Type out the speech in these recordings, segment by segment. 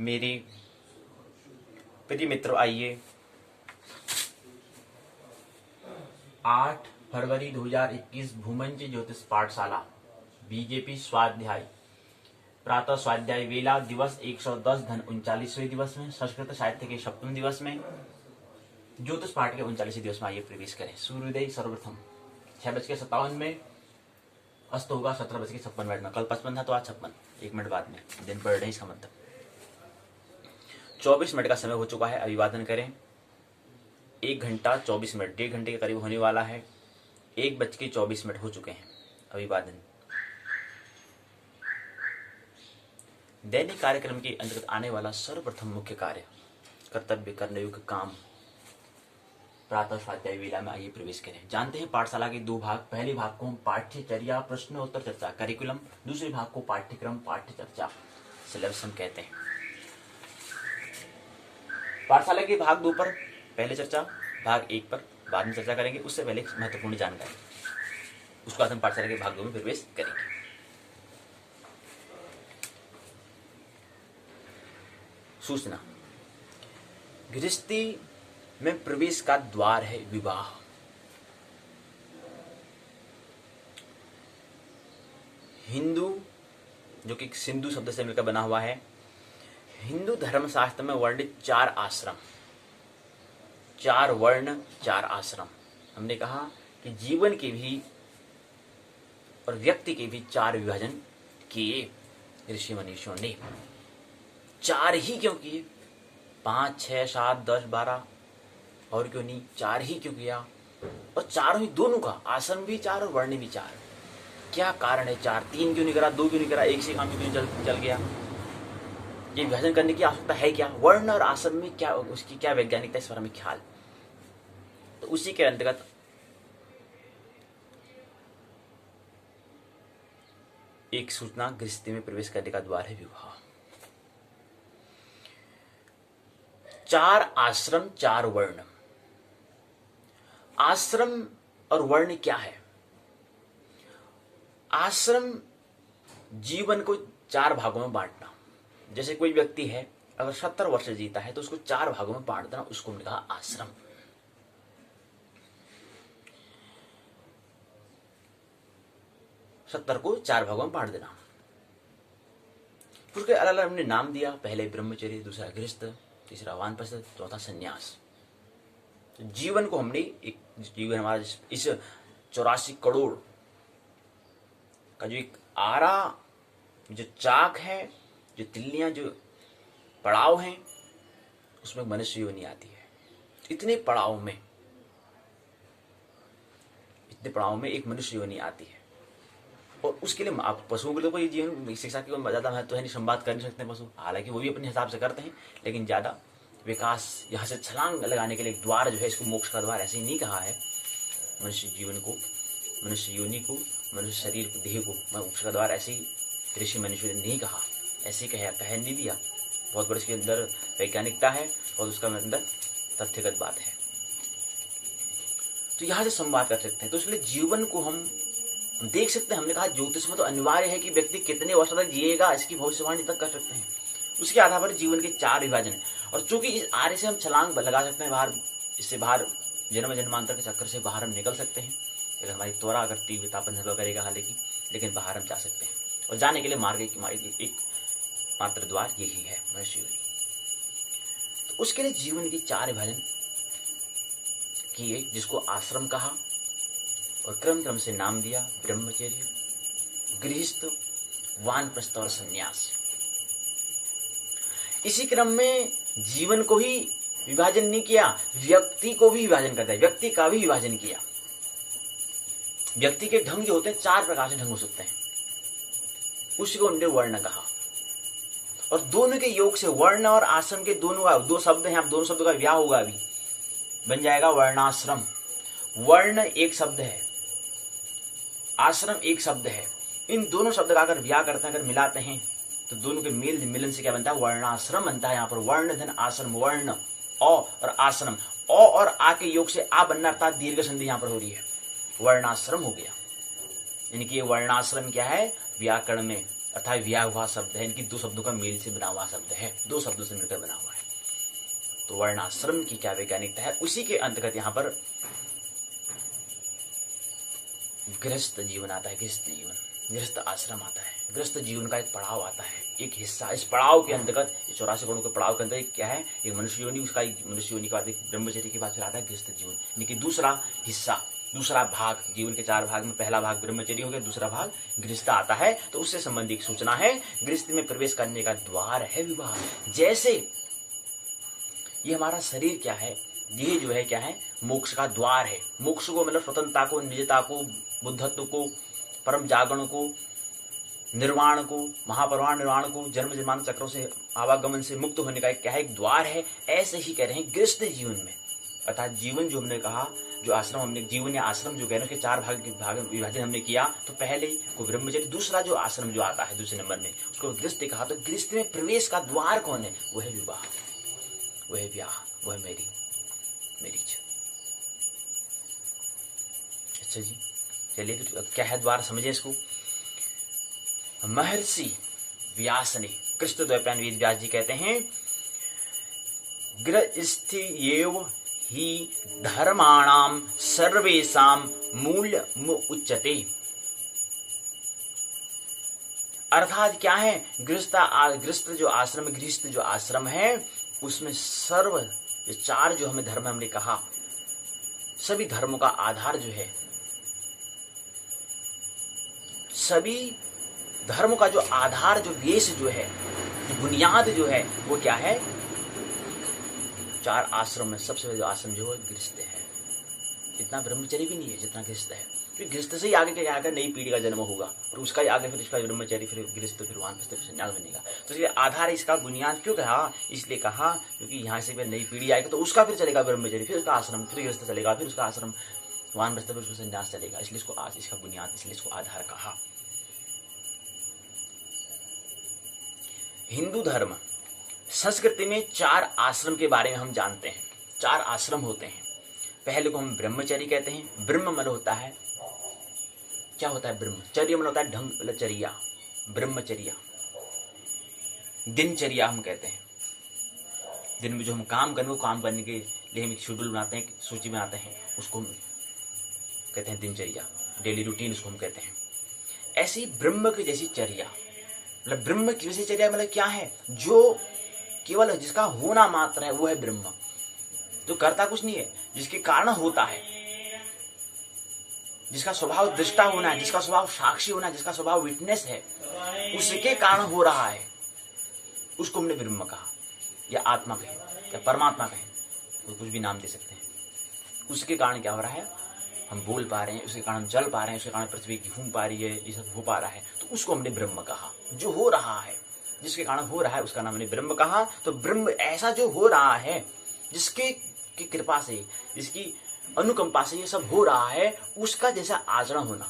मेरे प्रिय मित्रों, आइए 8 फरवरी 2021 भूमंज ज्योतिष पाठशाला बीजेपी स्वाध्याय प्रातः स्वाध्याय वेला दिवस 110 धन 39वें दिवस में, संस्कृत साहित्य के 7वें दिवस में, ज्योतिष पाठ के 39वें दिवस में आइए प्रवेश करें। सूर्योदय सर्वप्रथम 6:57 में, अस्त होगा 17:56 में। कल 55 था तो आज 56, 1 मिनट बाद में दिन पड़ रहे, इसका मतलब 24 मिनट का समय हो चुका है। अभिवादन करें। 1 घंटा 24 मिनट, 1.5 घंटे के करीब होने वाला है। 1:24 हो चुके हैं। अभिवादन। दैनिक कार्यक्रम के अंतर्गत आने वाला सर्वप्रथम मुख्य कार्य, कर्तव्य करने योग्य काम, प्रातः स्वाध्याय वेला में आइए प्रवेश करें। जानते हैं पाठशाला के 2 भाग। पहले भाग को हम पाठ्यचर्या प्रश्नोत्तर चर्चा करिकुलम, दूसरे भाग को पाठ्यक्रम पाठ्य चर्चा सिलेबस हम कहते हैं। पाठशाला के भाग 2 पर पहले चर्चा, भाग 1 पर बाद में चर्चा करेंगे। उससे पहले महत्वपूर्ण जानकारी, उसके बाद हम पाठशाला के भाग 2 में प्रवेश करेंगे। सूचना, गृहस्थी में प्रवेश का द्वार है विवाह। हिंदू, जो कि सिंधु शब्द से मिलकर बना हुआ है, हिंदू धर्मशास्त्र में वर्णित 4 आश्रम, 4 वर्ण 4 आश्रम। हमने कहा कि जीवन के भी और व्यक्ति के भी 4 विभाजन किए ऋषि मनीषियों ने। 4 ही क्यों किए? 5, 6, 7, 10, 12 और क्यों नहीं? 4 ही क्यों किया? और 4 ही दोनों का, आश्रम भी 4 और वर्ण भी 4। क्या कारण है 4? 3 क्यों नहीं करा, 2 क्यों नहीं करा, एक से काम क्यों चल गया? ये विभाजन करने की आवश्यकता है क्या? वर्ण और आश्रम में क्या, उसकी क्या वैज्ञानिकता, इस बारे में ख्याल। तो उसी के अंतर्गत एक सूचना, गृहस्थी में प्रवेश करने का द्वार है विवाह। 4 आश्रम 4 वर्ण। आश्रम और वर्ण क्या है? आश्रम जीवन को 4 भागों में बांटना। जैसे कोई व्यक्ति है, अगर 70 वर्ष जीता है तो उसको 4 भागों में बांट देना, उसको हमने कहा आश्रम। सत्तर को 4 भागों में बांट देना। फिर उसके अलग अलग हमने नाम दिया। पहले ब्रह्मचर्य, दूसरा गृहस्थ, तीसरा वानप्रस्थ, चौथा संन्यास। तो जीवन को हमने एक जीवन, हमारा इस 84 करोड़ का जो एक आरा, जो चाक है, जो तिल्लियां, जो पड़ाव हैं, उसमें मनुष्य योनि आती है। इतने पड़ाव में एक मनुष्य योनि आती है। और उसके लिए आप पशुओं के लिए कोई जीवन शिक्षा की कोई ज्यादा महत्व है नहीं, संवाद कर नहीं सकते पशु, हालांकि वो भी अपने हिसाब से करते हैं, लेकिन ज्यादा विकास, यहाँ से छलांग लगाने के लिए एक द्वार जो है, इसको मोक्ष का द्वार ऐसे ही नहीं कहा है। मनुष्य जीवन को, मनुष्य योनि को, मनुष्य शरीर को, देह को मोक्ष का द्वार ऐसे ही ऋषि मनुष्य ने नहीं कहा, ऐसे कह नहीं दिया। बहुत बड़ी इसके अंदर वैज्ञानिकता है और उसका अंदर तथ्यगत बात है। तो यहाँ से संवाद कर सकते हैं। तो इसलिए जीवन को हम देख सकते हैं। हमने कहा ज्योतिष में तो अनिवार्य है कि व्यक्ति कितने वर्ष तक जिएगा, इसकी भविष्यवाणी तक कर सकते हैं। उसके आधार पर जीवन के 4 विभाजन है। और चूंकि इस आर्य से हम छलांग लगा सकते हैं बाहर, इससे बाहर जन्म जन्मांतर के चक्कर से बाहर हम निकल सकते हैं। अगर हमारी त्वरा, अगर तीव्रता पर निर्भर करेगा हालांकि, लेकिन बाहर हम जा सकते हैं। और जाने के लिए मार्ग एक मात्र द्वार यही है, मनुष्य योनि। तो उसके लिए जीवन के 4 विभाजन किए, जिसको आश्रम कहा और क्रम से नाम दिया, ब्रह्मचर्य, गृहस्थ, वानप्रस्थ और संन्यास। इसी क्रम में जीवन को ही विभाजन नहीं किया, व्यक्ति को भी विभाजन करता है, व्यक्ति का भी विभाजन किया। व्यक्ति के ढंग जो होते हैं 4 प्रकार से ढंग हो सकते हैं, उसी को उन्होंने वर्ण कहा। और दोनों के योग से, वर्ण और आश्रम के दोनों का 2 शब्द हैं, आप दोनों शब्दों का व्याह होगा, अभी बन जाएगा वर्णाश्रम। वर्ण एक शब्द है, आश्रम एक शब्द है। इन दोनों शब्द का अगर व्याह करते हैं, अगर मिलाते हैं, तो दोनों के मेल मिलन से क्या बनता है? वर्णाश्रम बनता है। यहाँ पर वर्ण धन आश्रम, वर्ण अ और आश्रम, अ और आ के योग से आ बनना, अर्थात दीर्घ संधि यहाँ पर हो रही है, वर्णाश्रम हो गया। यानी कि ये वर्णाश्रम क्या है? व्याकरण में अर्थात व्या हुआ शब्द है, इनकी दो शब्दों का मेल से बना हुआ शब्द है, दो शब्दों से मिलकर बना हुआ है। तो वर्णाश्रम की क्या वैज्ञानिकता है, उसी के अंतर्गत यहाँ पर गृहस्थ जीवन आता है। गृहस्थ जीवन, गृहस्थ आश्रम आता है, गृहस्थ जीवन का एक पड़ाव आता है, एक हिस्सा। इस पड़ाव के अंतर्गत 84 गुणों के पड़ाव के अंदर क्या है, एक मनुष्य योनि, उसका एक मनुष्य योनि के बाद एक ब्रह्मचर्य के बाद फिर आता है गृहस्थ जीवन, यानी कि दूसरा हिस्सा, दूसरा भाग। जीवन के 4 भाग में पहला भाग ब्रह्मचर्य हो गया, दूसरा भाग गृहस्थ आता है। तो उससे संबंधित सूचना है, गृहस्थ में प्रवेश करने का द्वार है विवाह। जैसे ये हमारा शरीर क्या है, ये जो है क्या है, मोक्ष का द्वार है। मोक्ष को मतलब स्वतंत्रता को, निजता को, बुद्धत्व को, परम जागरण को, निर्वाण को, महापरिवार निर्वाण को, जन्म जन्मांतर चक्रों से, आवागमन से मुक्त होने का एक क्या है, एक द्वार है। ऐसे ही कह रहे हैं गृहस्थ जीवन में, अर्थात जीवन जो हमने कहा, जो आश्रम हमने, जीवन या आश्रम जो कह रहे हैं, 4 भाग विभाजन हमने किया। तो पहले को ब्रह्मचर्य, दूसरा जो आश्रम जो आता है दूसरे नंबर में, उसको गृहस्थ कहा। तो गृहस्थ में प्रवेश का द्वार कौन है, वह है विवाह, वह है ब्याह, वह है मैरिज। अच्छा जी, चलिए फिर क्या है द्वार, समझे इसको। महर्षि व्यास ने, कृष्ण द्वैपायन वेद व्यास जी कहते हैं, गृहस्थ्येव ही धर्माणाम सर्वेषां मूल्यम् उच्यते। अर्थात क्या है, गृहस्थ जो आश्रम, गृहस्थ जो आश्रम है, उसमें सर्व ये 4 जो हमें धर्म हमने कहा, सभी धर्मों का आधार जो है, सभी धर्मों का जो आधार, जो बेस जो है, जो बुनियाद जो है, वो क्या है, 4 आश्रम में सबसे पहले जो आश्रम जो है गृहस्थ है। इतना ब्रह्मचर्य भी नहीं है जितना गृहस्थ है। फिर गृहस्थ से ही आगे क्या आकर नई पीढ़ी का जन्म होगा, और उसका ही आगे फिर इसका ब्रह्मचर्य, फिर गृहस्थ, फिर वानप्रस्थ, फिर संन्यास बनेगा। तो इसलिए आधार इसका बुनियाद क्यों कहा, इसलिए कहा क्योंकि यहाँ से फिर नई पीढ़ी आएगी तो उसका फिर चलेगा ब्रह्मचर्य, फिर उसका आश्रम, फिर गृहस्थ चलेगा, फिर उसका आश्रम, वानप्रस्थ, फिर उसका संन्यास चलेगा। इसलिए इसको इसका बुनियाद, इसलिए इसको आधार कहा। हिंदू धर्म संस्कृति में 4 आश्रम के बारे में हम जानते हैं। 4 आश्रम होते हैं। पहले को हम ब्रह्मचर्य कहते हैं। ब्रह्म मन होता है, क्या होता है ब्रह्मचर्य मन होता है ढंग, मतलब चर्या, ब्रह्मचर्या। दिनचर्या हम कहते हैं, दिन में जो हम काम करें, वो काम करने के लिए हम एक शेड्यूल बनाते हैं, सूची बनाते हैं, उसको हम कहते हैं दिनचर्या, डेली रूटीन उसको हम कहते हैं। ऐसी ब्रह्म की जैसी चर्या, मतलब ब्रह्म की जैसी चर्या मतलब क्या है, जो केवल जिसका होना मात्र है वो है ब्रह्म, जो करता कुछ नहीं है, जिसके कारण होता है, जिसका स्वभाव दृष्टा होना है, जिसका स्वभाव साक्षी होना है, जिसका स्वभाव विटनेस है, उसके कारण हो रहा है, उसको हमने ब्रह्म कहा, या आत्मा कहे, या परमात्मा कहे, तो कुछ भी नाम दे सकते हैं। उसके कारण क्या हो रहा है, हम बोल पा रहे हैं, उसके कारण हम चल पा रहे हैं, उसके कारण पृथ्वी घूम पा रही है, ये सब हो पा रहा है, तो उसको हमने ब्रह्म कहा। जो हो रहा है, जिसके कारण हो रहा है, उसका नाम हमने ब्रह्म कहा। तो ब्रह्म ऐसा जो हो रहा है, जिसके की कृपा से, जिसकी अनुकंपा से ये सब हो रहा है, उसका जैसा आचरण होना,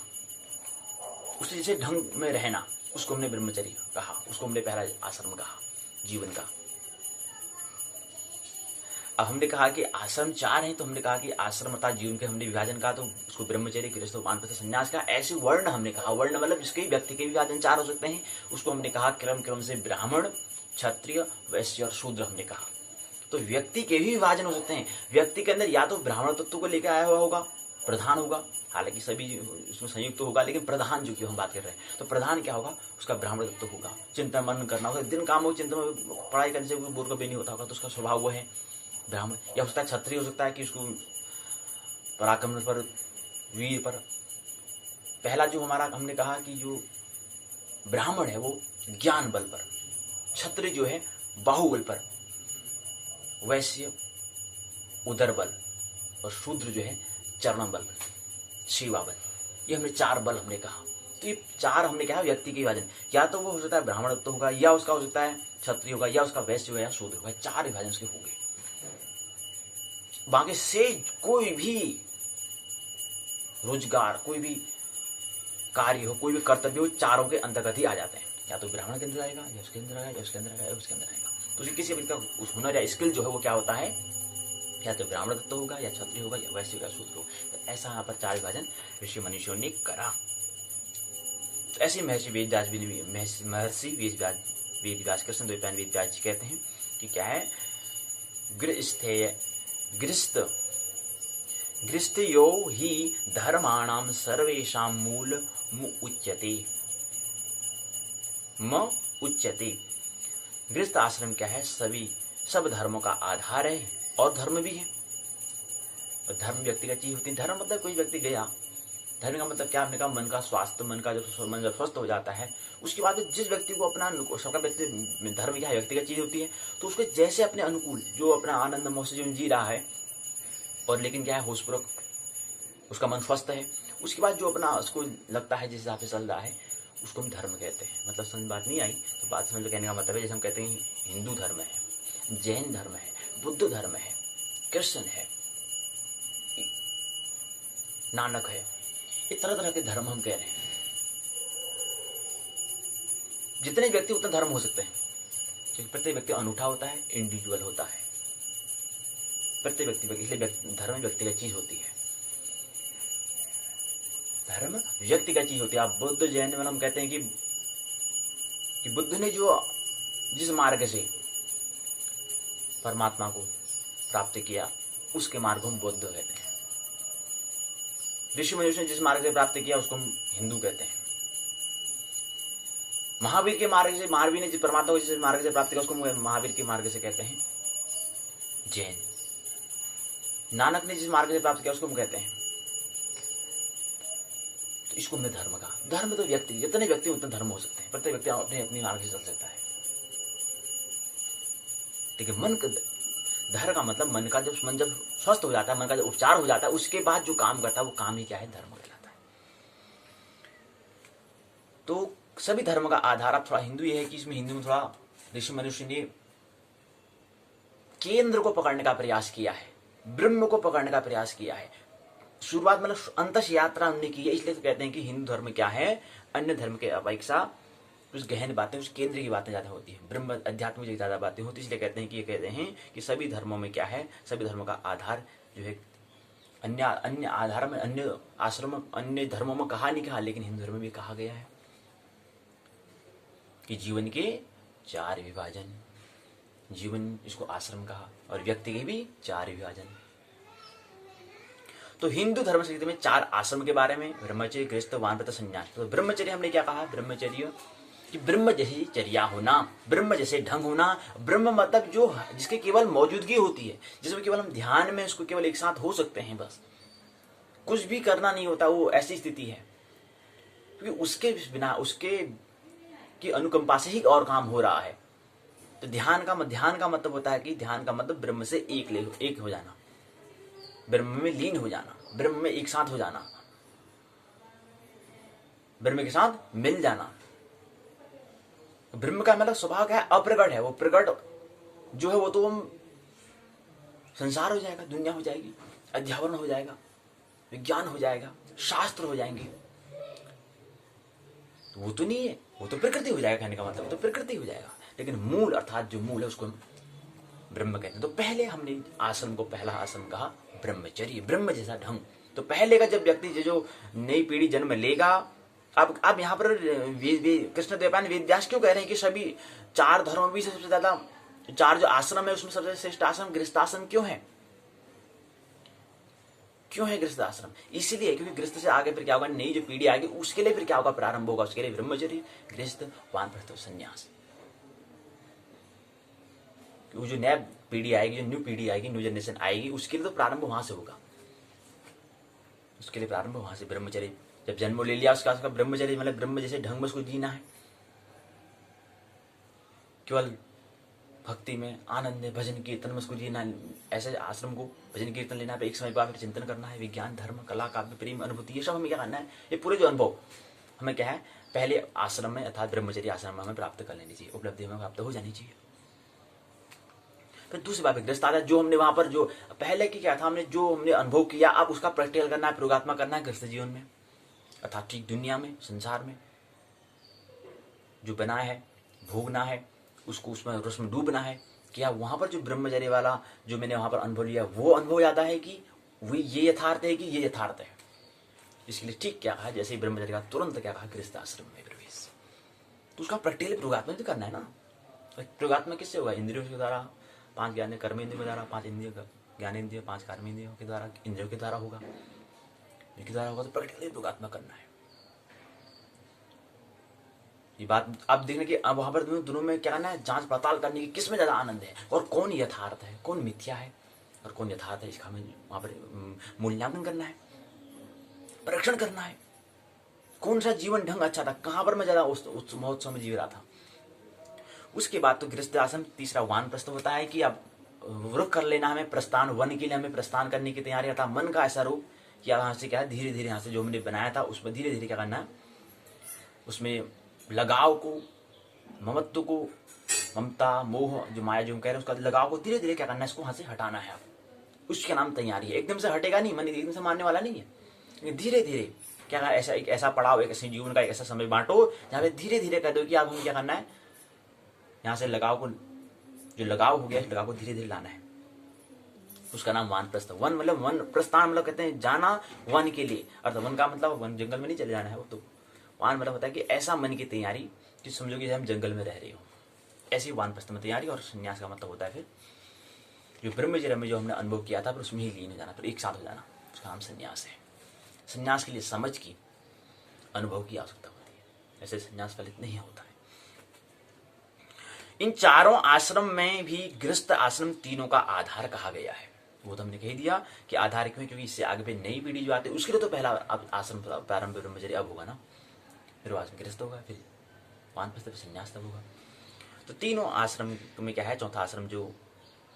उसके जैसे ढंग में रहना, उसको हमने ब्रह्मचर्य कहा, उसको हमने पहला आश्रम कहा जीवन का। अब हमने कहा कि आश्रम 4 हैं, तो हमने कहा कि आश्रम अर्थात जीवन के हमने विभाजन कहा, तो उसको ब्रह्मचर्य, गृहस्थ, वानप्रस्थ, संन्यास का। ऐसे वर्ण हमने कहा, वर्ण मतलब जिसके व्यक्ति के विभाजन 4 हो सकते हैं, उसको हमने कहा क्रम से ब्राह्मण, क्षत्रिय, वैश्य और शूद्र हमने कहा। तो व्यक्ति के भी विभाजन हो सकते हैं। व्यक्ति के अंदर या तो ब्राह्मण तत्व को लेकर आया हुआ होगा, प्रधान होगा, हालांकि सभी उसमें संयुक्त तो होगा, लेकिन प्रधान जो कि हम बात कर रहे हैं, तो प्रधान क्या होगा, उसका ब्राह्मण तत्व होगा। चिंतन मनन करना होगा, दिन काम हो, चिंतन में पढ़ाई करने से बोर का भी नहीं होता होगा, तो उसका स्वभाव वो है ब्राह्मण। या हो सकता है क्षत्रिय, हो सकता है कि उसको पराक्रम पर, वीर पर। पहला जो हमारा हमने कहा कि जो ब्राह्मण है वो ज्ञान बल पर, क्षत्रिय जो है बाहुबल पर, वैश्य उदर बल, और शूद्र जो है चरण बल, शिवा बल। ये हमने 4 बल हमने कहा। तो ये 4 हमने कहा व्यक्ति के विभाजन, या तो वो हो सकता है ब्राह्मण तो होगा, या उसका हो सकता है क्षत्रिय होगा, या उसका वैश्य होगा, या शूद्र होगा। 4 विभाजन उसके होंगे। बाकी से कोई भी रोजगार, कोई भी कार्य हो, कोई भी कर्तव्य हो, 4 के अंतर्गत ही आ जाते हैं। या तो ब्राह्मण के अंदर आएगा, या उसके अंदर आएगा, या उसके अंदर आएगा, या उसके अंदर आएगा। तो किसी भी का उस हुनर या स्किल जो है वो क्या होता है, या तो ब्राह्मण तत्व होगा, या क्षत्रिय होगा, या वैश्य होगा, शूद्र होगा। तो ऐसा यहाँ पर 4 विभाजन ऋषि मनीषियों ने करा। ऐसे महर्षि वेदव्यास कृष्णद्वैपायन वेदव्यास जी कहते हैं कि क्या है, गृहस्थयो ही धर्माणाम सर्वेषां मूल उच्यते। गृहस्थ आश्रम क्या है, सब धर्मों का आधार है और धर्म भी है। और धर्म व्यक्तिगत चीज होती है। धर्म मतलब कोई व्यक्ति गया, धर्म का मतलब क्या, हमने कहा मन का स्वास्थ्य, मन का जब मन जब स्वस्थ हो जाता है, उसके बाद जिस व्यक्ति को अपना सबका व्यक्ति धर्म क्या है, व्यक्तिगत चीज होती है, तो उसके जैसे अपने अनुकूल जो अपना आनंद मोह से जीवन जी रहा है, और लेकिन क्या है, होशपूर्वक उसका मन स्वस्थ है, उसके बाद जो अपना उसको लगता है जिस हिसाब से चल रहा है, उसको हम धर्म कहते हैं। मतलब समझ बात नहीं आई तो बात समझ लो। कहने का मतलब है, जैसे हम कहते हैं हिंदू धर्म है, जैन धर्म है, बुद्ध धर्म है, कृष्ण है, नानक है, ये तरह तरह के धर्म हम कह रहे हैं। जितने व्यक्ति उतने धर्म हो सकते हैं, क्योंकि प्रत्येक व्यक्ति अनूठा होता है, इंडिविजुअल होता है प्रत्येक व्यक्ति, इसलिए धर्म व्यक्तिगत चीज होती है। धर्म व्यक्तिगत चीज होती है। आप बुद्ध जैन में हम कहते हैं कि बुद्ध ने जिस मार्ग से परमात्मा को प्राप्त किया, उसके मार्ग को हम बुद्ध कहते हैं। ऋषि मनुष्य ने जिस मार्ग से प्राप्त किया, उसको हम हिंदू कहते हैं। महावीर के मार्ग से, महावीर ने जिस परमात्मा को जिस मार्ग से प्राप्त किया, उसको महावीर के मार्ग से कहते हैं जैन। नानक ने जिस मार्ग से प्राप्त किया, उसको हम कहते हैं, तो इसको हमने धर्म कहा। धर्म तो व्यक्ति, जितने व्यक्ति उतने धर्म हो सकते हैं। प्रत्येक व्यक्ति अपने अपनी मार्ग से चल सकता है। ठीक है। मन धर्म का मतलब मन जब स्वस्थ हो जाता है, मन का जब उपचार हो जाता है, उसके बाद जो काम करता है, वो काम ही क्या है, धर्म कहलाता है। तो सभी धर्म का आधार अब थोड़ा हिंदू ये है कि इसमें हिंदू में थोड़ा ऋषि मनुष्य ने केंद्र को पकड़ने का प्रयास किया है, ब्रह्म को पकड़ने का प्रयास किया है। शुरुआत मतलब अंतस यात्रा हमने की है, इसलिए तो कहते हैं कि हिंदू धर्म क्या है, अन्य धर्म के अपेक्षा कुछ गहन बातें, कुछ केंद्र की बातें ज्यादा होती है, ब्रह्म अध्यात्म की ज्यादा बातें होती है। इसलिए कहते हैं कि सभी धर्मों में क्या है, सभी धर्मों का आधार जो है, अन्य आधार में, अन्य आश्रम, अन्य धर्मों में कहा नहीं कहा, लेकिन हिंदू धर्म में भी कहा गया है कि जीवन के 4 विभाजन, जीवन इसको आश्रम कहा, और व्यक्ति के भी 4 विभाजन। तो हिंदू धर्म संस्कृति में 4 आश्रम के बारे में, ब्रह्मचर्य, गृहस्थ, वानप्रस्थ, संन्यास। तो ब्रह्मचर्य हमने क्या कहा, ब्रह्मचर्य कि ब्रह्म जैसी चर्या होना, ब्रह्म जैसे ढंग होना। ब्रह्म मतलब जो जिसके केवल मौजूदगी होती है, जिसमें केवल हम ध्यान में उसको केवल एक साथ हो सकते हैं, बस कुछ भी करना नहीं होता, वो ऐसी स्थिति है। क्योंकि उसके बिना, उसके की अनुकंपा से ही और काम हो रहा है। तो ध्यान का मतलब होता है कि ध्यान का मतलब ब्रह्म से एक हो जाना, ब्रह्म में लीन हो जाना, ब्रह्म में एक साथ हो जाना, ब्रह्म के साथ मिल जाना। ब्रह्म का मतलब स्वभाव क्या है, अप्रगट है। वो प्रगट जो है वो तो हम संसार हो जाएगा, दुनिया हो जाएगी, अध्यावरण हो जाएगा, विज्ञान हो जाएगा, शास्त्र हो जाएंगे। तो वो तो नहीं है, वो तो प्रकृति हो जाएगा। कहने का मतलब तो प्रकृति हो जाएगा, लेकिन मूल अर्थात जो मूल है उसको हम ब्रह्म कहते हैं। तो पहले हमने आश्रम को पहला आश्रम कहा ब्रह्मचर्य, ब्रह्म जैसा ढंग। तो पहले का जब व्यक्ति जो नई पीढ़ी जन्म लेगा, अब यहाँ पर कृष्णद्वैपायन वेदव्यास क्यों कह रहे हैं कि सभी 4 धर्मों में सबसे ज्यादा 4 जो आश्रम है उसमें सबसे श्रेष्ठ आश्रम गृहस्थाश्रम क्यों है? क्यों है गृहस्थ आश्रम? इसलिए क्योंकि गृहस्थ से आगे फिर क्या होगा, नई जो पीढ़ी आएगी उसके लिए फिर क्या होगा, प्रारंभ होगा, उसके लिए ब्रह्मचर्य, गृहस्थ, वानप्रस्थ, संन्यास। वो जो नया पीढ़ी आएगी, जो न्यू पीढ़ी आएगी, न्यू जनरेशन आएगी, उसके लिए तो प्रारंभ वहां से होगा, उसके लिए प्रारंभ वहां से। ब्रह्मचर्य जब जन्म ले लिया उसका ब्रह्मचर्य मतलब ब्रह्म जैसे ढंग में उसको जीना है, केवल भक्ति में, आनंद में, भजन कीर्तन में उसको जीना है। ऐसे आश्रम को भजन कीर्तन लेना है, एक समय बाद फिर चिंतन करना है, विज्ञान, धर्म, कला, काव्य, प्रेम, अनुभूति, ये सब हमें क्या करना है, ये पूरे जो अनुभव हमें क्या है पहले आश्रम में अर्थात ब्रह्मचर्य आश्रम में हमें प्राप्त कर लेनी चाहिए, उपलब्धि हमें प्राप्त हो जानी चाहिए। फिर दूसरी बात गृहस्थ आदत, जो हमने वहां पर जो पहले की क्या था, जो हमने अनुभव किया, अब उसका प्रैक्टिकल करना है, प्रयोगात्मक करना है गृहस्थ जीवन में, अर्थात ठीक दुनिया में, संसार में जो बना है, भोगना है, उसको उसमें रस्म डूबना है। क्या वहां पर जो ब्रह्मचर्य वाला जो मैंने वहां पर अनुभव लिया, वो अनुभव याद है कि वो ये यथार्थ है कि ये यथार्थ है, इसके लिए ठीक क्या कहा, जैसे ही ब्रह्मचर्य का तुरंत क्या कहा, गृहस्थ आश्रम में प्रवेश। तो उसका प्रैक्टिकली प्रयोगात्मक तो करना है ना। प्रयोगात्मक किससे होगा? इंद्रियों के द्वारा, 5 ज्ञान कर्म इंद्रियों के द्वारा, 5 इंद्रियों ज्ञानेंद्रिय, 5 कर्मेंद्रियों के द्वारा, इंद्रियों के द्वारा होगा। इनके द्वारा होगा तो प्रैक्टिकली प्रयोगात्मक करना है। ये बात आप देखने की अब वहां पर दोनों में क्या करना है, जांच पड़ताल करने की किस में ज्यादा आनंद है और कौन यथार्थ है, कौन मिथ्या है और कौन यथार्थ है, इसका हमें वहां पर मूल्यांकन करना है, परीक्षण करना है। कौन सा जीवन ढंग अच्छा था, कहां पर मैं ज्यादा उस महोत्सव में जी रहा था। उसके बाद तो गृहस्थ आश्रम, तीसरा वानप्रस्थ होता है कि अब रुख कर लेना हमें प्रस्थान, वन के लिए हमें प्रस्थान करने की तैयारी आता। मन का ऐसा रूप कि यहाँ से क्या है, धीरे धीरे यहाँ से जो हमने बनाया था उसमें धीरे धीरे क्या करना है, उसमें लगाव को, ममत्व को, ममता मोह जो माया जो हम कह रहे हैं उसका लगाव को धीरे धीरे क्या करना है, इसको वहां से हटाना है। उसके नाम तैयारी है। एकदम से हटेगा नहीं, मन एकदम से मानने वाला नहीं है। धीरे धीरे क्या कहा, ऐसा एक ऐसा पड़ाव, एक ऐसे जीवन का एक ऐसा समय बांटो जहाँ पे धीरे धीरे कह दो कि अब हमें क्या करना है, यहाँ से लगाव को, जो लगाव हो गया इस लगाव को धीरे धीरे लाना है। उसका नाम वानप्रस्थ। वन मतलब वन, प्रस्थान मतलब कहते हैं जाना वन के लिए, अर्थात वन का मतलब वन जंगल में नहीं चले जाना है। वो तो वान मतलब होता है कि ऐसा मन की तैयारी कि समझो कि हम जंगल में रह रहे हो, ऐसी वानप्रस्थ में तैयारी। और संन्यास का मतलब होता है फिर जो ब्रह्मचर्य में जो हमने अनुभव किया था फिर उसमें ही लीन जाना, फिर एक साथ हो जाना, उसका नाम संन्यास है। संन्यास के लिए समझ की, अनुभव की आवश्यकता होती है, ऐसे संन्यास फलित नहीं होता है। इन चारों आश्रम में भी गृहस्थ आश्रम तीनों का आधार कहा गया है। वो तो हमने कह दिया कि आधार क्यों, क्योंकि इससे आगे पे नई पीढ़ी जो आती है उसके लिए तो पहला आश्रम प्रारंभ ब्रह्मचर्य अब होगा ना, फिर आश्रम गृहस्थ होगा, फिर वानप्रस्थ, फिर संन्यास तब होगा। तो तीनों आश्रम में क्या है, चौथा आश्रम जो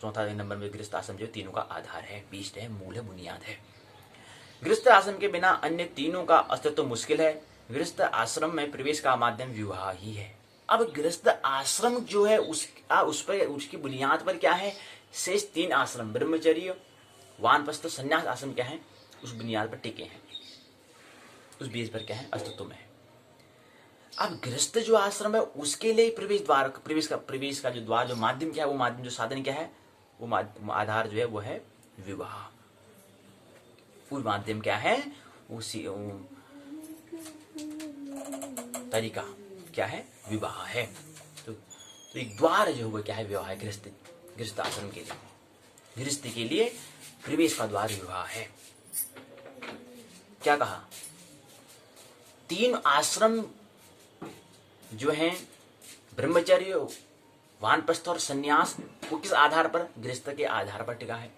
चौथा नंबर में गृहस्थ आश्रम जो तीनों का आधार है, बीज है, मूल है, बुनियाद है। गृहस्थ आश्रम के बिना अन्य तीनों का अस्तित्व मुश्किल है। गृहस्थ आश्रम में प्रवेश का माध्यम विवाह ही है। अब गृहस्थ आश्रम जो है उस पर उसकी बुनियाद पर क्या है, शेष 3 आश्रम ब्रह्मचर्य, वानप्रस्थ, संन्यास आश्रम क्या है, उस बुनियाद पर टिके हैं, उस बीज पर क्या है, अस्तित्व में है। अब गृहस्थ जो आश्रम है उसके लिए प्रवेश का जो द्वार, जो माध्यम क्या है, वो माध्यम जो साधन क्या है, वो आधार जो है वो है विवाह। वो माध्यम क्या है, उसी तरीका क्या है, विवाह है। तो एक द्वार जो है क्या है, विवाह है। गृहस्थ आश्रम के लिए, गृहस्थी के लिए प्रवेश का द्वार विवाह है। क्या कहा, 3 आश्रम जो हैं ब्रह्मचर्य, वानप्रस्थ और संन्यास, वो किस आधार पर, गृहस्थ के आधार पर टिका है।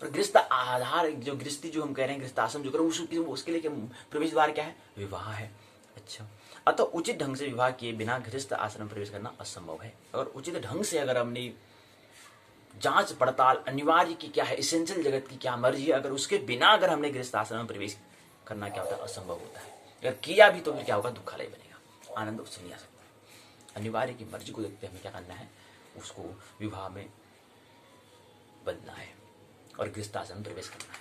और गृहस्थ आधार जो गृहस्थी जो हम कह रहे हैं, गृहस्थ आश्रम जो करें उसके लिए प्रवेश द्वार क्या है, विवाह है। अच्छा, अतः उचित ढंग से विवाह किए बिना गृहस्थ आश्रम प्रवेश करना असंभव है। अगर उचित ढंग से अगर हमने जांच पड़ताल अनिवार्य की क्या है, इसेंशियल जगत की क्या मर्जी है, अगर उसके बिना अगर हमने गृहस्थ आश्रम में प्रवेश करना क्या होता है, असंभव होता है। अगर किया भी तो फिर क्या होगा, दुखालय बनेगा, आनंद उससे नहीं आ सकता। अनिवार्य की मर्जी को देखते हमें क्या करना है, उसको विवाह में बदलना है और गृहस्थ आश्रम में प्रवेश करना है।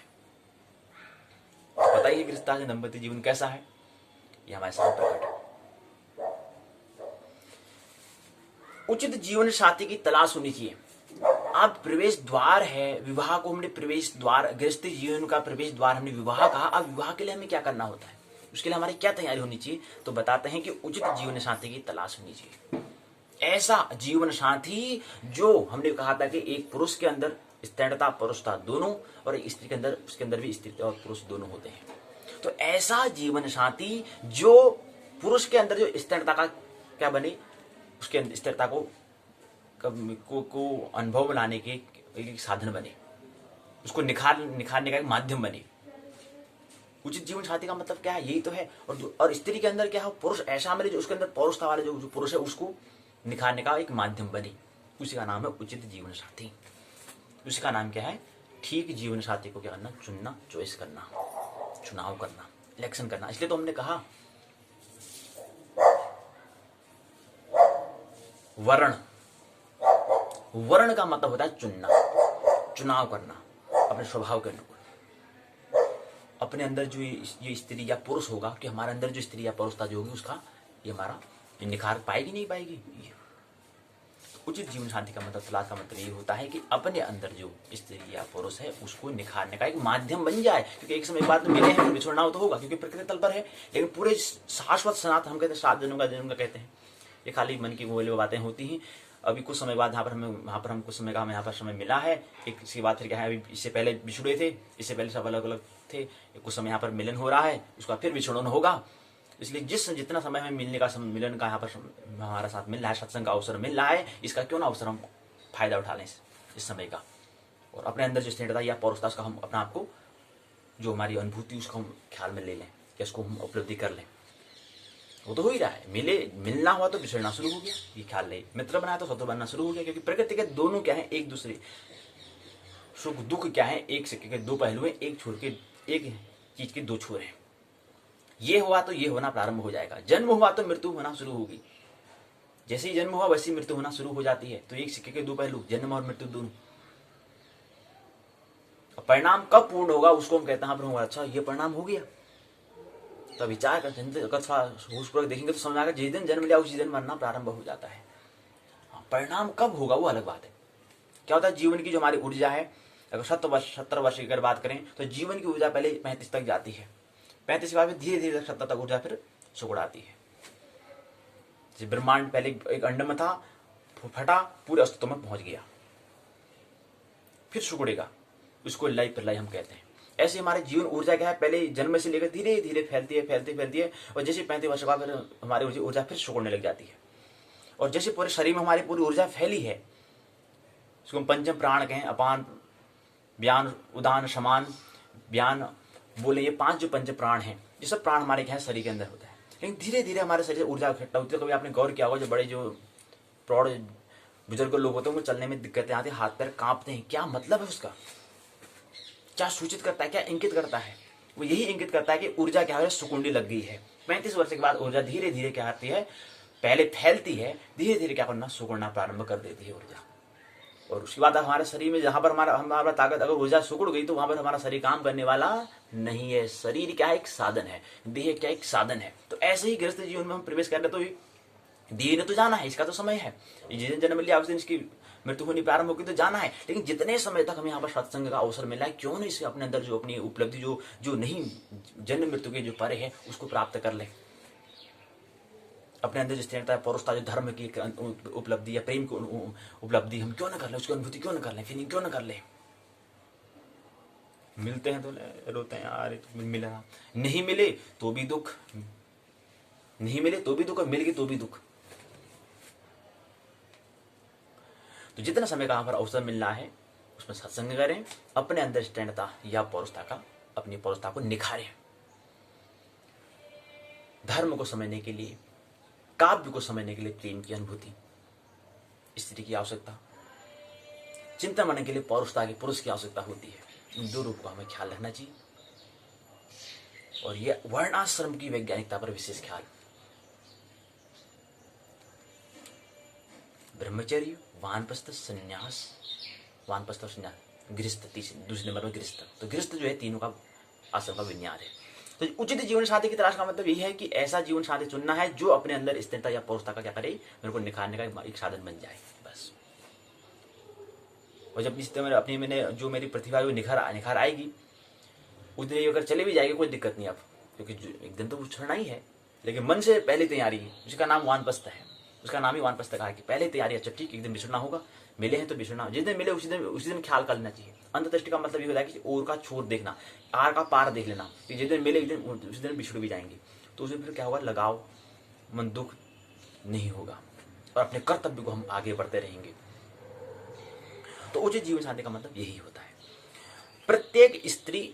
बताइए गृहस्थ आश्रम दंपति जीवन कैसा है, ये हमारे सामने प्रकट है। उचित जीवन साथी की तलाश होनी चाहिए। अब प्रवेश द्वार है, विवाह को हमने प्रवेश द्वार, गृहस्थी जीवन का प्रवेश द्वार हमने विवाह कहा। अब विवाह के लिए हमें क्या करना होता है, उसके लिए हमारी क्या तैयारी होनी चाहिए, तो बताते हैं कि उचित जीवन साथी की तलाश होनी चाहिए। ऐसा जीवन साथी जो हमने कहा था कि एक पुरुष के अंदर स्त्रीता पुरुषता दोनों, और एक स्त्री के अंदर, उसके अंदर भी स्त्री और पुरुष दोनों होते हैं। तो ऐसा जीवन साथी जो पुरुष के अंदर जो स्त्रीता का क्या बने, उसके अंदर स्थिरता को अनुभव बनाने के एक साधन बने, उसको निखारने का एक माध्यम बने। उचित जीवन साथी का मतलब क्या है, यही तो है। और स्त्री के अंदर क्या है, पुरुष ऐसा मिले जो उसके अंदर पौरुषता वाले जो पुरुष है उसको निखारने का एक माध्यम बने, उसी का नाम है उचित जीवन साथी। उसी का नाम क्या है, ठीक जीवन साथी को क्या करना, चुनना, चॉइस करना, चुनाव करना, इलेक्शन करना। इसलिए तो हमने कहा वर्ण का मतलब होता है चुनना, चुनाव करना अपने स्वभाव के अनुकूल। अपने अंदर जो ये स्त्री या पुरुष होगा, कि हमारे अंदर जो स्त्री या पुरुषता जो होगी उसका ये हमारा निखार पाएगी नहीं पाएगी। उचित जीवन साथी का मतलब, तलाश का मतलब ये होता है कि अपने अंदर जो स्त्री या पुरुष है उसको निखारने का एक माध्यम बन जाए, क्योंकि एक समय बाद मिले हैं, बिछोड़ना तो होगा क्योंकि प्रकृति तल पर है, लेकिन पूरे शाश्वत सनातन, हम कहते हैं 7 जन्म का कहते हैं, ये खाली मन की बोले बातें होती हैं। अभी कुछ समय बाद यहाँ पर हम कुछ समय का हमें यहाँ पर समय मिला है, एक इसके बाद फिर क्या है, अभी इससे पहले बिछुड़े थे, इससे पहले सब अलग अलग थे, कुछ समय यहाँ पर मिलन हो रहा है, उसके बाद फिर बिछड़न होगा। इसलिए जितना समय हमें मिलने का, मिलन का यहाँ पर हमारा साथ मिल रहा है, सत्संग का अवसर मिल रहा है, इसका क्यों ना अवसर हम फायदा उठा लें इस समय का, और अपने अंदर जो स्नेहता या पौरुषता उसका हम अपने आप को, जो हमारी अनुभूति उसको हम ख्याल में ले लें, कि इसको हम उपलब्धि कर लें। वो तो हो ही रहा है, मिलना हुआ तो बिछड़ना शुरू हो गया, ये ख्याल ले, मित्र बनाया तो शत्रु बनना शुरू हो गया, क्योंकि प्रकृति के दोनों क्या है, एक दूसरे, सुख दुख क्या है, एक सिक्के के 2 पहलू हैं, एक चीज के 2 छोर हैं। ये हुआ तो ये होना प्रारंभ हो जाएगा, जन्म हुआ तो मृत्यु होना शुरू होगी, जैसे ही जन्म हुआ वैसे ही मृत्यु होना शुरू हो जाती है। तो एक सिक्के के 2 पहलू, जन्म और मृत्यु दोनों। परिणाम कब पूर्ण होगा उसको हम कहते हैं, अच्छा ये परिणाम हो गया, तो विचार कर देखेंगे तो समझ आएगा, जिस दिन जन्म लिया उसी दिन मरना प्रारंभ हो जाता है। परिणाम कब होगा वो अलग बात है। क्या होता है, जीवन की जो हमारी ऊर्जा है, अगर 70 वर्ष की अगर बात करें तो जीवन की ऊर्जा पहले 35 तक जाती है, 35 के बाद धीरे धीरे 70 तक ऊर्जा फिर सुगड़ाती है। जैसे ब्रह्मांड पहले एक अंड में था, फटा, पूरे अस्तित्व में पहुंच गया, फिर सुगड़ेगा, उसको लय प्रलय हम कहते हैं। ऐसे हमारे जीवन ऊर्जा क्या है, पहले जन्म से लेकर धीरे धीरे फैलती है, और जैसे 35 वर्ष बाद हमारी ऊर्जा फिर सुगड़ने लग जाती है। और जैसे पूरे शरीर में हमारी पूरी ऊर्जा फैली है, उसको हम पंचम प्राण कहें, अपान, व्यान, उदान, समान, व्यान बोले, ये 5 जो पंच प्राण हैं, ये सब प्राण हमारे क्या है, शरीर के अंदर होता है। लेकिन धीरे धीरे हमारे शरीर से ऊर्जा इकट्ठा होती है। कभी आपने गौर किया होगा, जो बड़े जो प्रौढ़ बुजुर्ग लोग होते हैं उनको चलने में दिक्कतें आती है, हाथ पैर कांपते हैं, क्या मतलब है उसका, क्या सूचित करता है, क्या इंगित करता है? वो यही इंगित करता है कि ऊर्जा क्या है, सुकुंडी लग गई है। 35 वर्ष के बाद ऊर्जा धीरे धीरे क्या आती है, पहले फैलती है, धीरे धीरे क्या करना, सुकुड़ना प्रारंभ कर देती है ऊर्जा। और उसके बाद हमारे शरीर में जहां पर हमारा ताकत, अगर ऊर्जा सुकुड़ गई तो वहां पर हमारा शरीर काम करने वाला नहीं है। शरीर क्या है, एक साधन है, देह क्या एक साधन है। तो ऐसे ही गृहस्थ जीवन में हम प्रवेश कर रहे, तो देह ने तो जाना है, इसका तो समय है, जिस दिन जन्म लिया उस दिन इसकी मृत्यु होनी प्रारंभ होगी, तो जाना है। लेकिन जितने समय तक हमें यहाँ पर सत्संग का अवसर मिला है, क्यों नहीं इसे अपने अंदर जो अपनी उपलब्धि जो नहीं जन्म मृत्यु के जो परे है उसको प्राप्त कर ले। अपने अंदर जो स्थिरता, पौरुषता, जो धर्म की उपलब्धि या प्रेम की उपलब्धि हम क्यों न कर ले, उसकी अनुभूति क्यों न कर ले, फीलिंग क्यों न कर ले। मिलते हैं तो रोते हैं, यार तो मिला, नहीं मिले तो भी दुख, नहीं मिले तो भी दुख, और मिल गए तो भी दुख। तो जितना समय का यहाँ पर अवसर मिल रहा है उसमें सत्संग करें, अपने अंदर स्टैंडता या पौरुषता का, अपनी पौरुषता को निखारें। धर्म को समझने के लिए, काव्य को समझने के लिए प्रेम की अनुभूति, स्त्री की आवश्यकता, चिंतन मनन के लिए पौरुषता की, पुरुष की आवश्यकता होती है। इन 2 रूप का हमें ख्याल रखना चाहिए। और यह वर्णाश्रम की वैज्ञानिकता पर विशेष ख्याल, ब्रह्मचर्य, वानप्रस्थ, संन्यास, वानप्रस्थ और संन्यास, गृहस्थ, दूसरे नंबर में गृहस्थ। तो गृहस्थ जो है, तीनों का आश्रम का विन्यास है। तो उचित जीवन साथी की तलाश का मतलब यही है कि ऐसा जीवन साथी चुनना है जो अपने अंदर स्थिरता या पौरुषता का क्या करे, मेरे को निखारने का एक साधन बन जाए, बस। और जब इस तरह अपनी जो मेरी प्रतिभा है वो निखार आएगी, उस दिन अगर चले भी जाएगी कोई दिक्कत नहीं अब, क्योंकि एक दिन तो वो छोड़ना ही है। लेकिन मन से पहले तैयारी है, उसका नाम वानप्रस्थ है, उसका नाम ही वानप्रस्थ का है कि पहले तैयारी। अच्छा ठीक, एक दिन बिछड़ना होगा, मिले हैं तो बिछड़ना, जिस दिन मिले उसी दिन ख्याल कर लेना चाहिए। अंतर्दृष्टि का मतलब ये होता है कि ओर का छोर देखना, आर का पार देख लेना, कि जिस दिन मिले उस दिन बिछड़ भी जाएंगे, तो उस दिन फिर क्या होगा, लगाव, मन दुख नहीं होगा, और अपने कर्तव्य को हम आगे बढ़ते रहेंगे। तो उचित जीवन साथी का मतलब यही होता है। प्रत्येक स्त्री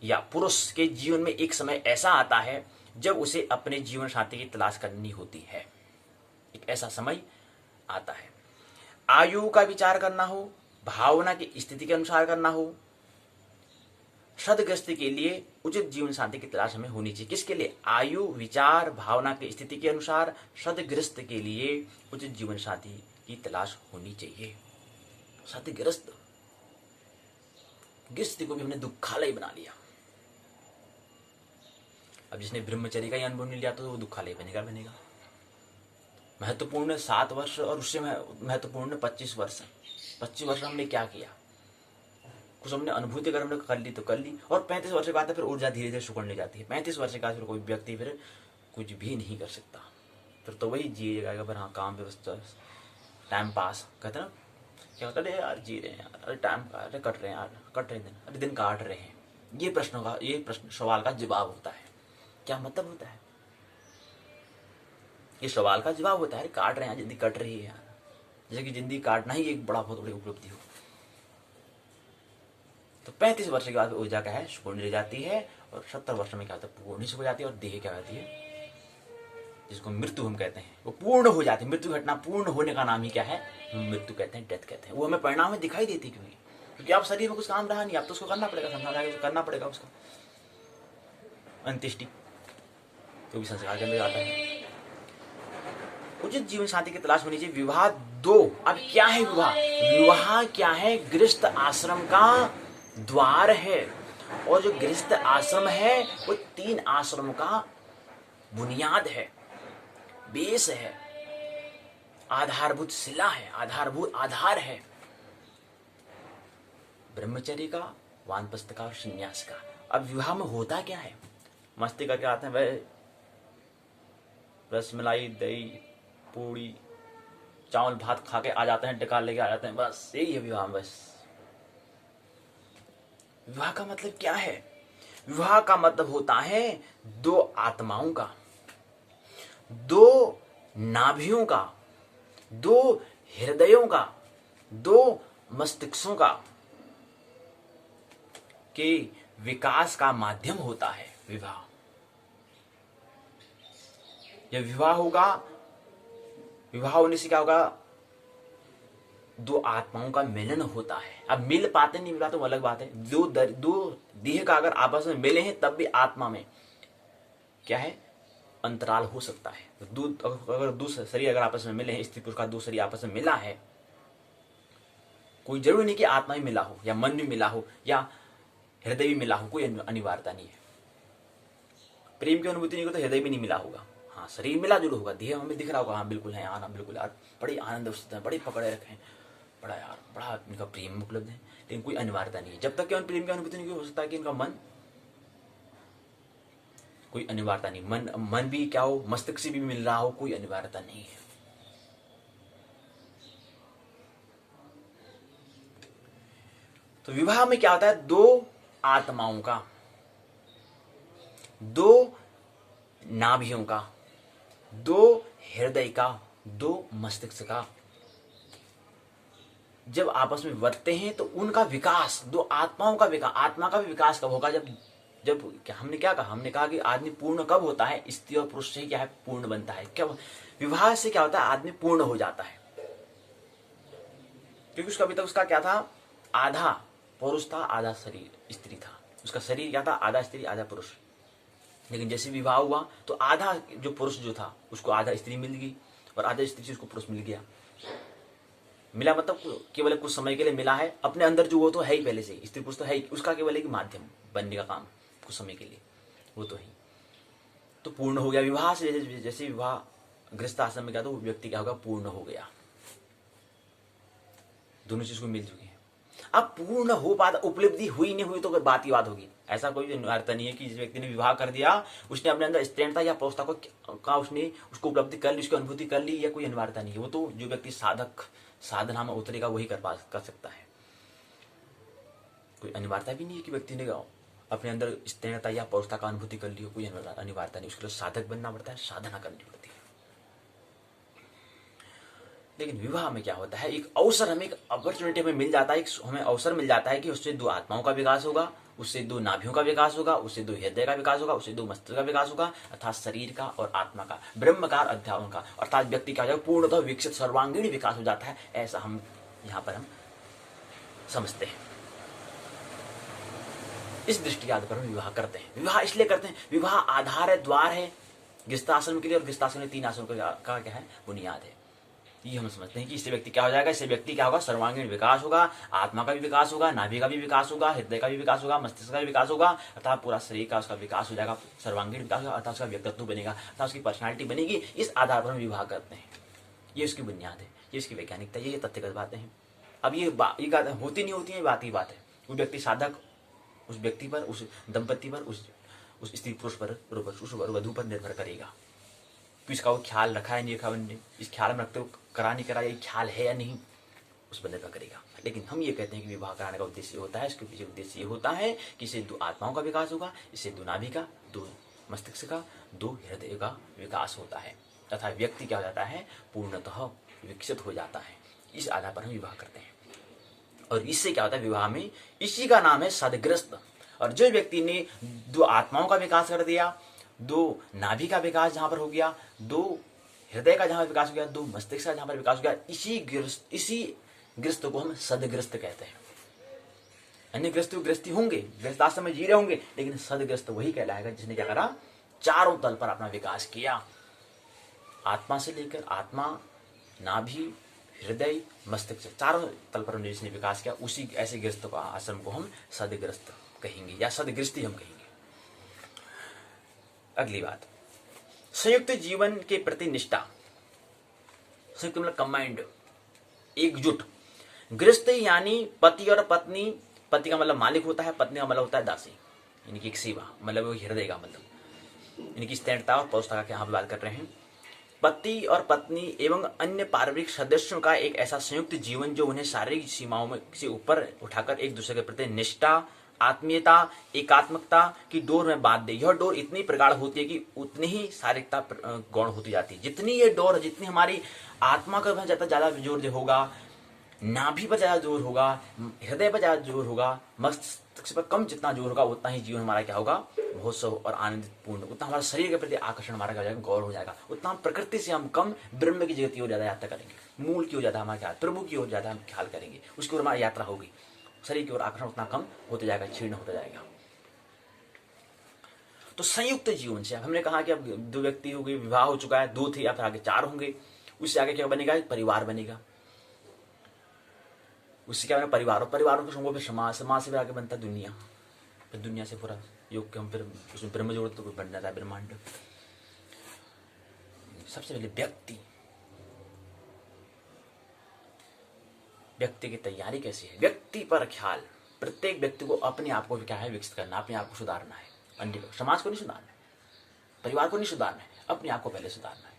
या पुरुष के जीवन में एक समय ऐसा आता है जब उसे अपने जीवन साथी की तलाश करनी होती है। एक ऐसा समय आता है, आयु का विचार करना हो, भावना की स्थिति के अनुसार करना हो, सदगृहस्थी के लिए उचित जीवन साथी की तलाश हमें होनी चाहिए। किसके लिए? आयु, विचार, भावना की स्थिति के अनुसार सदगृहस्थ के लिए उचित जीवन साथी की तलाश होनी चाहिए। सदगृहस्थ, गृहस्थी को भी हमने दुखालय बना लिया। अब जिसने ब्रह्मचर्य का अनुभव नहीं लिया तो वो दुखालय बनेगा। महत्वपूर्ण 7 वर्ष और उससे महत्वपूर्ण 25 वर्ष। 25 वर्ष हमने क्या किया, कुछ हमने अनुभूति अगर हमने कर ली तो कर ली, और 35 वर्ष के बाद फिर ऊर्जा धीरे धीरे सुकड़ने जाती है। 35 वर्ष के बाद फिर कोई व्यक्ति फिर कुछ भी नहीं कर सकता, फिर तो वही जिए जाएगा। पर हाँ, काम व्यवस्था, टाइम पास कहते हैं ना, क्या होता है यार, जी रहे हैं यार, अरे टाइम अरे कट रहे हैं यार, कट रहे दिन, अरे दिन काट रहे हैं। ये प्रश्न सवाल का जवाब होता है। क्या मतलब होता है? ये सवाल का जवाब होता है, काट रहे हैं, जिंदगी कट रही है यार। जैसे कि जिंदगी काटना ही एक बहुत बड़ी उपलब्धि हो। तो 35 वर्ष के बाद ऊर्जा क्या है, पूर्ण रह जाती है, और 70 वर्ष में क्या होता है, पूर्ण हो जाती है, और देह क्या होती है, जिसको मृत्यु हम कहते हैं, वो पूर्ण हो जाती है। मृत्यु घटना पूर्ण होने का नाम ही क्या है, मृत्यु कहते हैं, डेथ कहते हैं। वो हमें परिणाम में दिखाई देती है, क्योंकि आप शरीर में कुछ काम रहा नहीं, आप तो उसको करना पड़ेगा, संसार आगे करना पड़ेगा उसका अंत्येष्टि, तो भी संस्कार के अंदर आता है। उचित जीवन साथी की तलाश होनी चाहिए। विवाह 2। अब क्या है विवाह? विवाह क्या है? गृहस्थ आश्रम का द्वार है, और जो गृहस्थ आश्रम है वो 3 आश्रमों का बुनियाद है, बेस है, आधारभूत शिला है, आधारभूत आधार है। ब्रह्मचर्य का, वानप्रस्थ का और संन्यास का। अब विवाह में होता क्या है? मस्ती करके आते हैं भाई, रसमलाई, दही, पूड़ी, चावल भात खा के आ जाते हैं, डकार लेके आ जाते हैं, बस यही है विवाह। बस विवाह का मतलब क्या है? विवाह का मतलब होता है 2 आत्माओं का, 2 नाभियों का, 2 हृदयों का, 2 मस्तिष्कों का के विकास का माध्यम होता है विवाह। जब विवाह होगा, विवाह होने से क्या होगा, 2 आत्माओं का मिलन होता है। अब मिल पाते नहीं मिल पाते वो अलग बात है। दो देह का अगर आपस में मिले हैं तब भी आत्मा में क्या है, अंतराल हो सकता है। अगर 2 शरीर अगर आपस में मिले हैं, स्त्री पुरुष का 2 शरीर आपस में मिला है, कोई जरूरी नहीं कि आत्मा ही मिला हो, या मन भी मिला हो, या हृदय भी मिला हो, कोई अनिवार्यता नहीं है। प्रेम की अनुभूति नहीं हो तो हृदय भी नहीं मिला होगा, हाँ शरीर मिला जरूर होगा, देह हमें दिख रहा होगा, हाँ बिल्कुल है यार, हाँ बिल्कुल यार, बड़ी आनंद है, बड़ी पकड़े रखे हैं, बड़ा यार, बड़ा इनका प्रेम उपलब्ध है, लेकिन कोई अनिवार्यता नहीं है। जब तक कि प्रेम की अनुभूति नहीं हो सकता है कि इनका मन, कोई अनिवार्यता नहीं। मन भी क्या हो, मस्तिष्क से भी मिल रहा हो, कोई अनिवार्यता नहीं है। तो विवाह में क्या होता है, 2 आत्माओं का, 2 नाभियों का, 2 हृदय का, 2 मस्तिष्क का जब आपस में वर्तते हैं तो उनका विकास, 2 आत्माओं का विकास। आत्मा का भी विकास कब होगा, जब हमने क्या कहा, हमने कहा कि आदमी पूर्ण कब होता है, स्त्री और पुरुष से क्या है, पूर्ण बनता है। क्या विवाह से क्या होता है, आदमी पूर्ण हो जाता है, क्योंकि उसका अभी तक उसका क्या था, आधा पुरुष था, आधा शरीर स्त्री था। उसका शरीर क्या था, आधा स्त्री आधा पुरुष। लेकिन जैसे विवाह हुआ तो आधा जो पुरुष जो था उसको आधा स्त्री मिल गई, और आधा स्त्री से उसको पुरुष मिल गया। मिला मतलब केवल कुछ समय के लिए मिला है, अपने अंदर जो वो तो है ही पहले से, स्त्री पुरुष तो है ही, उसका केवल एक माध्यम बनने का काम कुछ समय के लिए, वो तो है। तो पूर्ण हो गया विवाह से। जैसे विवाह गृहस्थ आश्रम में क्या, तो वो व्यक्ति क्या होगा, पूर्ण हो गया, दोनों चीज को मिल चुकी है। अब पूर्ण हो पाता, उपलब्धि हुई नहीं हुई तो बात ही बात होगी। ऐसा कोई अर्थ नहीं है कि जिस व्यक्ति ने विवाह कर दिया उसने अपने अंदर स्त्रीणता या पौष्टता का उसने उसको उपलब्धि कर ली, उसकी अनुभूति कर ली, या कोई अनिवार्यता नहीं है। वो तो जो व्यक्ति साधना में उतरेगा वही कर सकता है। कोई अनिवार्यता भी नहीं है कि व्यक्ति ने अपने अंदर स्त्रीणता या पौष्टता का अनुभूति कर ली हो, कोई अनिवार्यता नहीं। उसके लिए साधक बनना पड़ता है, साधना करनी पड़ती है। लेकिन विवाह में क्या होता है, एक अवसर, हमें एक अपॉर्चुनिटी हमें मिल जाता है, हमें अवसर मिल जाता है कि उससे 2 आत्माओं का विकास होगा, उससे 2 नाभियों का विकास होगा, उससे 2 हृदय का विकास होगा, उससे 2 मस्तिष्क का विकास होगा, अर्थात शरीर का और आत्मा का, ब्रह्मकार अध्यात्म का, अर्थात व्यक्ति का जो पूर्णतः विकसित सर्वांगीण विकास हो जाता है। ऐसा हम यहाँ पर हम समझते हैं। इस दृष्टि के आधार पर हम विवाह करते हैं। विवाह इसलिए करते हैं, विवाह आधार है, द्वार है गृहस्थाश्रम के लिए, और गृहस्थाश्रम में 3 आश्रम का क्या है, बुनियाद है। ये हम समझते हैं कि इससे व्यक्ति क्या हो जाएगा, इससे व्यक्ति क्या होगा, सर्वांगीण विकास होगा, आत्मा का भी विकास होगा, नाभि का भी विकास होगा, हृदय का भी विकास होगा, मस्तिष्क का भी विकास होगा, अर्थात पूरा शरीर का उसका विकास हो जाएगा, सर्वांगीण विकास होगा, अर्थात उसका व्यक्तित्व बनेगा, अर्थात उसकी पर्सनालिटी बनेगी। इस आधार पर हम विवाह करते हैं। ये उसकी बुनियाद है, ये उसकी वैज्ञानिकता, ये तथ्यगत बातें हैं। अब ये होती नहीं होती है, बात ही बात है। वो व्यक्ति साधक उस व्यक्ति पर, उस दंपति पर, उस स्त्री पुरुष पर, उस वधु पर निर्भर करेगा कि इसका वो ख्याल रखा है नहीं रखा, इस ख्याल में रखते हो करा नहीं करा, ये ख्याल है या नहीं, उस पर निर्भर करेगा। लेकिन हम ये कहते हैं कि विवाह कराने का उद्देश्य होता है, इसके पीछे उद्देश्य ये होता है कि इससे दो आत्माओं का विकास होगा, इससे दो नाभि का, दो मस्तिष्क का, दो हृदय का विकास होता है तथा व्यक्ति क्या हो जाता है, पूर्णतः विकसित हो जाता है। इस आधार पर हम विवाह करते हैं। और इससे क्या होता है, विवाह में इसी का नाम है सदग्रस्त। और जो व्यक्ति ने दो आत्माओं का विकास कर दिया, दो नाभि का विकास जहां पर हो गया, दो हृदय का जहां पर विकास हो गया, दो मस्तिष्क का जहां पर विकास हो गया, इसी ग्रस्त को हम सदग्रस्त कहते हैं। अन्य गृहस्थी होंगे, गृहस्थाश्रम में जी रहे होंगे, लेकिन सदग्रस्त वही कहलाएगा जिसने क्या करा, चारों तल पर अपना विकास किया। आत्मा से लेकर आत्मा, नाभि, हृदय, मस्तिष्क, चारों तल पर जिसने विकास किया, उसी ऐसे गृहस्थ का आश्रम को हम सदग्रस्त कहेंगे या सदगृहस्थी हम कहेंगे। अगली बात, संयुक्त जीवन के प्रति निष्ठा। संयुक्त मतलब कंबाइंड, एकजुट। गृहस्थ यानी पति और पत्नी, पति का मतलब मालिक होता है, पत्नी का मतलब होता है दासी, यानी कि एक सेवा, मतलब वो हृदय का मतलब, यानी कि स्थिरता और पौष्टता का यहाँ पे बात कर रहे हैं। पति और पत्नी एवं अन्य पारिवारिक सदस्यों का एक ऐसा संयुक्त जीवन जो उन्हें शारीरिक सीमाओं में से ऊपर उठाकर एक दूसरे के प्रति निष्ठा, आत्मीयता, एकात्मकता की डोर में बांध दे। यह डोर इतनी प्रगाढ़ होती है कि उतनी ही शारीरिकता गौण होती जाती है। जितनी ये डोर, जितनी हमारी आत्मा का ज्यादा जोर होगा, नाभि पर ज्यादा जोर होगा, हृदय पर ज्यादा जोर होगा, मस्तिष्क पर कम जितना जोर होगा, उतना ही जीवन हमारा क्या होगा, महोत्सव और आनंदित पूर्ण, उतना हमारा शरीर के प्रति आकर्षण हमारा क्या हो जाएगा, गौर हो जाएगा। उतना हम प्रकृति से हम कम ब्रह्म की जगत की ओर ज्यादा यात्रा करेंगे, मूल की ओर ज्यादा हमारा ख्याल, प्रभु की ओर ज्यादा हम ख्याल करेंगे, उसकी ओर हमारी यात्रा होगी। शरीर की ओर आकर्षण उतना कम होते जाएगा, क्षीण होता जाएगा। तो संयुक्त जीवन से हमने कहा कि अब दो व्यक्ति हो गए, विवाह हो चुका है, दो थे या फिर आगे चार होंगे, उससे आगे क्या बनेगा, परिवार बनेगा। उससे क्या बनेगा, परिवारों के समूह, फिर समाज से फिर आगे बनता है दुनिया, फिर दुनिया से पूरा योग के हम फिर उसमें ब्रह्म जोड़ तो बन जाता है ब्रह्मांड। सबसे पहले व्यक्ति की तैयारी कैसी है, व्यक्ति पर ख्याल। प्रत्येक व्यक्ति को अपने आप को क्या है, विकसित करना, अपने आप को सुधारना है। अन्य समाज को नहीं सुधारना है, परिवार को नहीं सुधारना है, अपने आप को पहले सुधारना है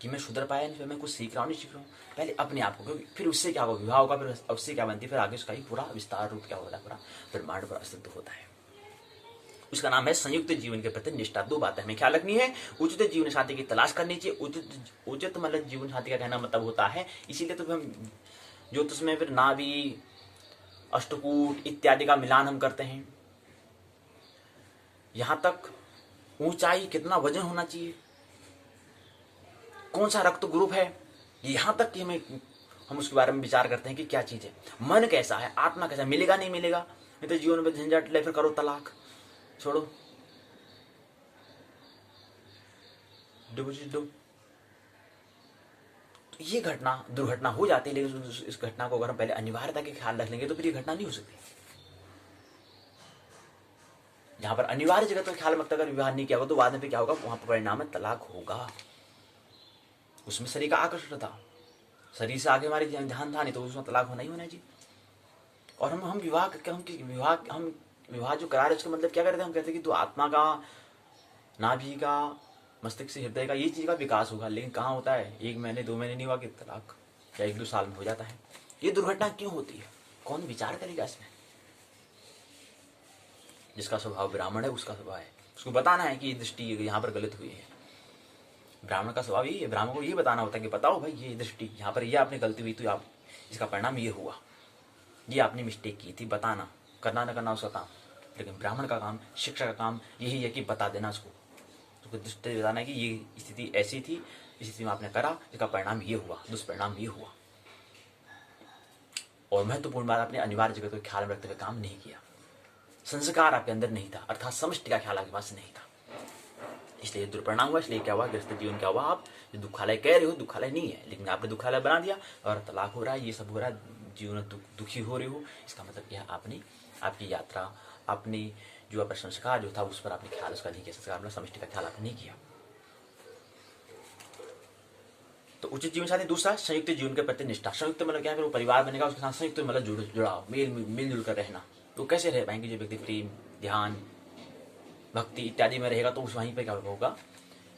कि मैं सुधर पाया नहीं, मैं कुछ सीख रहा हूँ नहीं सीख रहा हूँ, पहले अपने आप को, क्योंकि फिर उससे क्या होगा, विवाह होगा, फिर उससे क्या बनती है, फिर आगे उसका ही पूरा विस्तार रूप क्या होता है, पूरा ब्रह्मांड पर अस्तित्व होता है। उसका नाम है संयुक्त जीवन के प्रति निष्ठा। दो बातें हमें ख्याल रखनी है, उचित जीवन साथी की तलाश करनी चाहिए। उचित मतलब जीवन साथी का कहना मतलब होता है, इसीलिए तो हम ज्योतिष में फिर नाभि, अष्टकूट इत्यादि का मिलान हम करते हैं। यहां तक ऊंचाई, कितना वजन होना चाहिए, कौन सा रक्त ग्रुप है, यहां तक कि हम उसके बारे में विचार करते हैं कि क्या चीज है, मन कैसा है, आत्मा कैसा है, मिलेगा नहीं मिलेगा, नहीं तो जीवन में झंझट ले, फिर करो तलाक, छोड़ो, दो। तो ये दुर्घटना हो जाती है, लेकिन इस घटना को अगर हम पहले अनिवार्यता के ख्याल रख लेंगे तो फिर ये घटना नहीं हो सकती। जहां पर अनिवार्य जगत का ख्याल मत अगर विवाह नहीं किया होगा तो बाद में क्या होगा, वहां पर परिणाम में तलाक होगा। उसमें शरीर का आकर्षण था, शरीर से आगे हमारे ध्यान था नहीं, तो उसमें तलाक होना ही होना जी। और हम विवाह जो करा रहे उसका मतलब क्या करते हैं, हम कहते हैं कि तो आत्मा का, नाभि का, मस्तिष्क से हृदय का, ये चीज का विकास होगा, लेकिन कहाँ होता है, 1 महीने 2 महीने नहीं हुआ कि तलाक, या 1-2 साल में हो जाता है। ये दुर्घटना क्यों होती है, कौन विचार करेगा इसमें। जिसका स्वभाव ब्राह्मण है उसका स्वभाव है, उसको बताना है कि ये दृष्टि यहाँ पर गलत हुई है। ब्राह्मण का स्वभाव यही है, ब्राह्मण को ये बताना होता है कि बताओ भाई ये दृष्टि यहाँ पर, ये आपने गलती हुई तो आप इसका परिणाम ये हुआ, ये आपने मिस्टेक की थी, बताना, करना ना करना उसका काम। लेकिन ब्राह्मण का काम, शिक्षा का काम यही है कि बता देना उसको दृष्टि बताना है कि ये स्थिति ऐसी थी, इस स्थिति में आपने करा, इसका परिणाम ये हुआ, दुष्परिणाम ये हुआ। और महत्वपूर्ण बात, आपने अनिवार्य जगत को ख्याल में रखते हुए काम नहीं किया, संस्कार आपके अंदर नहीं था, अर्थात समष्टि का ख्याल आपके पास नहीं था, इसलिए दुर्परिणाम हुआ। इसलिए क्या हुआ, गृहस्थ जीवन क्या हुआ, आप जो दुखालय कह रहे हो दुखालय नहीं है, लेकिन आपने दुखालय बना दिया और तलाक हो रहा है, ये सब हो रहा है, जीवन दुखी हो रहे हो। इसका मतलब क्या, आपने आपकी यात्रा, आपने जो अपना संस्कार जो था उस पर आपने ख्याल उसका नहीं किया, संस्कार मतलब समष्टि का ख्याल आपने नहीं किया। तो उचित जीवन साथी, दूसरा संयुक्त जीवन के प्रति निष्ठा। संयुक्त मतलब क्या है, वो परिवार बनेगा, उसके साथ संयुक्त मतलब जुड़ाव, मिलजुल कर रहना। तो कैसे रह पाएंगे, जो व्यक्ति प्रेम, ध्यान, भक्ति इत्यादि में रहेगा तो उस वहीं पर क्या होगा,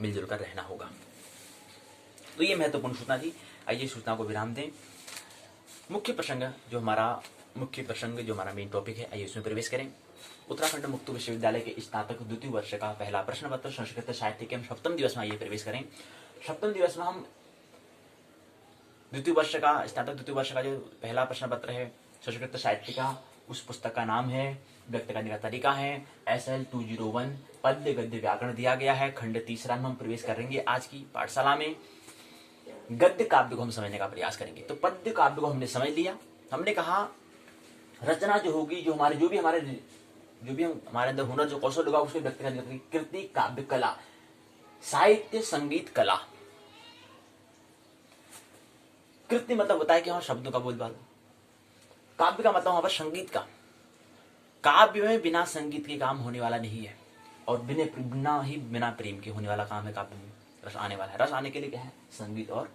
मिलजुल कर रहना होगा। तो ये महत्वपूर्ण सूचना थी। आइए सूचना को विराम दें। मुख्य प्रसंग जो हमारा मेन टॉपिक है, आइए उसमें प्रवेश करें। उत्तराखंड मुक्त विश्वविद्यालय के स्नातक द्वितीय वर्ष का पहला प्रश्न पत्र संस्कृत साहित्य के हम सप्तम दिवस में आइए प्रवेश करें। सप्तम दिवस में हम स्नातक द्वितीय वर्ष का जो पहला प्रश्न पत्र है संस्कृत साहित्य का, उस पुस्तक का नाम है, व्यक्त करने का तरीका है SL 201, पद्य गद्य व्याकरण दिया गया है। खंड तीसरा में हम प्रवेश करेंगे आज की पाठशाला में। गद्य काव्य को हम समझने का प्रयास करेंगे। तो पद्य काव्य को हमने समझ लिया। हमने कहा रचना जो होगी, जो भी हमारे अंदर हुनर, जो कौशल होगा, उसको व्यक्त करने की कृति, काव्य, कला, साहित्य, संगीत, कला। कृति मतलब होता है कि हाँ, शब्दों का बोलबाला। काव्य का मतलब वहां पर संगीत का। काव्य में बिना संगीत के काम होने वाला नहीं है, और बिना प्रेम के होने वाला काम है काव्य में। रस आने वाला है, रस आने के लिए क्या है, संगीत और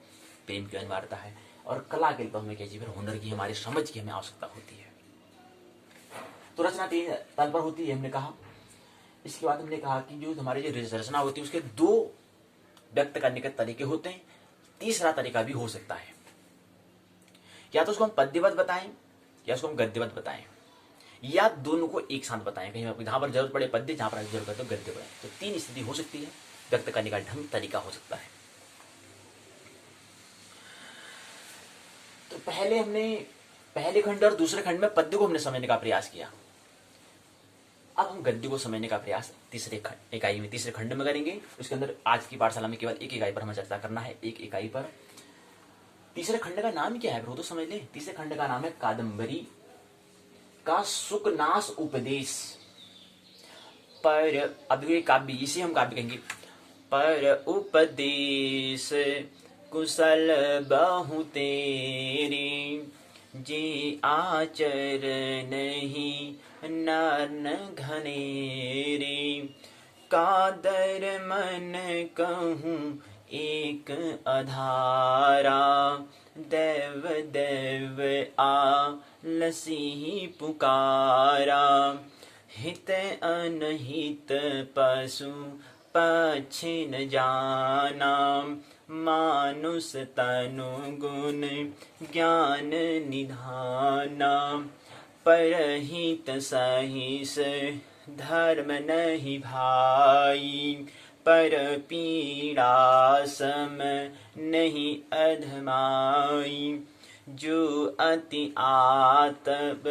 प्रेम की अनिवार्यता है। और कला के लिए तो हमें क्या चाहिए, फिर हुनर की, हमारी समझ की हमें आवश्यकता होती है। तो रचना तीन तल पर होती है हमने कहा। इसके बाद हमने कहा कि जो हमारी जो रचना होती है उसके दो व्यक्त करने के तरीके होते हैं। तीसरा तरीका भी हो सकता है, या तो उसको हम पद्यवत बताएं या उसको हम गद्यवत बताएं, या दोनों को एक साथ बताएं। कहीं जहां पर जरूरत पड़े पद्य, जहां पर जरूरत पड़े तो गद्य बताएं। तो तीन स्थिति हो सकती है, व्यक्त करने का ढंग, तरीका हो सकता है। तो पहले खंड और दूसरे खंड में पद्य को हमने समझने का प्रयास किया। अब हम गद्य को समझने का प्रयास तीसरे खंड में करेंगे। उसके अंदर आज की पाठशाला में केवल एक इकाई पर हमें चर्चा करना है, एक इकाई पर। तीसरे खंड का नाम क्या है, वो तो समझ ले। तीसरे खंड का नाम है कादंबरी का सुखनाश उपदेश। पर अब ये काव्य, इसे हम काव्य कहेंगे। पर उपदेश कुशल बहु तेरी, जे आचर नहीं नर्न घनेरी। कादर मन कहूँ एक अधारा, देव देव आलसी पुकारा। हित अनहित पशु पक्षी न जाना, मानुष तनु गुण ज्ञान निधाना। परहित सहिस धर्म नहीं भाई, पर पीड़ा सम नहीं अधमाई। जो अति आतप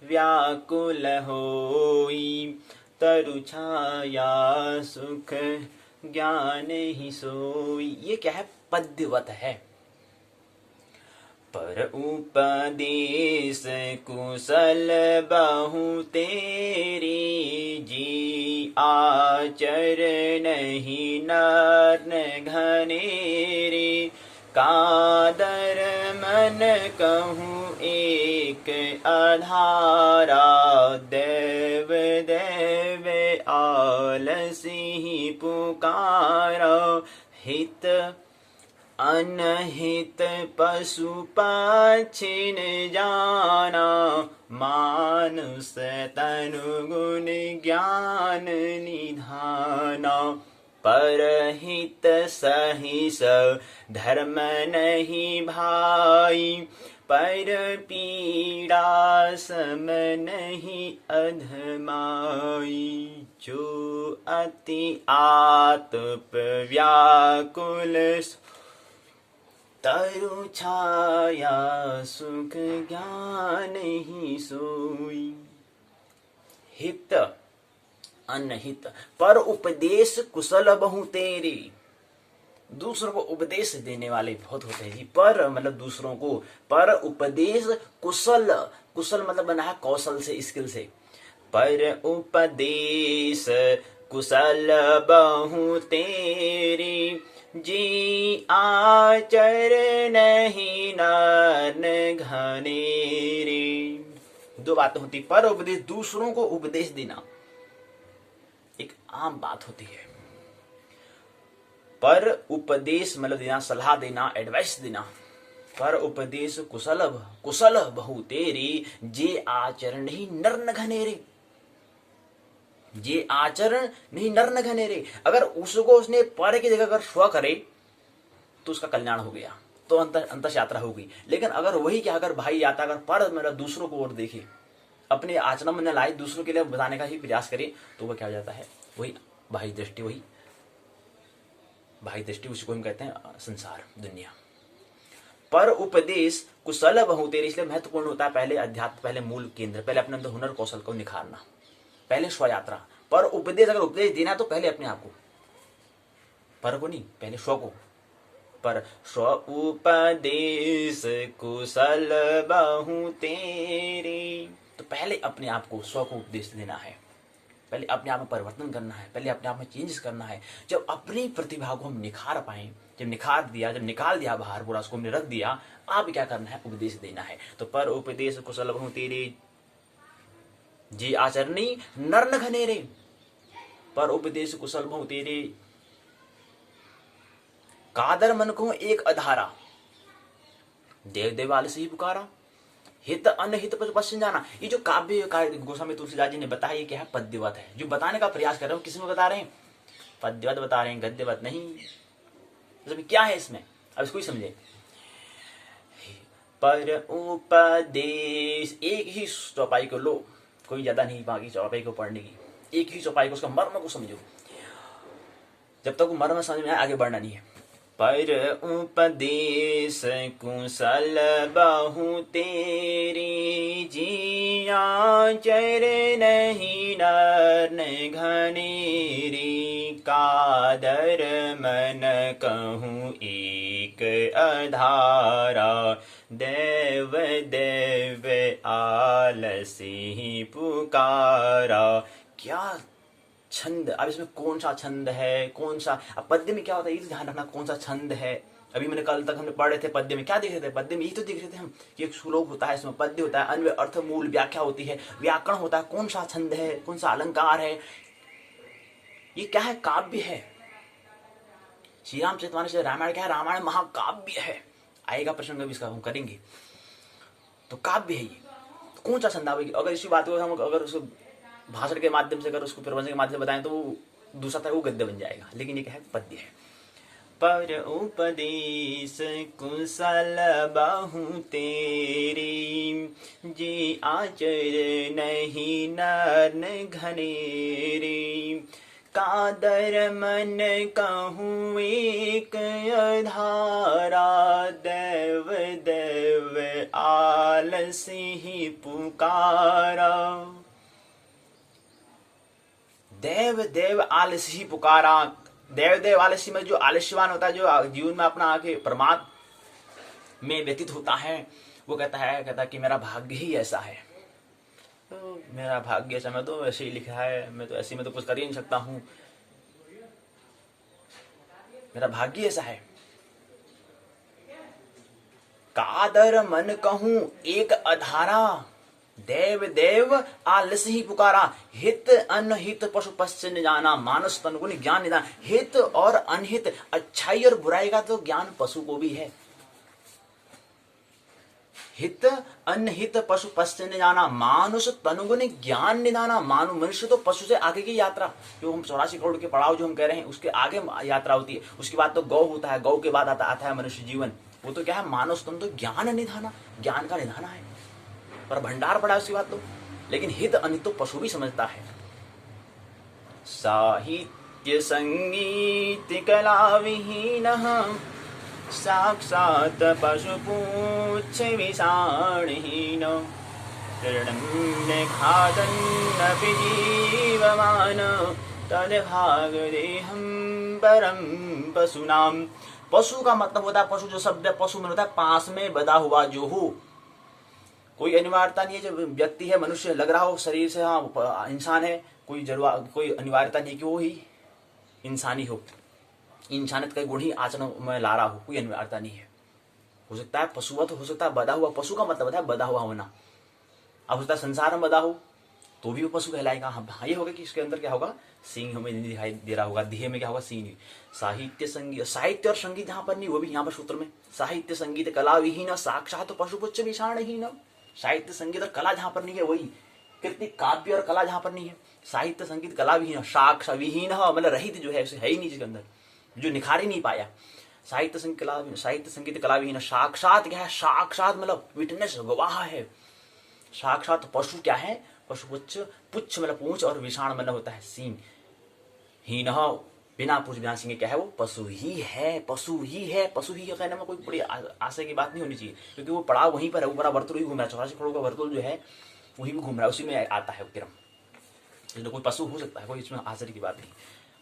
व्याकुल होई, तरु छाया सुख ज्ञान ही सोई। ये क्या है, पद्यवत है। पर उपदेश कुशल बहु तेरी, जी आचर नहीं नर्न घनेरी। कादर मन कहूँ एक अधारा, देव देव आलसी पुकारा। हित अनहित पशु पक्षी न जाना, मानुष तनु गुण ज्ञान निधाना। परहित सहिस धर्म नहीं भाई, पर पीड़ा सम नहीं अधमाई। जो अति आतप व्याकुल, तरु छाया सुख ज्ञान ही सोई। हित अनहित, पर उपदेश कुशल बहु तेरी। दूसरों को उपदेश देने वाले बहुत होते हैं जी। पर मतलब दूसरों को, पर उपदेश कुशल, कुशल मतलब बना है कौशल से, स्किल से। पर उपदेश कुशल बहु तेरी, जी आचर नहीं नर्न घनेरी। दो बातें होती, पर उपदेश, दूसरों को उपदेश देना एक आम बात होती है। पर उपदेश मतलब देना, सलाह देना, एडवाइस देना। पर उपदेश कुशल बहु तेरी, जे आचरण ही नर न घनेरे। जे आचरण नहीं नर न घनेरे। अगर उसको उसने पर की जगह अगर स्व करे तो उसका कल्याण हो गया, तो अंतस यात्रा होगी। लेकिन अगर वही क्या, अगर भाई यात्रा अगर पर मतलब दूसरों को और देखे, अपने आचरण में न लाए, दूसरों के लिए बताने का ही प्रयास करे, तो वह क्या हो जाता है, वही भाई दृष्टि, वही भाई दृष्टि, उसी को हम कहते हैं संसार, दुनिया। पर उपदेश कुशल बहु तेरे, इसलिए महत्वपूर्ण होता है पहले अध्यात्म, पहले मूल केंद्र, पहले अपने अंदर हुनर कौशल को निखारना, पहले स्वयात्रा। पर उपदेश, अगर उपदेश देना तो पहले अपने आप को, पर को नहीं, पहले स्व को। पर स्व उपदेश कुशल बहु तेरे, तो पहले अपने आप को, स्व को उपदेश देना है, पहले अपने आप में परिवर्तन करना है, पहले अपने आप में चेंजेस करना है। जब अपनी प्रतिभा को हम निखार पाए, जब निखार दिया, जब निकाल दिया बाहर पूरा, उसको हमने रख दिया, आप क्या करना है, उपदेश देना है। तो पर उपदेश कुशल बहु तेरे, जी आचरणी नर न घनेरे। पर उपदेश कुशल बहु तेरे, कादर मन को एक अधारा, देव देवाल से ही पुकारा, हित अनहित पश्चिम जाना। ये जो काव्य गोस्वामी तुलसीदास जी ने बताया, ये क्या है, पद्यवत है। जो बताने का प्रयास कर रहे हो, किसमें बता रहे हैं, पद्यवत बता रहे हैं, गद्यवत नहीं। तो क्या है इसमें, अब इसको ही समझे। पर उपदेश, एक ही चौपाई को लो, कोई ज्यादा नहीं बाकी चौपाई को पढ़ने की, एक ही चौपाई को, उसका मर्म को समझो। जब तक वो मर्म समझ में आए, आगे बढ़ना नहीं है। पर उपदेश कुशल बहु तेरी, जिया चर नहीं नर घनेरी, कादर मन कहूँ एक अधारा, देव देव आलसी पुकारा। क्या छंद, अब इसमें कौन सा छंद है, कौन सा, अब पद्य में क्या होता है, ये ध्यान रखना कौन सा छंद है। अभी मैंने कल तक हमने पढ़ रहे थे पद्य में, क्या देख रहे थे, पद्य में यही तो देख रहे थे हम कि एक श्लोक होता है, इसमें पद्य होता है, अन्वय अर्थ मूल व्याख्या होती है, व्याकरण होता है, कौन सा छंद है, कौन सा अलंकार है। ये क्या है, काव्य है। श्री रामचरितमानस से रामायण क्या है, रामायण महाकाव्य है। आएगा प्रसंग भी इसका, हम करेंगे। तो काव्य है ये, तो कौन सा छंद आवेगी। अगर इसी बात को हम अगर उसको भाषण के माध्यम से, अगर उसको प्रवचन के माध्यम से बताएं, तो वो दूसरा तरह वो गद्य बन जाएगा। लेकिन ये क्या है, पद्य है। पर उपदेश कुशल बहु तेरी, जी आचर नहीं नर घनेरी, कादर मन कहूँ एक अधारा, देव देव आलसी पुकारा। देव देव आलसी ही पुकारा। देव देव आलसी में जो आलस्यवान होता है, जो जीवन में अपना आके परमात्मा में व्यतीत होता है, वो कहता है कि मेरा भाग्य ही ऐसा है, तो मेरा भाग्य ऐसा, मैं तो ऐसे ही लिखा है, मैं तो ऐसे में तो कुछ कर ही नहीं सकता हूं, मेरा भाग्य ऐसा है। कादर मन कहूं एक अधारा, देव देव आलस ही पुकारा, हित अनहित पशु पश्चिम जाना, मानस तन गुण ज्ञान निदान। हित और अनहित, अच्छाई और बुराई का तो ज्ञान पशु को भी है। हित अनहित पशु पश्चिम जाना, मानुष तनुगुण ज्ञान निदाना। मानु मनुष्य तो पशु से आगे की यात्रा, जो हम 84 करोड़ के पड़ाव जो हम कह रहे हैं, उसके आगे यात्रा होती है। उसके बाद तो गौ होता है, गौ के बाद आता है मनुष्य जीवन। वो तो क्या है, मानस तन तो ज्ञान निधाना, ज्ञान का निधाना है, पर भंडार पड़ा उसकी बात तो। लेकिन हित अनित तो पशु भी समझता है। साहित्य संगीत कला विहीन, साक्षात पशुपुच्छ विषाणहीन, खादन्नपि जीवमान, तद्भाग देहं परम पशुनाम। पशु का मतलब होता है, पशु जो शब्द है पशु में होता है पास में बधा हुआ जो हो। कोई अनिवार्यता नहीं है, जो व्यक्ति है मनुष्य लग रहा हो शरीर से, हाँ इंसान है, कोई अनिवार्यता नहीं कि वो ही इंसानी हो, इंसानियत का गुण ही आचरण में ला रहा हो, कोई अनिवार्यता नहीं है। हो सकता है पशुवत, हो सकता है बधा हुआ। पशु का मतलब होता है बधा हुआ होना। अब हो सकता है संसार में बधा हो, तो भी वो पशु कहलाएगा। हाँ, ये होगा कि इसके अंदर क्या होगा, सींग हमें नहीं दिखाई दे रहा होगा, देह में क्या होगा, सींग। साहित्य संगीत, साहित्य और संगीत यहाँ पर नहीं, वो भी यहाँ पर सूत्र में साहित्य संगीत कला विहीन साक्षात पशुपुच्छ विषाणहीन। साहित्य संगीत और कला जहाँ पर नहीं है, वही कृति काव्य और कला जहाँ पर नहीं है, साहित्य संगीत कला विहीन, साक्ष विहीन मतलब रहित जो है, उसे है ही नहीं जिसके अंदर, जो निखार ही नहीं पाया। साहित्य संगीत कला विहीन साक्षात क्या है, साक्षात मतलब विटनेस, गवाह है। साक्षात पशु क्या है, पशुपुच्छ, पुच्छ मतलब पूंछ, और विषाण मतलब होता है सींग। हीन बिना पूछ बिना सींग क्या है, वो पशु ही है, पशु ही है। पशु ही कहने में कोई बड़ी आशय की बात नहीं होनी चाहिए, क्योंकि वो पड़ा वहीं पर है, वो बड़ा वर्तुल ही घूम रहा है, 84 करोड़ का वर्तुल जो है वही भी घूम रहा है, उसी में आता है क्रम। इसलिए कोई पशु हो सकता है, कोई इसमें आश्चर्य की बात नहीं।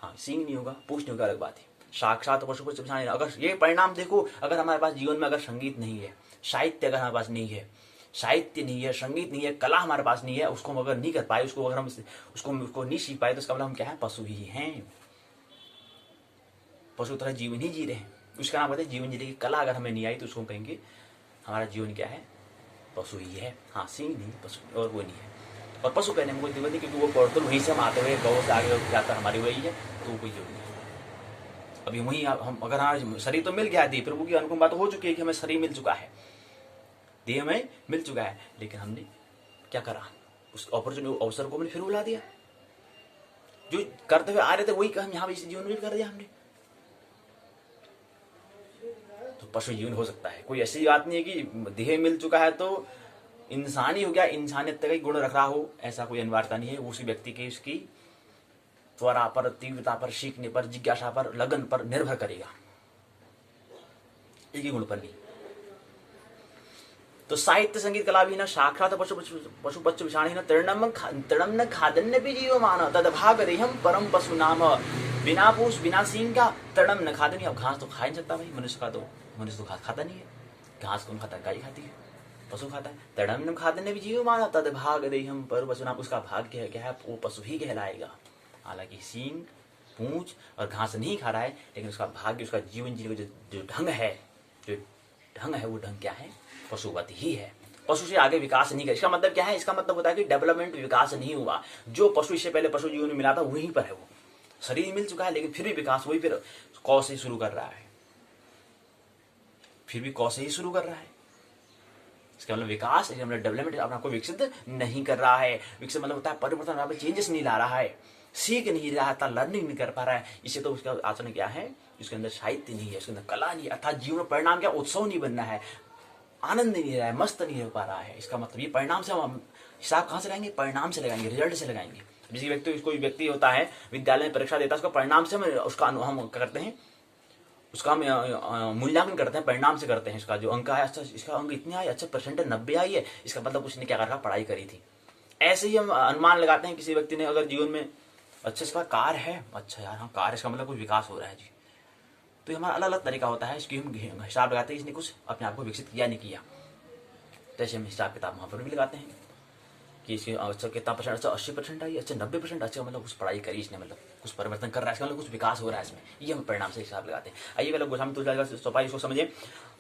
हाँ, सींग नहीं होगा, पूछ नहीं होगा, अलग बात है। साक्षात पशुपुच्छ विषाण। अगर ये परिणाम देखो, अगर हमारे पास जीवन में अगर संगीत नहीं है, साहित्य अगर हमारे पास नहीं है, साहित्य नहीं है, संगीत नहीं है, कला हमारे पास नहीं है, उसको हम अगर नहीं कर पाए, उसको अगर हम उसको नहीं सीख पाए, तो इसका मतलब हम क्या है, पशु ही हैं। पशु तरह जीवन ही जी रहे हैं, उसका नाम कहते हैं जीवन जीने की कला। अगर हमें नहीं आई तो उसको कहेंगे हमारा जीवन क्या है, पशु ही है। हाँ, सींग नहीं, पशु और वो नहीं है। और पशु कहने में कोई दिक्कत नहीं, क्योंकि वो वर्तुल वहीं से हम आते हुए गौ से आगे जाकर हमारी वही है, तो कोई जरूरी नहीं है। अभी वहीं हम अगर हमारा शरीर तो मिल गया है, प्रभु की अनुपम बात हो चुकी है कि हमें शरीर मिल चुका है, देह में मिल चुका है, लेकिन हमने क्या करा, उस अपॉर्चुनिटी अवसर को हमने फिर बुला दिया। जो करते हुए आ रहे थे वही हम यहाँ इस जीवन में कर दिया हमने। तो पशु जीवन हो सकता है, कोई ऐसी बात नहीं है कि देह मिल चुका है तो इंसान ही हो गया, इंसानियत का ही गुण रख रहा हो, ऐसा कोई अनिवार्यता नहीं है। उसी व्यक्ति की उसकी त्वरा पर, तीव्रता पर, सीखने पर, जिज्ञासा पर, लगन पर निर्भर करेगा, एक ही गुण पर नहीं। तो साहित्य संगीत कला भी न साक्षात पशुपच्छ विषाणी न तृणम न खादन्य भी जीव मान तदभाग रेहम परम पशु नाम। बिना पूछ बिना सींग का तृणम न खादन्य। अब घास तो खा नहीं सकता भाई, मनुष्य तो घास खाता नहीं है। घास कौन खाता है, गाय खाती है, पशु खाता है। तृणम न खादन्य भी जीव मान तदभाग रेहम परम पशु नाम। उसका भाग क्या है, वो पशु ही कहलाएगा। हालांकि सींग, पूंछ और घास नहीं खा रहा है, लेकिन उसका भाग्य, उसका जीवन जीने का जो ढंग है, वो ढंग क्या है, पशुवत ही है। पशु से आगे विकास नहीं कर। इसका मतलब क्या है, इसका मतलब होता है कि डेवलपमेंट, विकास नहीं हुआ। जो पशु इससे पहले पशु जीवन में मिला था वहीं पर है, वो शरीर मिल चुका है, लेकिन फिर भी विकास वही फिर कौ से शुरू कर रहा है, फिर भी कौ से ही शुरू कर रहा है। इसका मतलब विकास, इसका मतलब डेवलपमेंट अपने आपको विकसित नहीं कर रहा है। विकसित मतलब होता है परिवर्तन, यहाँ पे चेंजेस नहीं ला रहा है, सीख नहीं रहा था, लर्निंग नहीं कर पा रहा है। इससे तो उसका आचरण क्या है, उसके अंदर साहित्य नहीं है, उसके अंदर कला नहीं है, अर्थात जीवन परिणाम क्या, उत्सव नहीं बनना है, आनंद नहीं रहा है, मस्त नहीं रह पा रहा है। इसका मतलब ये परिणाम से हम हिसाब कहाँ से लगाएंगे, परिणाम से लगाएंगे, रिजल्ट से लगाएंगे। जिस व्यक्ति, कोई व्यक्ति होता है विद्यालय में परीक्षा देता है, उसका परिणाम से हम करते हैं, उसका हम मूल्यांकन करते हैं, परिणाम से करते हैं। इसका जो अंक है, अच्छा इसका अंक इतने आए, अच्छा परसेंटेज 90 आई है, इसका मतलब उसने क्या करा, पढ़ाई करी थी। ऐसे ही हम अनुमान लगाते हैं किसी व्यक्ति ने अगर जीवन में, अच्छा इसका कार है, अच्छा यार हाँ कार, इसका मतलब कुछ विकास हो रहा है जी। तो हमारा अलग अलग तरीका होता है, इसकी हम हिसाब लगाते हैं, इसने कुछ अपने आप को विकसित किया नहीं किया। तो ऐसे हम हिसाब किताब वहाँ पर भी लगाते हैं कि इसके अच्छा कितना परसेंट, अच्छा 80% आई, अच्छा 90%, अच्छा मतलब कुछ पढ़ाई करी इसने, मतलब कुछ परिवर्तन कर रहा है, इसका मतलब कुछ विकास हो रहा है इसमें, ये हम परिणाम से हिसाब लगाते हैं। आइए पहले गोस्वामी तुलसीदास चौपाई इसको समझे।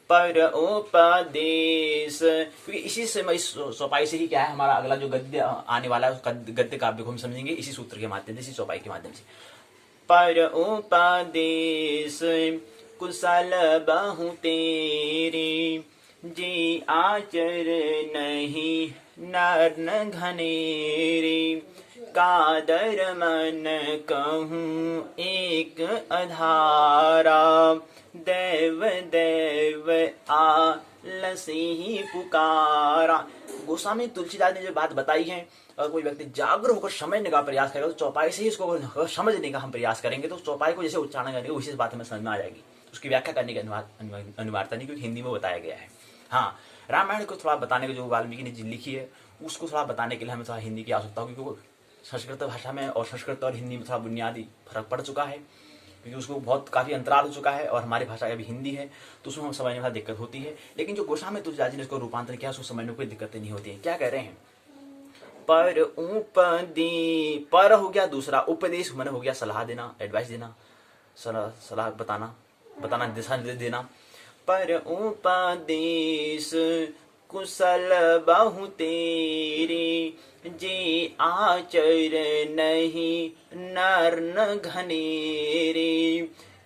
पर उपदेश, क्योंकि इसी से इस चौपाई से ही क्या है, हमारा अगला जो गद्य आने वाला है, उस गद्य काव्य को हम समझेंगे इसी सूत्र के माध्यम से, इसी चौपाई के माध्यम से। पर उपदेश कुशल बहु तेरे, जे आचर नहीं नर न घनेरे, कादर मन कहूँ एक अधारा, देव देव आलसी ही पुकारा। गोस्वामी तुलसीदास ने जो बात बताई है, अगर कोई व्यक्ति जागरूक होकर समझने का प्रयास करेगा तो चौपाई से ही इसको समझने का हम प्रयास करेंगे, तो चौपाई को जैसे उच्चारण करेंगे उसी बात हमें समझ में आ जाएगी। उसकी व्याख्या करने की अनिवार्यता नहीं, क्योंकि हिंदी में बताया गया है। हाँ, रामायण को थोड़ा बताने के जो वाल्मीकि ने लिखी है उसको थोड़ा बताने के लिए हमें थोड़ा हिंदी की आवश्यकता होगी, क्योंकि संस्कृत भाषा में और संस्कृत और हिंदी में थोड़ा बुनियादी फर्क पड़ चुका है, क्योंकि उसको बहुत काफ़ी अंतराल हो चुका है, और हमारी भाषा अभी हिंदी है, तो उसमें हम समझने में दिक्कत होती है। लेकिन जो गोस्वामी तुलसीदास जी ने इसको रूपांतरण किया, उसको समझने में कोई दिक्कतें नहीं होती है। क्या कह रहे हैं, पर उपदी, पर हो गया दूसरा, उपदेश मन हो गया सलाह देना, एडवाइस देना, सलाह बताना, दिशा निर्देश देना। पर उपदेश कुशल बहु तेरे, जे आचर नहीं नर न घनेरे,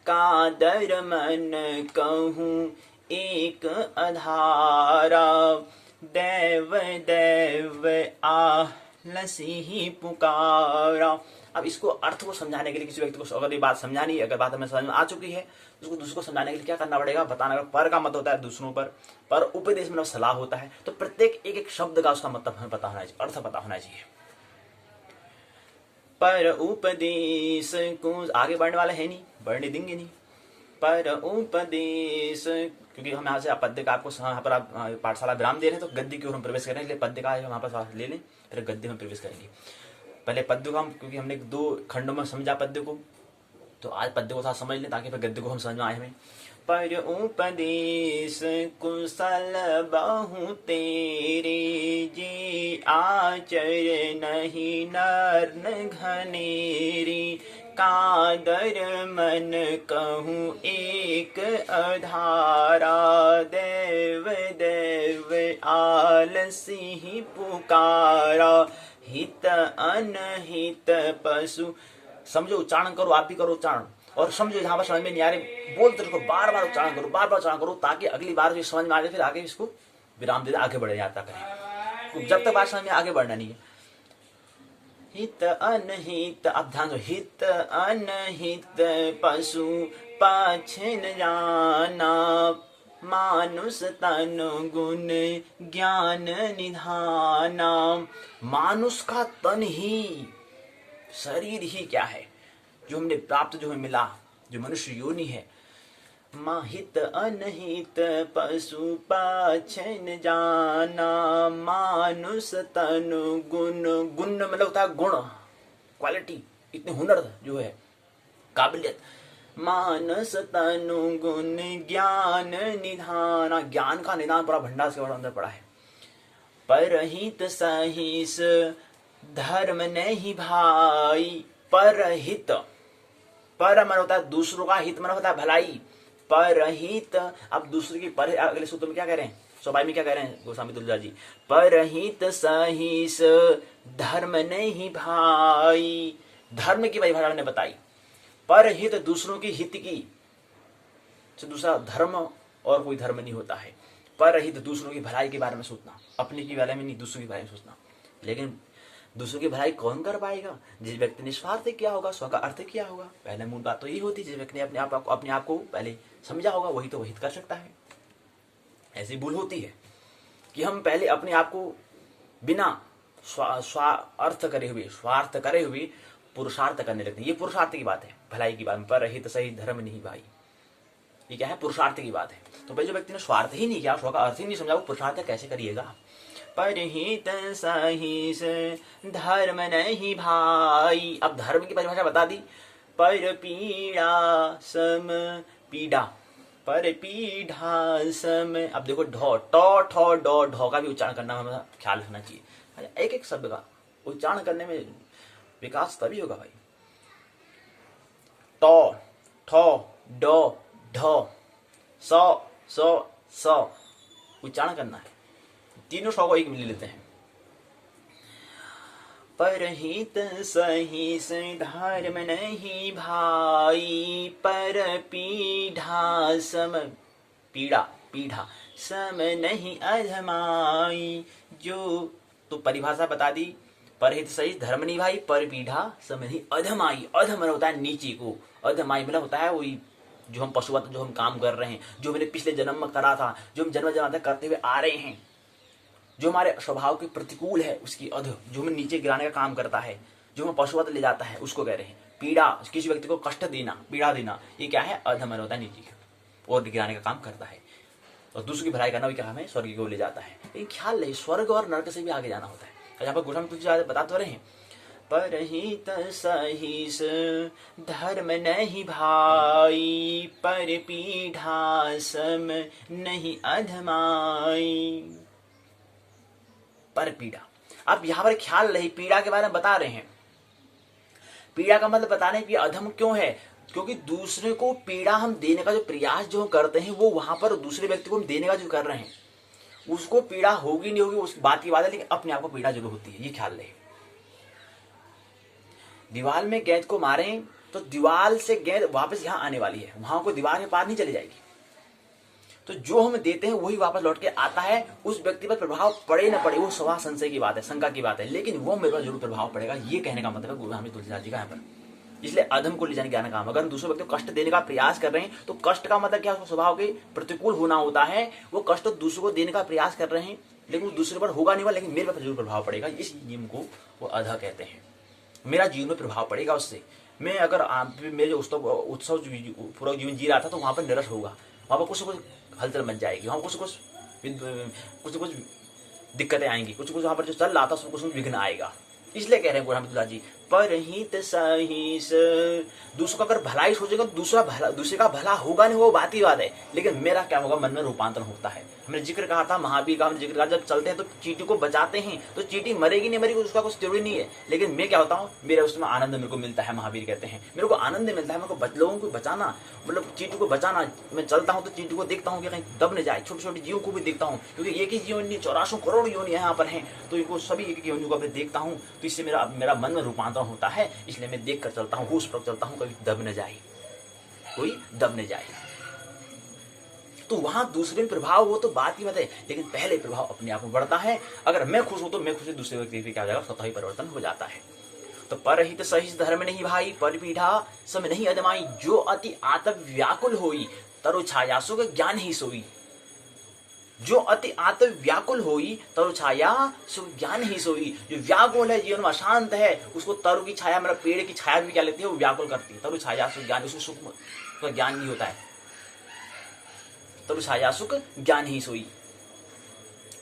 कादर मन कहूँ एक अधारा, दैव दैव आलसी ही पुकारा। अब इसको अर्थ को समझाने के लिए किसी व्यक्ति को अगर ये बात समझानी है, अगर बात हमें समझ में आ चुकी है, उसको दूसरों को समझाने के लिए क्या करना पड़ेगा, बताना। पर का मतलब होता है दूसरों पर उपदेश मतलब सलाह होता है। तो प्रत्येक एक एक शब्द का उसका मतलब हमें पता होना चाहिए, अर्थ पता होना चाहिए। पर उपदेश को आगे बढ़ने वाले है नहीं, बढ़ने देंगे नहीं। पर उपदेश, क्योंकि हम यहाँ से पद्य का आपको यहाँ पर आप पाठशाला विराम दे रहे हैं, तो गद्य की ओर हम प्रवेश करें, इसलिए पद्य का वहाँ पर ले लें, फिर गद्य में प्रवेश करेंगे। पहले पद्य को हम, क्योंकि हमने 2 खंडों में समझा पद्य को, तो आज पद्य को साथ समझ लें ताकि फिर गद्य को हम समझ में आए हमें। पर उपदेश कुशल बहु तेरे, जे आचर नहीं नर न घनेरे, कादर मन कहूँ एक अधारा, देव देव आलसी ही पुकारा, हित अनहित पशु। समझो, उच्चारण करो, आप भी करो उच्चारण, और समझो जहां पर समझ में नहीं आ रही बोलते रहो, बार बार उच्चारण करो, बार बार उच्चारण करो, ताकि अगली बार समझ में आ जाए, फिर आगे इसको विराम दे, आगे बढ़े यात्रा करें। जब तक बात समझ में आगे बढ़ना नहीं है। हित अनहित, अब ध्यान दो, हित अनहित पशु पाछे न जाना, मानुष तन गुण ज्ञान निधाना। मानुष का तन ही, शरीर ही क्या है, जो हमने प्राप्त, जो हमें मिला, जो मनुष्य योनि है। हित अनहित पशु पाछे न जाना, मानुष तनु गुण। गुण मतलब होता है गुण, क्वालिटी, इतने हुनर जो है, काबिलियत। मानस तनु गुण ज्ञान निधाना, ज्ञान का निधान पूरा भंडार से अंदर पड़ा है। परहित सहिस धर्म नहीं भाई, परहित, पर मन होता है दूसरों का, हित मन होता है भलाई। परहित, अब दूसरे की पर, अगले सूत्र में क्या कह रहे हैं, स्वाभाई में क्या कह रहे हैं गोस्वामी तुलसीदास जी, परहित सहिस धर्म नहीं भाई। धर्म की परिभाषा ने बताई, परहित दूसरों की हित की, तो दूसरा धर्म और कोई धर्म नहीं होता है। परहित दूसरों की भलाई के बारे में सोचना, अपने की बारे में नहीं, दूसरों के बारे में सोचना। लेकिन दूसरों की भलाई कौन कर पाएगा, जिस व्यक्ति ने स्वार्थ किया होगा, स्व का अर्थ किया होगा। पहले मूल बात तो यही होती है, जिस व्यक्ति ने अपने आप को पहले समझा होगा, वही तो हित कर सकता है। ऐसी भूल होती है कि हम पहले अपने आप को बिना स्वार्थ करे हुए पुरुषार्थ करने लगते हैं। ये पुरुषार्थ की बात है, भलाई की बात। पर हित सही धर्म नहीं भाई, ये क्या है, पुरुषार्थ की बात है। तो भाई जो व्यक्ति ने स्वार्थ ही नहीं किया, स्व का अर्थ ही नहीं समझा, वो पुरुषार्थ कैसे करिएगा। परहित सहिस धर्म नहीं भाई, अब धर्म की परिभाषा बता दी। पर पीड़ा सम, पीड़ा, पर पीढ़ा सम। अब देखो ढो, टो ठो डो, ढो का भी उच्चारण करना हमें ख्याल रखना चाहिए। एक एक शब्द का उच्चारण करने में विकास तभी होगा भाई। टो ठो डो ढो, सो सो सो उच्चारण करना है। तीनों शौ को एक मिल लेते हैं। परहित सही से धर्म नहीं भाई, पर पीढ़ा सम, पीड़ा पीढ़ा सम नहीं अधमाई। जो तो परिभाषा बता दी, परहित सही धर्म नहीं भाई, पर पीढ़ा सम नहीं अधमाई। अधम होता है नीचे को, अधमाई मतलब होता है वही जो हम पशुवत जो हम काम कर रहे हैं, जो मैंने पिछले जन्म में करा था, जो हम जन्म जन्म करते हुए आ रहे हैं, जो हमारे स्वभाव के प्रतिकूल है, उसकी अध, जो हमें नीचे गिराने का काम करता है, जो हमें पशुवत ले जाता है, उसको कह रहे हैं पीड़ा। किसी व्यक्ति को कष्ट देना, पीड़ा देना, ये क्या है, अधमन होता है, नीचे और गिराने का काम करता है। और दूसरों की भलाई करना भी क्या हमें स्वर्ग को ले जाता है। लेकिन ख्याल रहे, स्वर्ग और नरक से भी आगे जाना होता है। यहाँ पर गोस्वामी तुलसीदास बता तो रहे हैं, परहित सहिस धर्म नहीं भाई, पर पीढ़ा सम नहीं अधमाई। पर पीड़ा, अब यहां पर ख्याल रही, पीड़ा के बारे में बता रहे हैं। पीड़ा का मतलब बताने की अधम क्यों है, क्योंकि दूसरे को पीड़ा हम देने का जो प्रयास जो करते हैं, वो वहां पर दूसरे व्यक्ति को हम देने का जो कर रहे हैं, उसको पीड़ा होगी नहीं होगी उस बात की बात है, लेकिन अपने आप को पीड़ा जरूर होती है, ये ख्याल रहे। दीवार में गेंद को मारें तो दीवार से गेंद वापस यहाँ आने वाली है, वहां को दीवार के पार नहीं चली जाएगी। तो जो हम देते हैं वही वापस लौट के आता है। उस व्यक्ति पर प्रभाव पड़े ना पड़े वो सवा संशय की बात है, शंका की बात है, लेकिन वो मेरे पर जरूर प्रभाव पड़ेगा। ये कहने का मतलब है गुरु हमें तुलसीदास जी का यहाँ पर। इसलिए अधम को ले जाने का काम, अगर हम दूसरे व्यक्ति को कष्ट देने का प्रयास कर रहे हैं तो कष्ट का मतलब क्या, उसको स्वभाव के प्रतिकूल होना होता है। वो कष्ट दूसरे को देने का प्रयास कर रहे हैं लेकिन दूसरे पर होगा नहीं, लेकिन मेरे पर जरूर प्रभाव पड़ेगा। इस नियम को वो अधा कहते हैं। मेरा जीवन में प्रभाव पड़ेगा उससे। मैं अगर मेरे उत्सव पूरा जीवन जी रहा था तो वहां पर निरस होगा, वहां पर कुछ कुछ हलचल मच जाएगी, वहां कुछ कुछ दिक्कतें आएंगी, कुछ कुछ वहां पर जो चल रहा था उसमें कुछ विघ्न आएगा। इसलिए कह रहे हैं गुरु जी, परहित सहिस, दूसरों का अगर भलाई सोचेगा तो दूसरे का भला होगा नहीं, वो बात ही बात है, लेकिन मेरा क्या होगा, मन में रूपांतरण होता है। हमने जिक्र कहा था, महावीर का हमने जिक्र कहा, जब चलते हैं तो चींटी को बचाते हैं तो चींटी मरेगी नहीं मरेगी उसका कुछ जरूरी नहीं है, लेकिन मैं क्या होता हूँ, मेरे उसमें आनंद मेरे को मिलता है। महावीर कहते हैं मेरे को आनंद मिलता है, मेरे को लोगों को बचाना, मतलब चींटी को बचाना। मैं चलता हूँ तो चींटी को देखता हूँ कि कहीं दब न जाए, छोटे छोटे जीवों को भी देखता हूँ, क्योंकि एक ही जीवन नहीं 84 करोड़ योनि यहाँ पर हैं, तो इनको सभी एक योनियों को देखता हूँ, तो इससे मेरा मन में रूपांतरण होता है। इसलिए मैं देख कर चलता हूँ, होश पर चलता हूँ, कभी दब न जाए, कोई दब न जाए। तो वहां दूसरे में प्रभाव हो तो बात ही बात है, लेकिन पहले प्रभाव अपने आप में बढ़ता है। अगर मैं खुश हूं तो मैं खुशी दूसरे व्यक्ति पे क्या हो जाएगा, स्वतः ही परिवर्तन हो जाता है। तो परहित सहित धर्म नहीं भाई, परिपीढ़ा सम नहीं अदमाई, जो अति आतप व्याकुल होई, तरु छाया सुख ज्ञान ही सोई। जो अति आतप व्याकुल होई, तरु छाया सुख ज्ञान ही सोई। जो व्याकुल है, जीवन में अशांत है, उसको तरु की छाया, मतलब पेड़ की छाया भी क्या लेती है, वो व्याकुल करती है। तरु छाया सुख ज्ञान, उसको सुख तो ज्ञान नहीं होता है, तब छाया सुख ज्ञान ही सोई।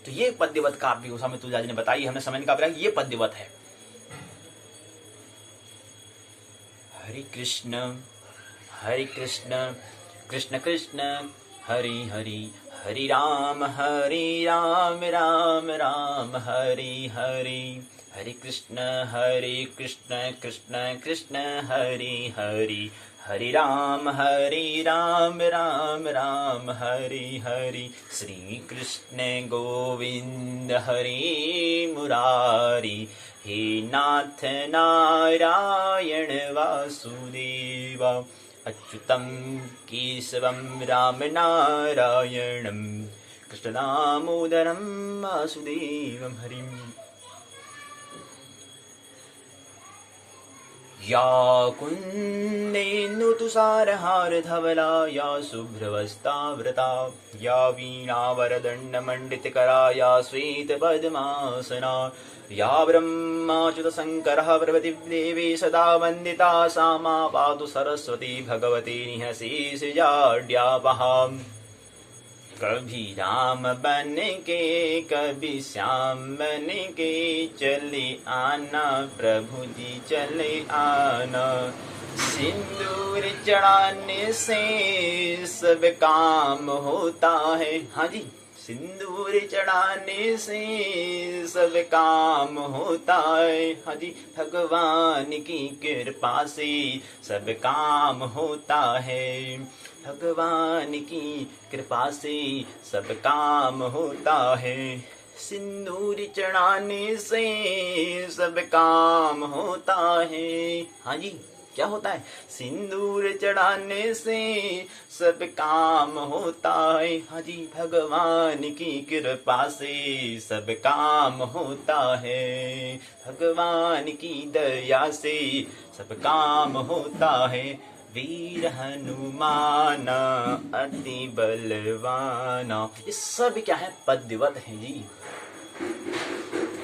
तो ये पद्यवत काव्य गोस्वामी तुलसीदास जी ने बताई, हमने समझने का प्रयास, ये पद्यवत है। हरि कृष्ण कृष्ण कृष्ण हरि हरि, हरि राम राम राम हरि हरि। हरि कृष्ण कृष्ण कृष्ण हरि हरि, हरि राम राम राम हरि हरि। श्री कृष्ण गोविंद हरि मुरारी, हे नाथ नारायण वासुदेव। अच्युतं केशवं राम नारायणं, कृष्ण दामोदरं वासुदेवं हरिं। या कुन्देन्दु तुषारहार धवला, या शुभ्रवस्त्रावृता, या वीणावरदण्ड मंडितकरा, या श्वेत पद्मासना, या ब्रह्माच्युत शंकरः पार्वती देवी सदा वन्दिता, सा मा पातु सरस्वती भगवती निःशेषजाड्यापहा। कभी राम बन के कभी श्याम बन के चले आना, प्रभु जी चले आना। सिंदूर चढ़ाने से सब काम होता है, हाँ जी, सिंदूर चढ़ाने से सब काम होता है, हाँ जी, भगवान की कृपा से सब काम होता है, भगवान की कृपा से सब काम होता है। सिंदूर चढ़ाने से सब काम होता है, हाँ जी, क्या होता है, सिंदूर चढ़ाने से सब काम होता है, हाँ जी, भगवान की कृपा से सब काम होता है, भगवान की दया से सब काम होता है। वीर हनुमान अति बलवाना, ये सब क्या है, पद्यवत है जी।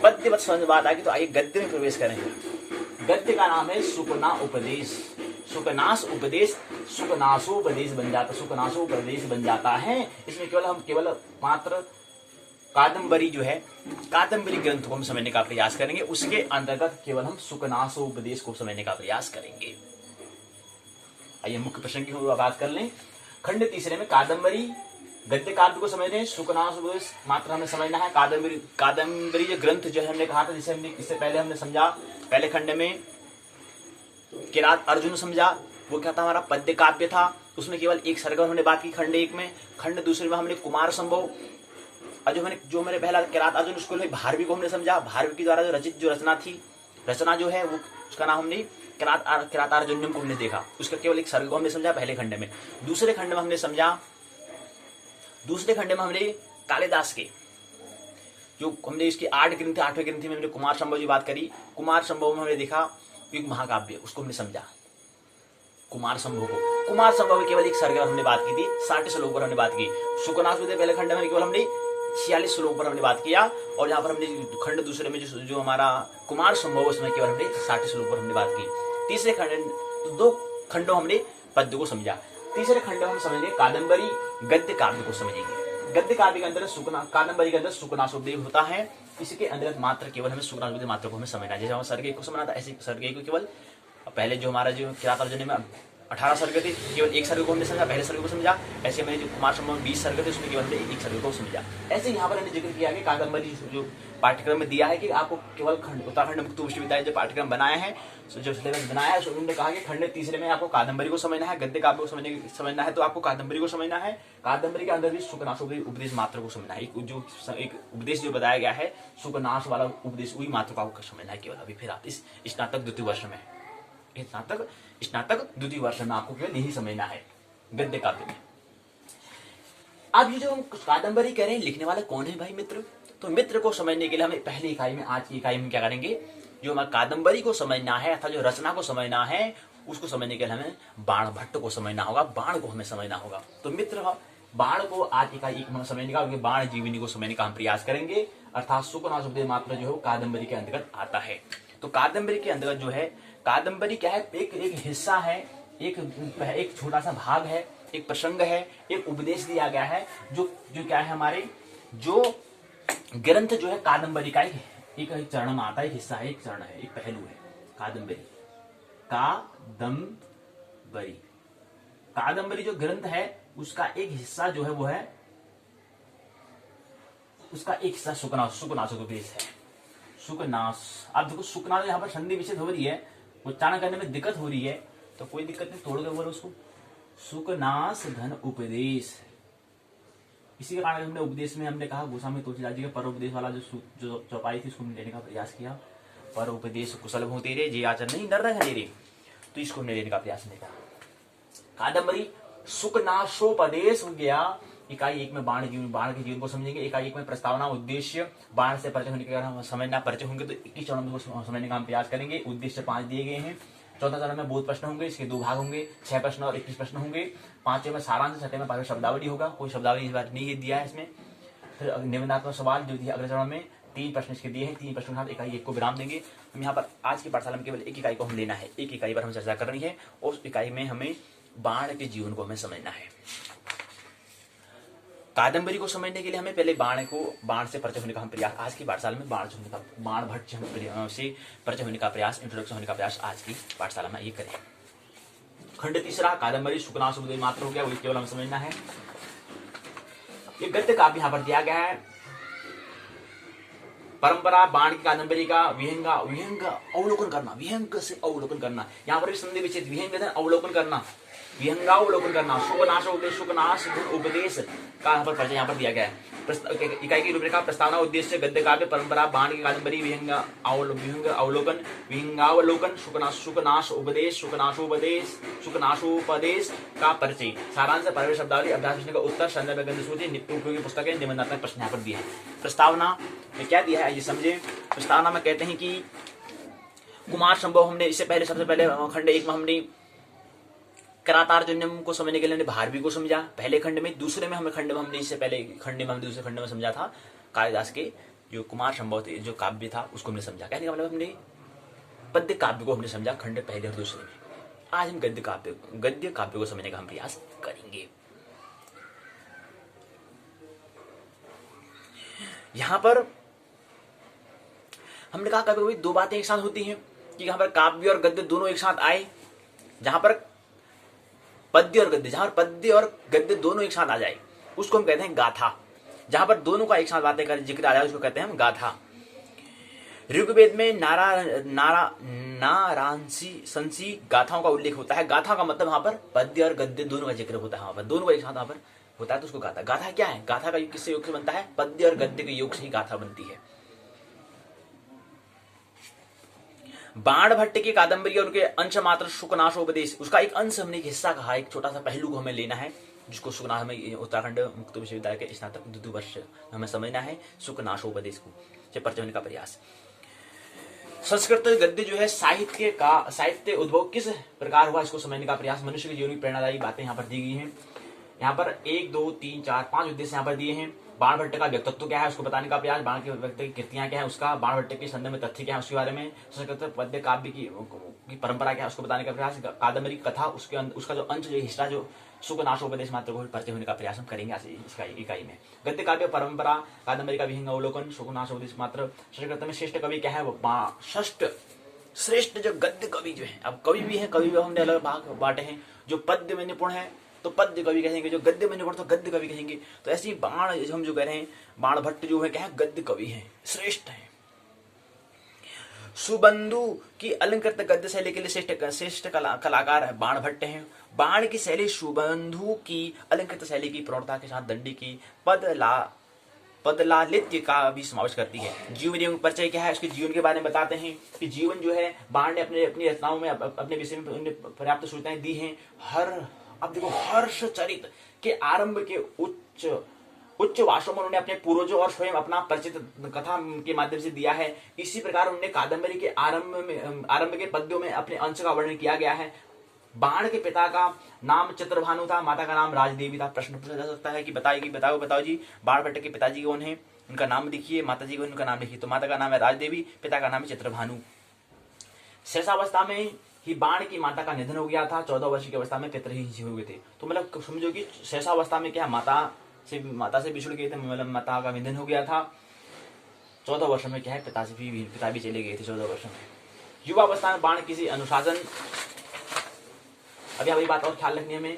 पद्यवत समझ बात आ गई तो आइए गद्य में प्रवेश करेंगे। गद्य का नाम है सुकना उपदेश, सुकनास उपदेश, सुकनासोपदेश बन जाता, सुकनासोपदेश बन जाता है। इसमें केवल मात्र कादम्बरी जो है, कादम्बरी ग्रंथ को हम समझने का प्रयास करेंगे, उसके अंतर्गत केवल हम सुकनासोपदेश को समझने का प्रयास करेंगे। आइए मुख्य प्रश्न की बात कर लें। खंड तीसरे में कादम्बरी गद्य काव्य को समझ रहे हैं, सुकनासोपदेश मात्र हमें समझना है। कादम्बरी जो ग्रंथ जो है हमने कहा था, जिसे हमने इससे पहले हमने समझा, पहले खंड में किरात अर्जुन समझा, वो क्या था, हमारा पद्य काव्य था, उसमें केवल एक सरगम हमने बात की खंड एक में। खंड दूसरे में हमने कुमार संभव और जो मैंने पहला किरात अर्जुन स्कूल में भारवी को हमने समझा, भारवी के द्वारा जो रचित जो रचना थी, रचना जो है वो उसका नाम हमने किरात अर्जुनम को हमने देखा, उसका केवल एक सर्ग को हमने समझा पहले खंड में। दूसरे खंड में हमने कालिदास के जो हमने इसकी 8 ग्रंथ, 8वें ग्रंथ में हमने कुमार संभव की बात करी। कुमार संभव में हमने देखा एक महाकाव्य, उसको हमने समझा कुमार संभव में केवल एक सर्ग पर हमने बात की थी, 60 श्लोक पर हमने बात की। शुकनाथ पहले खंड में केवल हमने 46 श्लोक पर हमने बात किया, और यहाँ पर हमने खंड दूसरे में जो हमारा कुमार संभव उसमें केवल हमने 60 श्लोक पर हमने बात की। तीसरे खंड 2 खंडों हमने पद्य को समझा। तीसरे खंड में हम समझेंगे कादम्बरी गद्य काव्य को समझेंगे। गद्य काव्य के अंदर कादम्बरी के अंदर सुकनासोपदेव होता है, इसके अंतर्गत मात्र केवल हमें सुकनासोपदेव मात्र को हमें समझना है। जैसे हम सर्ग 1 को समझना था, ऐसे सर्ग 1 को केवल पहले जो हमारा जो किरात अर्जुन में 18 सर्ग थे, केवल एक सर्ग को हमने समझा, पहले सर्ग को समझा। ऐसे मैंने जो कुमार संभव में 20 सर्ग थे, उसमें केवल हमने एक सर्ग को समझा। ऐसे यहाँ पर हमने जिक्र किया कि कादम्बरी जो पाठ्यक्रम में दिया है कि आपको केवल उत्तराखंड मुक्त विश्वविद्यालय जो पाठ्यक्रम बनाया है, जो सिलेबस बनाया है, उन्होंने कहा कि खंड तीसरे में आपको कादम्बरी को समझना है, गद्य काव्य को समझना है तो आपको कादम्बरी को समझना है। कादम्बरी के अंदर भी सुकनासोपदेव उपदेश मात्र को समझना है। एक उपदेश जो बताया गया है सुकनास वाला उपदेश, वही मात्र को आपको समझना है केवल। अभी फिर आप इस स्नातक द्वितीय वर्ष में आपको केवल यही समझना है गद्य काव्य में। अब ये जो हम कादम्बरी कह रहे हैं, लिखने वाले कौन है भाई? मित्र। तो मित्र को समझने के लिए हमें पहली इकाई में, आज की इकाई में क्या करेंगे, जो हमारा कादम्बरी को समझना है अर्थात जो रचना को समझना है, उसको समझने के लिए हमें बाण भट्ट को समझना होगा, बाण को हमें समझना होगा। तो मित्र बाण को आज इकाई 1 में समझने का, बाण जीवनी को समझने का हम प्रयास करेंगे, अर्थात सुकनासोपदेव मात्र जो है कादम्बरी के अंतर्गत आता है। तो कादम्बरी के अंतर्गत जो है, कादम्बरी क्या है, एक हिस्सा है, एक छोटा सा भाग है, एक प्रसंग है, एक उपदेश दिया गया है, जो क्या है हमारे जो ग्रंथ जो है कादम्बरी का एक चरण में आता है, एक हिस्सा है, एक चरण है, एक पहलू है कादम्बरी जो ग्रंथ है उसका एक हिस्सा जो है वो है, उसका एक हिस्सा सुकनासोपदेश है। सुकनास, आप देखो सुकनास यहाँ पर संधि विच्छेद हो रही है, उच्चारण करने में दिक्कत हो रही है, तो कोई दिक्कत नहीं, तोड़ के बोलो उसको, सुकनास धन उपदेश। इसी के कारण हमने उपदेश में हमने कहा गोस्वामी तुलसीदास जी का पर उपदेश वाला जो चौपाई थी उसको लेने का प्रयास किया। पर उपदेश कुशल हो तेरे जे आचरण नहीं डर रहे तेरे, तो इसको हमने लेने का प्रयास नहीं करा। कादम्बरी सुकनासोपदेश हो गया। इकाई 1 में बाण के जीवन को समझेंगे, इकाई 1 में प्रस्तावना उद्देश्य, बाण से परिचय होने के कारण समझना, परिचय होंगे तो 21 चरण में समझने का हम प्रयास करेंगे। उद्देश्य 5 दिए गए हैं। चौथा चरण में बोध प्रश्न होंगे, इसके 2 भाग होंगे, 6 प्रश्न और 21 प्रश्न होंगे। 5वें में सारांश, 6वें में शब्दावली होगा, कोई शब्दावली इस बार नहीं दिया है इसमें। फिर निबंधात्मक सवाल जो दिया अगले चरण में, 3 प्रश्न इसके दिए हैं, 3 प्रश्नों के साथ इकाई 1 को विराम देंगे। हम यहाँ पर आज की पाठशाला में केवल एक इकाई को हम लेना है, एक इकाई पर हम चर्चा करनी है, और उस इकाई में हमें बाण के जीवन को हमें समझना है। कादम्बरी को समझने के लिए हमें पहले बाण से परिचय होने का हम प्रयास, आज की पाठशाला में बाण भट्ट से परिचय होने का प्रयास, इंट्रोडक्शन होने का प्रयास आज की पाठशाला में ये करें। खंड तीसरा कादम्बरी सुकनासोपदेश मात्र हो गया, वो केवल हमें समझना है। ये गद्य काव्य यहाँ पर दिया गया है। परंपरा बाण की कादम्बरी का विहंग अवलोकन करना, विहंग से अवलोकन करना, यहाँ पर भी संधि विच्छेद, विहंग अवलोकन करना, विहंगावलोकन करना, सुकनास उपदेश का यहाँ पर परिचय यहाँ पर दिया गया है। इकाई की रूपरेखा, प्रस्तावना उद्देश्य, गद्य काव्य, परंपरा, बाण की कादम्बरी, विहंगावलोकन, सुकनासोपदेश का परिचय, सारांश, परिवेश, शब्दावली, अभ्यास प्रश्न का उत्तर, संदर्भ ग्रंथ सूची, उपयोगी पुस्तकें, निबंधात्मक प्रश्न यहाँ पर दिए हैं। प्रस्तावना में क्या दिया है ये समझे। प्रस्तावना में कहते हैं कि कुमार संभव हमने इससे पहले, सबसे पहले खंड 1 में हमने किरातार्जुनीयम को समझने के लिए भारवी को समझा पहले खंड में। दूसरे में हमने इससे पहले खंड में हमने दूसरे खंड में समझा था कालिदास के जो कुमार संभव थे, जो काव्य था उसको हमने समझा। कहने का मतलब हमने पद्य काव्य को हमने समझा खंड पहले और दूसरे में। आज हम गद्य काव्य को समझने का हम प्रयास करेंगे। यहां पर हमने कहा कभी कभी 2 बातें एक साथ होती हैं कि यहां पर काव्य और गद्य दोनों एक साथ आए, जहां पर पद्य और गद्य, जहां पर पद्य और गद्य दोनों एक साथ आ जाए उसको हम कहते हैं गाथा। जहां पर दोनों का एक साथ बातें कर जिक्र आ जाए उसको कहते हैं हम गाथा। ऋग्वेद में नारांसी संसी गाथाओं का उल्लेख होता है। गाथा का मतलब वहां पर पद्य और गद्य दोनों का जिक्र होता है, वहां पर दोनों का एक साथ वहां पर होता है तो उसको गाथा। गाथा क्या है? गाथा का योग किससे योग से बनता है? पद्य और गद्य के योग से ही गाथा बनती है। बाण भट्ट की कादंबरी और उनके अंश मात्र सुखनाशोपदेश, उसका एक अंश हमने एक हिस्सा कहा, एक छोटा सा पहलू को हमें लेना है, जिसको सुखनाश हमें उत्तराखंड मुक्त विश्वविद्यालय के स्नातक द्वितीय वर्ष हमें समझना है सुखनाशोपदेश को, से परिचय होने का प्रयास। संस्कृत गद्य जो है साहित्य उद्भव किस प्रकार हुआ, इसको समझने का प्रयास। मनुष्य के जीवन की प्रेरणादायी बातें यहाँ पर दी गई हैं। यहाँ पर 1 2 3 4 5 उद्देश्य यहाँ पर दिए हैं। बाण भट्ट का व्यक्तित्व क्या है उसको बताने का प्रयास, बाण के व्यक्ति की कृतियां क्या है उसका, बाण भट्ट के संदर्भ में तथ्य क्या है उसके बारे में, संस्कृत पद्य काव्य की परंपरा क्या है उसको बताने का प्रयास, कादंबरी कथा उसका जो अंश जो हिस्सा जो सुखनाशोपदेश मात्र को परिचय होने का प्रयास हम करेंगे इसका इकाई में। गद्य काव्य परंपरा, कादंबरी का विहंग अवलोकन, सुखनाशोपदेश मात्र। संस्कृत में श्रेष्ठ कवि क्या है? श्रेष्ठ जो गद्य कवि जो है, अब कवि भी है, कवि भी हमने अलग भाग बांटे हैं। जो पद्य में निपुण है तो पद्य कवि कहेंगे, जो गद्य में निपुण तो गद्य कवि कहेंगे। तो ऐसी बाण हम जो कह रहे हैं, बाण भट्ट जो है क्या है? गद्य कवि है, श्रेष्ठ है। सुबंधु की अलंकृत गद्य शैली के लिए श्रेष्ठ कलाकार है बाण भट्ट हैं। बाण की शैली सुबंधु की अलंकृत शैली की प्रौढ़ता के साथ दंडी की पदलालित्य का भी समावेश करती है। जीवन एवं परिचय क्या है, उसके जीवन के बारे में बताते हैं कि जीवन जो है बाण ने अपनी रचनाओं में अपने विषय में पर्याप्त सूचनाएं दी हैं। अब देखो, हर्ष चरित के आरंभ के उच्च वासों में उन्होंने अपने पूर्वजों और स्वयं अपना परिचित कथा के माध्यम से दिया है। इसी प्रकार उन्होंने कादंबरी के आरंभ के पद्यों में अपने अंश का वर्णन किया गया है। बाण के पिता का नाम चित्रभानु था, माता का नाम राजदेवी था। प्रश्न पूछा जा सकता है कि बताओ जी, बाण भट्ट के पिताजी कौन है, उनका नाम लिखिए, माता जी को उनका नाम लिखिए। तो माता का नाम है राजदेवी, पिता का नाम है चित्रभानु। शैशवावस्था में ही बाण की माता का निधन हो गया था। 14 वर्ष की अवस्था में पितर ही हुए थे। तो मतलब समझो कि शैशवावस्था में क्या माता से बिछुड़ गए थे, मतलब माता का निधन हो गया था। 14 वर्ष में क्या है पिता भी चले गए थे 14 वर्ष में। युवा अवस्था में बाण किसी अनुशासन, अभी बात और ख्याल रखनी है हमें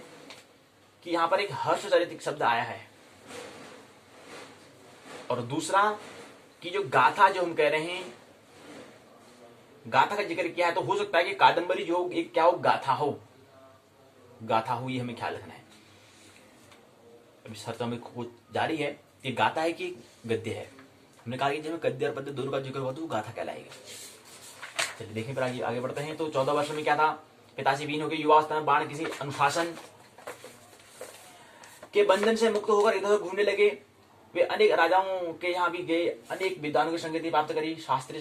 कि यहाँ पर एक हर्ष चरित शब्द आया है, और दूसरा कि जो गाथा जो हम कह रहे हैं, गाथा का जिक्र किया है, तो हो सकता है कि कादंबरी जो एक क्या हो, गाथा हो, ये हमें ख्याल रखना है। अभी शर्त हमें जारी है कि गाथा है कि गद्य है। हमने कहा कि जब गद्य और पद्य दोनों का जिक्र हुआ तो वो गाथा कहलाएगा। चलिए देखें फिर आगे बढ़ते हैं। तो 14 वर्ष में क्या था, पिता से बीन हो गए। युवावस्था में बाण किसी अनुशासन के बंधन से मुक्त होकर इधर उधर घूमने लगे। वे अनेक राजाओं के यहाँ भी गए, अनेक विद्वानों की संगति प्राप्त करी, शास्त्र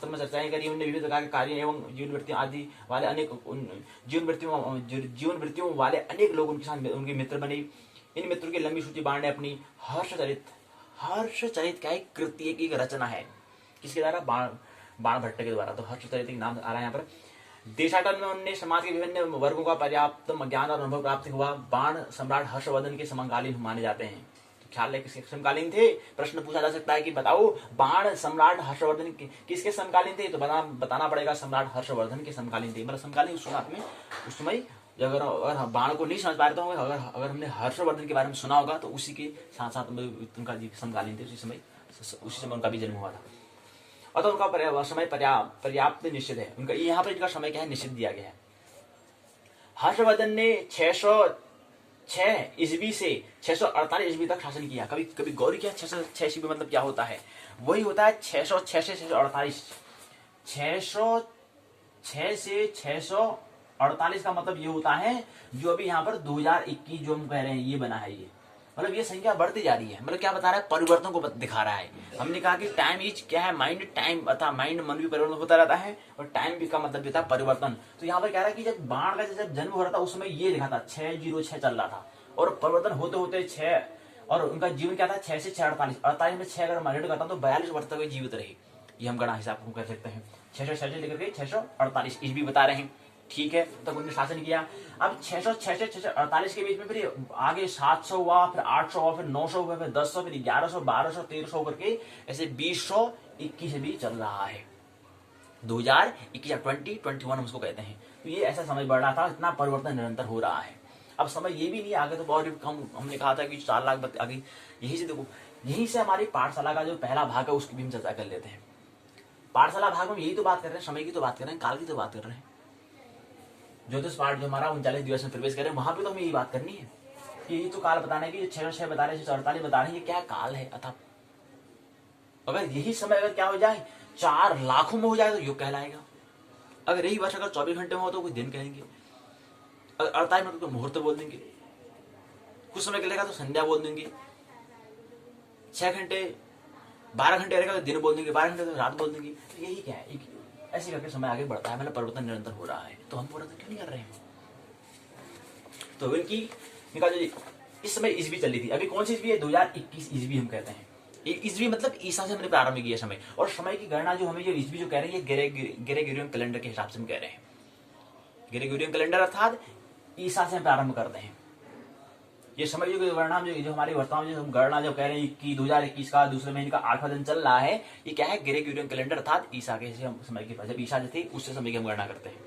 में चर्चाएं करी। उन्होंने विविध प्रकार के कार्य एवं जीवन वृत्तियों आदि वाले जीवन वृत्तियों वाले अनेक लोग उनके साथ उनके मित्र बने। इन मित्रों की लंबी सूची बाण ने अपनी हर्ष चरित क्या एक कृति, एक रचना है। किसके द्वारा? बाण भट्ट के द्वारा। तो हर्ष चरित नाम आ रहा है यहाँ पर। देशाटन में उन्होंने समाज के विभिन्न वर्गों का पर्याप्त ज्ञान और अनुभव प्राप्त हुआ। बाण सम्राट हर्षवर्धन के समकालीन माने जाते हैं। तो ख्याल है किसके समकालीन थे? प्रश्न पूछा जा सकता है कि बताओ बाण सम्राट हर्षवर्धन किसके समकालीन थे? तो बताना पड़ेगा सम्राट हर्षवर्धन के समकालीन थे। मतलब समकालीन उस समय अगर बाण को नहीं समझ पा रहे तो अगर हमने हर्षवर्धन के बारे में सुना होगा तो उसी के साथ साथ उनका समकालीन थे, उसी समय उनका भी जन्म हुआ था। अतः उनका समय पर्याप्त निश्चित है। उनका यहाँ पर इनका समय क्या है, निश्चित दिया गया है। हर्षवर्धन ने 606 ईस्वी से 648 ईस्वी तक शासन किया। कभी गौर किया 606 ईस्वी मतलब क्या होता है? वही होता है 606 से 648। 606 से 648 का मतलब ये होता है जो अभी यहाँ पर 2021 जो हम कह रहे हैं ये बना है। ये मतलब ये संख्या बढ़ती जा रही है। मतलब क्या बता रहा है? परिवर्तन को दिखा रहा है। हमने कहा कि टाइम इज क्या है, माइंड टाइम, अर्थात माइंड मन भी परिवर्तन होता रहता है, और टाइम भी का मतलब होता है परिवर्तन। तो यहाँ पर कह रहा है कि जब बाण का जब जन्म हो रहा था उस समय ये लिखा था 606 चल रहा था, और परिवर्तन होते होते 6, और उनका जीवन क्या था 6 से 648 में 6 अगर माइनट करता तो 42 वर्ष तक जीवित रहे। ये हम गणा हिसाब कर सकते हैं। 606 लेकर के 648 ईस्वी बता रहे हैं, ठीक है। तब उन्होंने शासन किया। अब 606 से 648 के बीच में फिर आगे 700 हुआ, फिर 800 हुआ, फिर 900 हुआ, फिर 1000, फिर 1100, 1200, 1300 करके ऐसे 2021 भी चल रहा है। 2021 2021 हम उसको कहते हैं। तो ये ऐसा समय बढ़ रहा था, इतना परिवर्तन निरंतर हो रहा है। अब समय ये भी नहीं, आगे तो बहुत कम। हमने कहा था कि 4 लाख आगे। यही से देखो, यहीं से हमारी पाठशाला का जो पहला भाग है उसकी भी हम चर्चा कर लेते हैं। पाठशाला भाग में यही तो बात कर रहे हैं, समय की तो बात कर रहे हैं, काल की तो बात कर रहे हैं। ज्योतिष पाठ जो हमारा 39 दिवस में प्रवेश करें, वहां पे तो हमें यही बात करनी है। यही तो काल बताने की 606 बता रहे 648 बता रहे, ये क्या काल है अथा। अगर यही समय अगर क्या हो जाए 4 लाखों में हो जाए तो युग कहलाएगा। अगर यही वर्ष अगर 24 घंटे में हो तो कुछ दिन कहेंगे, अगर 48 मिनट तो मुहूर्त बोल देंगे, कुछ समय के तो संध्या बोल देंगे, 6 घंटे 12 घंटे रहेगा तो दिन बोल देंगे, 12 घंटे तो रात बोल देंगे। तो यही क्या है, ऐसे करके समय आगे बढ़ता है, मतलब परिवर्तन निरंतर हो रहा है, तो हम परिवर्तन क्यों नहीं कर रहे हैं। तो इनकी निकाल जो इस समय ईस्वी चल रही थी, अभी कौन सी ईस्वी है 2021 ईस्वी हम कहते हैं। ईस्वी मतलब ईसा से हमने प्रारंभ किया समय, और समय की गणना जो हमें जो ईस्वी जो कह रहे हैं ये ग्रेगोरियन कैलेंडर के हिसाब से हम कह रहे हैं। ग्रेगोरियन कैलेंडर अर्थात ईसा से प्रारंभ करते हैं। ये समय जो गणना जो हमारी वर्तमान जो हम गणना जो कह रहे हैं कि 2021 का दूसरे महीने का 8वां दिन चल रहा है, ये क्या है ग्रेगोरियन कैलेंडर अर्थात ईसा के समय की, जब ईसा जो थी उससे समय की हम गणना करते हैं।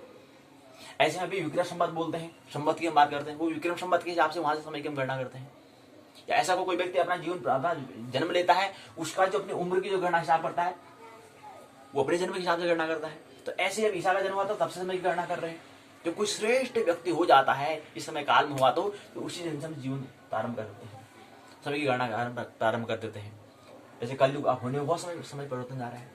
ऐसे में भी विक्रम संवत बोलते हैं, संवत की हम बात करते हैं, वो विक्रम संवत के हिसाब से वहां से समय की हम गणना करते हैं। या ऐसा कोई व्यक्ति अपना जीवन अपना जन्म लेता है, उसका जो अपनी उम्र की जो गणना हिसाब करता है वो अपने जन्म के हिसाब से गणना करता है। तो ऐसे जब ईसा का जन्म हुआ तो तब से समय की गणना कर रहे हैं। जब कोई श्रेष्ठ व्यक्ति हो जाता है इस समय काल में हुआ तो उसी दिन से हम जीवन प्रारंभ कर देते हैं, समय की गणना प्रारंभ कर देते हैं। जैसे कलयुग होने में बहुत समय परिवर्तन जा रहा है।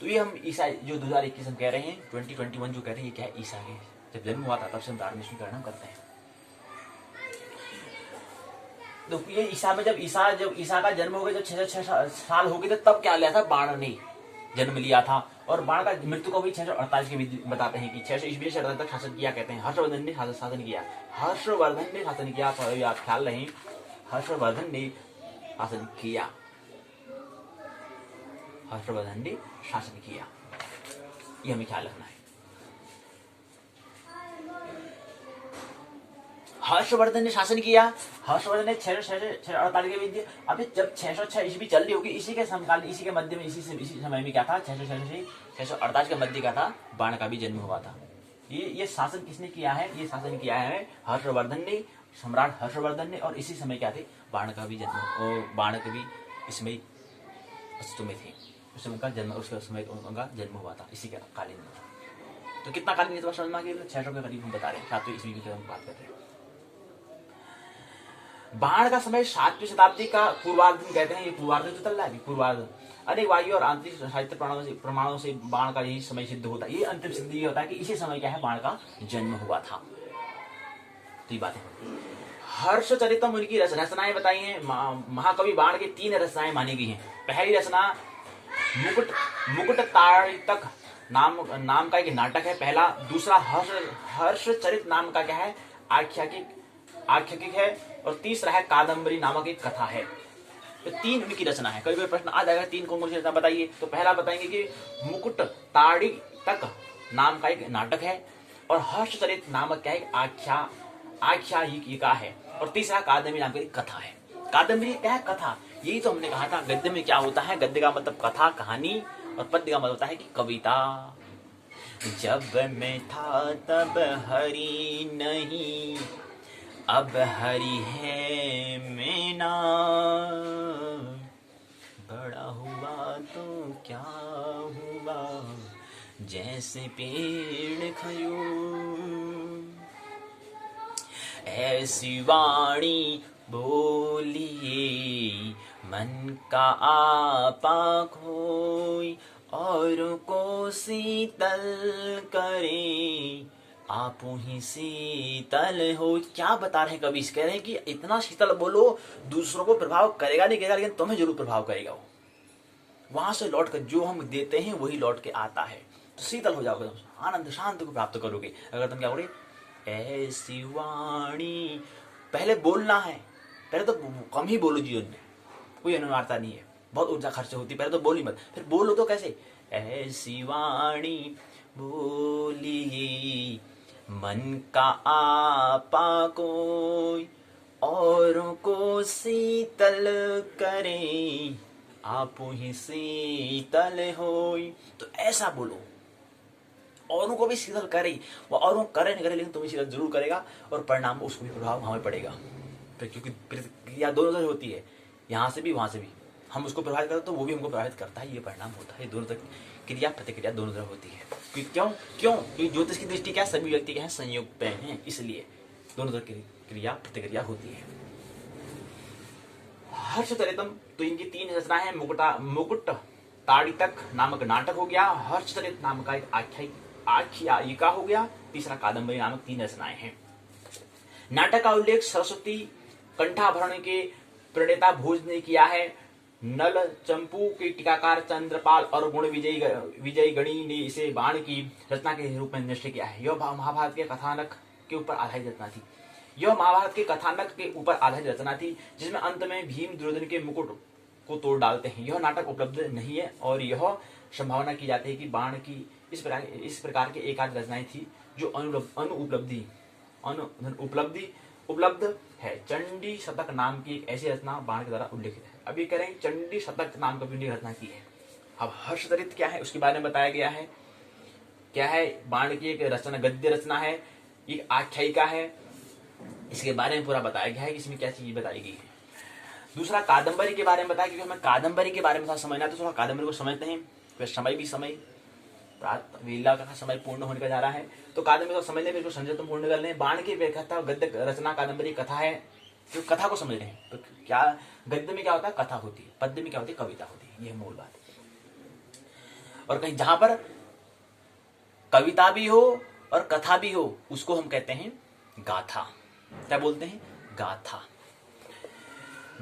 तो ये हम ईसा जो 2021 हम कह रहे हैं 2021 जो कह रहे हैं ये क्या है, ईसा के जब जन्म हुआ था तब से हम प्रारंभ की गणना करते हैं। तो ये ईसा में जब ईसा का जन्म हो गया, जब 606 साल हो गए थे तब क्या लिया था, बाण ने जन्म लिया था। और बाण का मृत्यु को भी 648 के बताते हैं कि 600 ईस्वी से तक शासन किया कहते हैं। हर्षवर्धन ने शासन किया, हर्षवर्धन ने शासन किया, आप ख्याल रहे हर्षवर्धन ने शासन किया, हर्षवर्धन ने शासन किया, ये हमें ख्याल रखना है। हर्षवर्धन ने शासन किया, हर्षवर्धन ने 648 के विद्य। अभी जब 606 ईस्वी चल रही होगी इसी के समकाल, इसी के मध्य में, इसी समय में क्या था 648 के मध्य का था, बाण का भी जन्म हुआ था। ये शासन किसने किया है, ये शासन किया है हर्षवर्धन ने, सम्राट हर्षवर्धन ने। और इसी समय क्या थे, बाण का भी जन्म, बाण का भी इसमें अस्तित्व में थे, उस समय उनका जन्म, उसके समय उनका जन्म हुआ था इसी के कालीन में। तो कितना कालीन है समझना के 600 के करीब हम बता रहे हैं, 7वीं ईस्वी की हम बात कर रहे हैं। बाण का समय 7वीं शताब्दी का पूर्वार्ध कहते हैं, ये पूर्वार्ध जो चल रहा है पूर्वार्ध। अनेक वायु और आंतरिक साहित्य प्रमाणों से बाण का यही समय सिद्ध होता है। ये अंतिम सिद्ध ये होता है कि इसी समय क्या है, बाण का जन्म हुआ था। तो ये बातें हर्षचरितम उनकी रचनाएं बताई हैं। महाकवि बाण के 3 रचनाएं मानी गई हैं। पहली रचना मुकुट ताड़ितक नाम का एक नाटक है पहला। दूसरा हर्षचरित नाम का क्या है, आख्यायिक है। और तीसरा है कादम्बरी नामक एक कथा है। तो 3 इनकी रचना है। कभी प्रश्न आ जाएगा 3 कौन सी रचना बताइए, तो पहला बताएंगे कि मुकुट ताड़ितक नाम का एक नाटक है, और हर्षचरित नामक क्या है, आख्यायिका है, और तीसरा कादम्बरी नाम की कथा है। कादम्बरी क्या है, कथा। यही तो हमने कहा था गद्य में क्या होता है, गद्य का मतलब कथा कहानी, और पद्य का मतलब होता है कि कविता। जब मैं था तब हरि नहीं, अब हरि है मेरा, बड़ा हुआ तो क्या हुआ, जैसे पेड़ खयूं। ऐसी वाणी बोलिए मन का आपा खोई, औरों को शीतल करे आप ही शीतल हो। क्या बता रहे हैं कवि, कह रहे हैं कि इतना शीतल बोलो, दूसरों को प्रभाव करेगा नहीं करेगा, लेकिन तुम्हें जरूर प्रभाव करेगा। वो वहां से लौट कर जो हम देते हैं वही लौट के आता है, तो शीतल हो जाओगे, आनंद शांति को प्राप्त करोगे अगर तुम क्या बोले ऐसी वाणी। पहले बोलना है, पहले तो कम ही बोलो, जीवन में कोई अनिवार्यता नहीं है, बहुत ऊर्जा खर्च होती है, पहले तो बोली मत, फिर बोलो तो कैसे, ऐसी वाणी बोली मन का आपा कोई, औरों को शीतल करे आप ही शीतल होई। तो ऐसा बोलो, औरों को भी शीतल करे, वो औरों करे नहीं करे लेकिन तुम्हें शीतल जरूर करेगा, और परिणाम उसको भी प्रभाव हमें पड़ेगा। क्योंकि प्रतिक्रिया दोनों तरह होती है, यहाँ से भी वहां से भी। हम उसको प्रभावित करते तो वो भी हमको प्रभावित करता है, ये परिणाम होता है। दोनों तरह क्रिया प्रतिक्रिया दोनों तरह होती है। क्यों क्योंकि ज्योतिष की दृष्टि क्या, सभी व्यक्ति क्या है, संयुक्त हैं, इसलिए दोनों तरह की क्रिया प्रतिक्रिया होती है। हर्षचरितम, तो इनकी 3 रचनाएं हैं। मुकुट ताड़ितक नामक नाटक हो गया, हर्षचरित नाम का एक आख्यायिका हो गया, तीसरा कादंबरी नामक 3 रचनाएं हैं। नाटक का उल्लेख सरस्वती कंठाभरण के प्रणेता भोज ने किया है। नल चंपू के टीकाकार चंद्रपाल और गुण विजय गणी ने इसे बाण की रचना के रूप में निश्चय किया है। यह महाभारत के कथानक के ऊपर आधारित रचना थी। यह महाभारत के कथानक के ऊपर आधारित रचना थी, जिसमें अंत में भीम दुर्योधन के मुकुट को तोड़ डालते हैं। यह नाटक उपलब्ध नहीं है और यह संभावना की जाती है कि बाण की इस प्रकार की एक आध रचनाएं थी जो उपलब्ध है। चंडी शतक नाम की एक ऐसी रचना बाण के द्वारा उल्लेखित है। अभी कह रहे हैं चंडी शतक नाम की रचना की है। अब हर्षचरित क्या है उसके बारे में बताया गया है। क्या है? बाण की एक रचना, गद्य रचना है, एक आख्यायिका है। इसके बारे में पूरा बताया गया है कि इसमें क्या चीज बताई गई है। दूसरा कादंबरी के बारे में बताया, क्योंकि हमें कादंबरी के बारे में थोड़ा समझना है, तो थोड़ा कादंबरी को समझते हैं। फिर समय रात वेला का समय पूर्ण होने का जा रहा है, तो कादंबरी को समझ लें, फिर संजय पूर्ण कर लें। बाण की व्याख्या गद्य रचना, कादंबरी कथा है, जो कथा को समझ रहे हैं। तो क्या गद्य में क्या होता है? कथा होती है। पद्य में क्या होती है? कविता होती है। यह मूल बात है। और कहीं जहां पर कविता भी हो और कथा भी हो, उसको हम कहते हैं गाथा। क्या बोलते हैं? गाथा।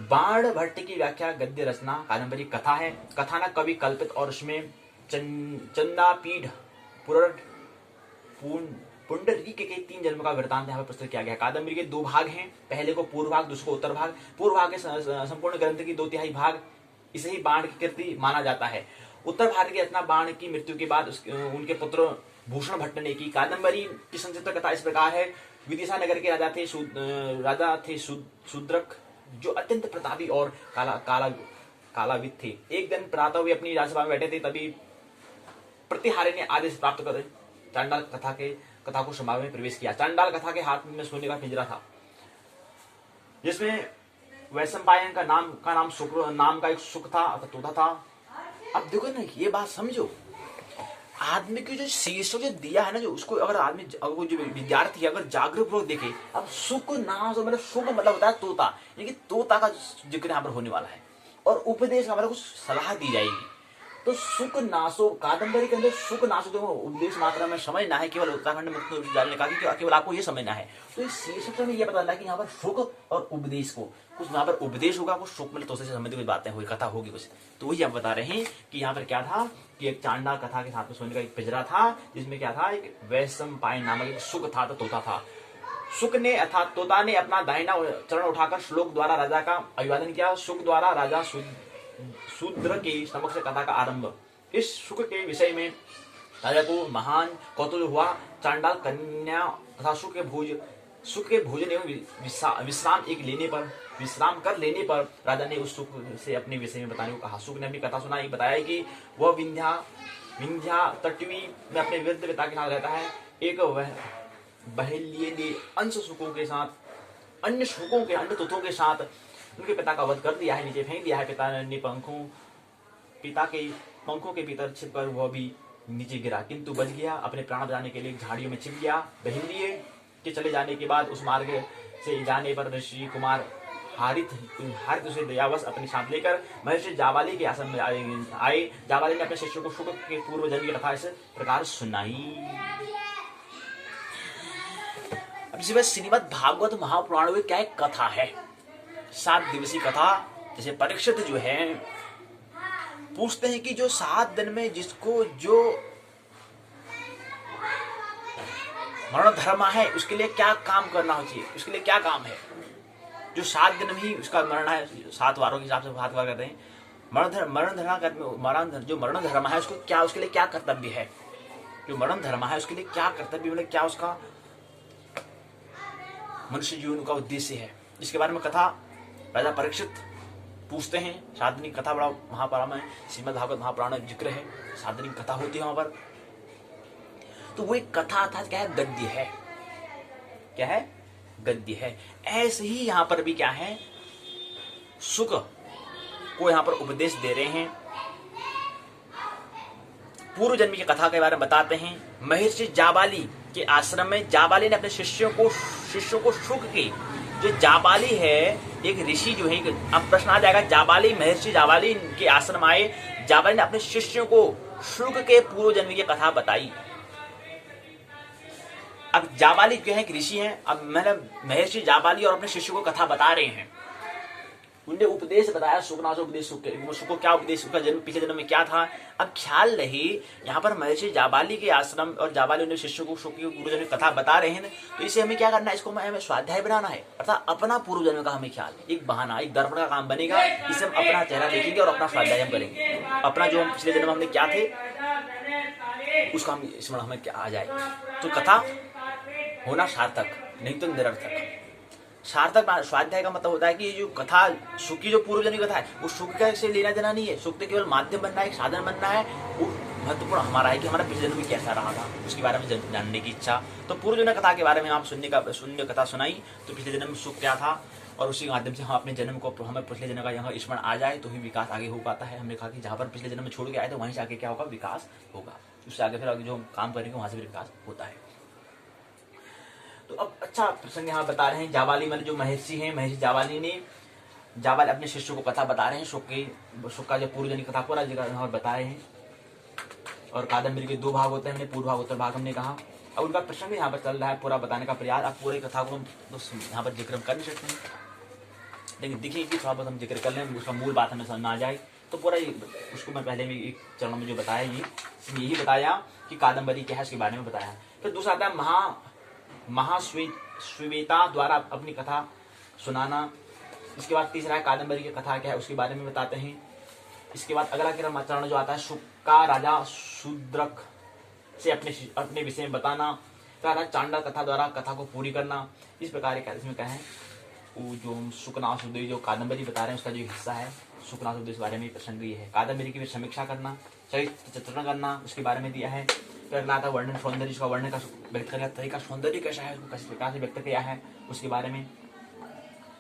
बाण भट्ट की व्याख्या गद्य रचना, कादंबरी कथा है। कथानक कवि कल्पित और उसमें चंदापीढ़ पुंडरीक के 3 जन्म का वृतांत यहाँ पर प्रस्तुत किया गया। कादंबरी के 2 भाग हैं, पहले को पूर्व भाग, दूसरे को उत्तर भाग। पूर्व भाग के संपूर्ण ग्रंथ की 2/3 भाग इसे ही बाण की कृति माना जाता है। उत्तर भाग की रचना बाण की मृत्यु के बाद उनके पुत्र भूषण भट्ट ने की। कादंबरी की संक्षिप्त कथा इस प्रकार है। विदिशा नगर के राजा थे शूद्रक, जो अत्यंत प्रतापी और कालाविद थे। एक दिन प्रातः वे अपनी राजसभा में बैठे थे, तभी प्रतिहारी ने आदेश प्राप्त कर चांडाल कथा को सभा में प्रवेश किया। चांडाल कथा के हाथ में सोने का पिंजरा था, जिसमें वैशंपायन का नाम शुक्र नाम का एक सुख था, तोता था। अब देखो ना, ये बात समझो, आदमी की जो शीर्षक जो दिया है ना, जो उसको अगर आदमी जो विद्यार्थी अगर जागरूक लोग देखे, अब सुख नाम से मतलब सुख मतलब होता है तोता, लेकिन तोता का जिक्र यहाँ पर होने वाला है और उपदेश हमारे को सलाह दी जाएगी। तो सुख नाशो कादंबरी के अंदर सुख नाशो जो उपदेश मात्रा में समझना है, केवल उत्तराखंड मुक्त जाने का केवल आपको ये समझना है। तो इस शीर्षक में ये पता चला कि यहाँ पर सुख और उपदेश को कुछ यहाँ पर उपदेश होगा, कुछ सुख मतलब तो से संबंधित कुछ बातें हुई, कथा होगी कुछ। तो वही आप बता रहे हैं कि यहाँ पर क्या था कि एक चांडाल कथा के साथ में सोने का एक पिंजरा था, जिसमें क्या था, एक वैशंपायन नामक एक सुख था, तो तोता था। सुख ने अर्थात तोता ने अपना दाहिना चरण उठाकर श्लोक द्वारा राजा का अभिवादन किया। सुख द्वारा राजा शूद्र के समक्ष कथा का आरंभ। इस सुख के विषय में राजा को महान कौतूहल हुआ। चांडाल कन्या तथा सुख के भोजन एवं विश्राम कर लेने पर राजा ने उस सुख से अपने विषय में बताने को कहा। सुख ने अपनी कथा सुनाई, बताया कि वह विंध्या तटवी में अपने वृद्ध पिता के साथ रहता है। एक बहेलिये ने अन्य तोतों के साथ उनके पिता का वध कर दिया है, नीचे फेंक दिया है। पिता ने पिता के पंखों के भीतर छिपकर वह भी नीचे गिरा, किंतु बच गया। अपने प्राण बचाने के लिए झाड़ियों में छिप गया। बहेलिये के चले जाने के बाद उस मार्ग से जाने पर ऋषि कुमार हारित उसे दयावश अपने साथ लेकर महर्षि जाबाली के आश्रम में आए। जाबाली ने अपने शिष्यों को शुक के पूर्व जन्म की कथा इस प्रकार सुनाई। अब श्रीमद् भागवत महापुराण में क्या एक कथा है, 7 दिवसीय कथा। जैसे परीक्षित जो है पूछते हैं कि जो 7 दिन में जिसको जो मरण धर्म है उसके लिए क्या काम करना चाहिए, उसके लिए क्या काम है। जो 7 दिन में ही उसका मरण है, 7 वारों के हिसाब से 7 वार करते हैं। जो मरण धर्म है उसको क्या, उसके लिए क्या कर्तव्य है। जो मरण धर्म है उसके लिए क्या कर्तव्य, मतलब क्या उसका मनुष्य जीवन का उद्देश्य है, इसके बारे में कथा राजा परीक्षित पूछते हैं। 7 दिन की कथा बड़ा महापुराण में, श्रीमद् भागवत महापुराण में जिक्र है। 7 दिन की कथा होती है वहां पर। तो वो एक कथा था, क्या है, गद्य है। क्या है, गद्य है। ऐसे ही यहां पर भी क्या है, सुख को यहां पर उपदेश दे रहे हैं, पूर्व जन्म की कथा के बारे में बताते हैं। महर्षि जाबाली के आश्रम में जाबाली ने अपने शिष्यों को सुख के जो जाबाली है, एक ऋषि जो है, अब प्रश्न आ जाएगा, जाबाली महर्षि जाबाली के आश्रम आए, जाबाली ने अपने शिष्यों को शुक के पूर्व जन्म की कथा बताई। अब जाबाली जो है एक ऋषि हैं, अब मतलब महर्षि जाबाली और अपने शिष्यों को कथा बता रहे हैं। उनने उपदेश बताया, सुखनाश उपदेश, सुख को क्या उपदेश, उसका जन्म पिछले जन्म में क्या था। अब ख्याल रही यहाँ पर महर्षि जाबाली के आश्रम और जाबाली उन्हें शिष्यों को सुख की पूर्व जन्म की कथा बता रहे हैं, तो इसे हमें क्या करना है, इसको हमें स्वाध्याय बनाना है, अर्थात अपना पूर्व जन्म का हमें ख्याल, एक बहाना, एक दर्पण का काम बनेगा। इसे हम अपना चेहरा देखेंगे और अपना स्वाध्याय हम करेंगे, अपना जो हम पिछले जन्म हमने क्या थे उसका हम स्मरण हमें क्या आ जाए। तो कथा होना सार्थक, नहीं तो निरर्थक। सार्थक स्वाध्याय का मतलब होता है कि जो कथा सुख की जो पूर्व जन्म की कथा है, वो सुख का से लेना देना नहीं है, सुख तो केवल माध्यम बनना है, एक साधन बनना है। वो महत्वपूर्ण हमारा है कि हमारा पिछले जन्म में कैसा रहा था, उसके बारे में जानने की इच्छा। तो पूर्व जन्म कथा के बारे में आप सुनने कथा सुनाई, तो पिछले जन्म में सुख क्या था, और उसी माध्यम से हम अपने जन्म को, हमें पिछले जन्म का यहाँ स्मरण आ जाए तो ही विकास आगे हो पाता है। हमने कहा कि जहाँ पर पिछले जन्म में छोड़ के आए तो वहीं से आगे क्या होगा, विकास होगा, उससे आगे फिर आगे जो हम काम करेंगे वहां से विकास होता है। तो अब अच्छा प्रसंग यहाँ बता रहे हैं, जाबाली मतलब जो महर्षि हैं, महर्षि जाबाली ने, जाबाली अपने शिष्यों को कथा बता रहे हैं, सुख का जो पूर्व जन्म कथा पूरा जगह यहाँ बता रहे हैं। और कादम्बरी के दो भाग होते हैं, हमने पूर्व भाग उत्तर भाग हमने कहा। अब उनका प्रसंग यहाँ पर चल रहा है, पूरा बताने का प्रयास। अब पूरी कथा को हम यहाँ पर जिक्र कर नहीं सकते हैं, लेकिन देखिए कि थोड़ा बहुत हम जिक्र कर लें, उसका मूल बात हमें समझ में आ जाए। तो पूरा उसको मैं पहले में एक चरण में जो बताया, यही बताया कि कादम्बरी क्या है, उसके बारे में बताया। फिर दूसरा आता है महाश्वेता द्वारा अपनी कथा सुनाना। इसके बाद तीसरा है कादम्बरी की कथा क्या है, उसके बारे में बताते हैं। इसके बाद अगला चरण जो आता है, शुक का राजा शूद्रक से अपने विषय में बताना। फिर आता है चांडा कथा द्वारा कथा को पूरी करना। इस प्रकार इसमें क्या है, वो जो शुकनाथ उपदेश जो कादम्बरी बता रहे हैं उसका जो हिस्सा है, शुकनाथ उपदेश के बारे में प्रसंग ये है। कादम्बरी की समीक्षा करना, चरित्र चित्रण करना, उसके बारे में दिया है। फिर अगला आता है वर्णन सौंदर्य, उसका वर्णन का व्यक्त करने का तरीका, सौंदर्य कैसा है, उसको किस प्रकार से व्यक्त किया है उसके बारे में।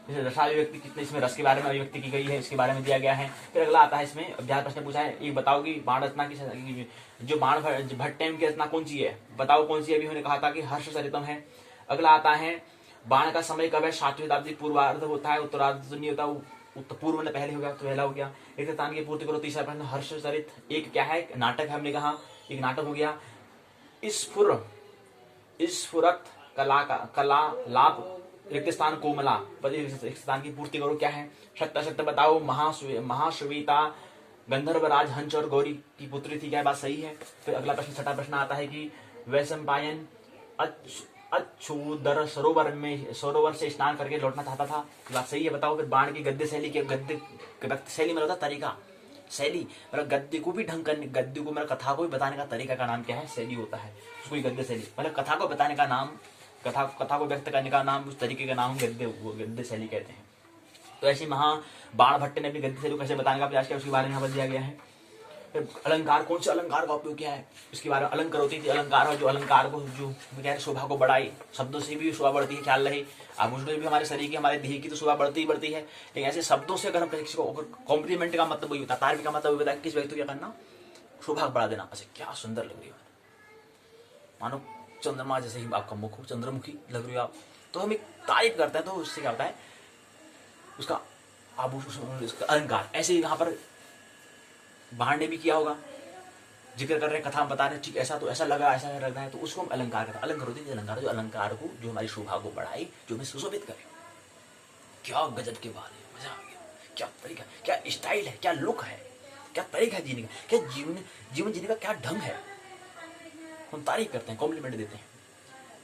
जैसे रसाभिव्यक्ति कितने, इसमें रस के बारे में अभिव्यक्ति की गई है, इसके बारे में दिया गया है। फिर अगला आता है, इसमें अभ्यास प्रश्न पूछा है, ये बताओ कि बाण रचना की, जो बाण भट्ट टाइम की रचना कौन सी है, बताओ कौन सी है। अभी हमने कहा था कि हर्ष सरितम है। अगला आता है, बाण का समय कब है, 7वीं शताब्दी पूर्वार्ध होता है, उत्तरार्ध तो नहीं होता, पूर्व में पहले हो गया, तो पहला हो गया। एक तान की पूर्ति करो। तीसरा प्रश्न हर्ष सरित एक क्या है, नाटक है, हमने कहा एक नाटक हो गया। स्फुरत कला लाभ रिक्त स्थान कोमला, रिक्त स्थान की पूर्ति करो क्या है। सत्य सत्य बताओ, महाश्वेता गंधर्वराज हंस और गौरी की पुत्री थी, क्या बात सही है। फिर अगला प्रश्न, छठा प्रश्न आता है कि वैशंपायन अच्छोदर सरोवर से स्नान करके लौटना चाहता था, बात सही है, बताओ। फिर बाण की गद्य शैली के, गद्य शैली मतलब तरीका, शैली मतलब गद्य को भी ढंग करने, गद्य को मतलब कथा को भी बताने का तरीका का नाम क्या है, शैली होता है। उसको गद्य शैली मतलब कथा को बताने का नाम, कथा को व्यक्त करने का नाम, उस तरीके का नाम गद्य शैली कहते हैं। तो ऐसे बाण भट्ट ने अपनी गद्य शैली कैसे बताने का प्रयास किया, उसके बारे में बता दिया गया है। फिर अलंकार, कौन से अलंकार का उपयोग किया है, इसके बारे में। अलंकार होती थी, अलंकार जो अलंकार को जो क्या है, शोभा को बढ़ाई, शब्दों से भी शोभा बढ़ती है, ख्याल रहे। आभूषण से भी हमारे शरीर की, हमारे देह की तो शोभा बढ़ती ही बढ़ती है, लेकिन ऐसे शब्दों से अगर हम किसी को कॉम्प्लीमेंट का मतलब वही होता है, तारीफ का मतलब वही होता है, किस व्यक्ति को क्या करना, शोभा बढ़ा देना। अच्छा क्या सुंदर लग रही है, मानो चंद्रमा जैसे ही आपका मुख हो, चंद्रमुखी लग रही हो आप, तो हम एक तारीफ करते हैं, तो उससे क्या होता है, उसका आभूषण, उसका अलंकार। ऐसे ही यहाँ पर बाण ने भी किया होगा, जिक्र कर रहे हैं, कथा बता रहे हैं, ठीक ऐसा तो ऐसा लगा, ऐसा लग रहा है, तो उसको हम अलंकार कहते हैं। अलंकार होती है अलंकार, जो अलंकार को, जो हमारी शोभा को बढ़ाए, जो हमें सुशोभित करे। क्या गजब के बात है, मजा आ गया, क्या तरीका, क्या स्टाइल है, क्या लुक है, क्या तरीका है जीने का, क्या जीवन जीने का क्या ढंग है। हम तारीफ करते हैं, कॉम्प्लीमेंट देते हैं।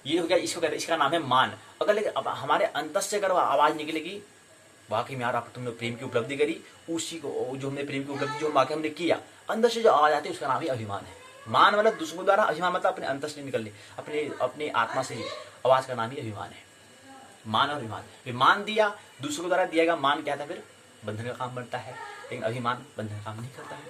ये हो गया, इसको कहते हैं, इसका नाम है मान। अगर लेकिन अब हमारे अंतर से अगर आवाज निकलेगी, वाकई में यार आप तुमने प्रेम की उपलब्धि करी, उसी को जो हमने प्रेम की उपलब्धि जो वाकई हमने किया, अंदर से जो आवाज आती है उसका नाम ही अभिमान है। मान मतलब दूसरों द्वारा, अभिमान मतलब अपने अंतर से निकलने, अपने आत्मा से आवाज का नाम ही अभिमान है। मान और अभिमान, मान दिया दूसरों द्वारा दिया गया मान क्या था, फिर बंधन का काम बनता है, लेकिन अभिमान बंधन का काम नहीं करता है।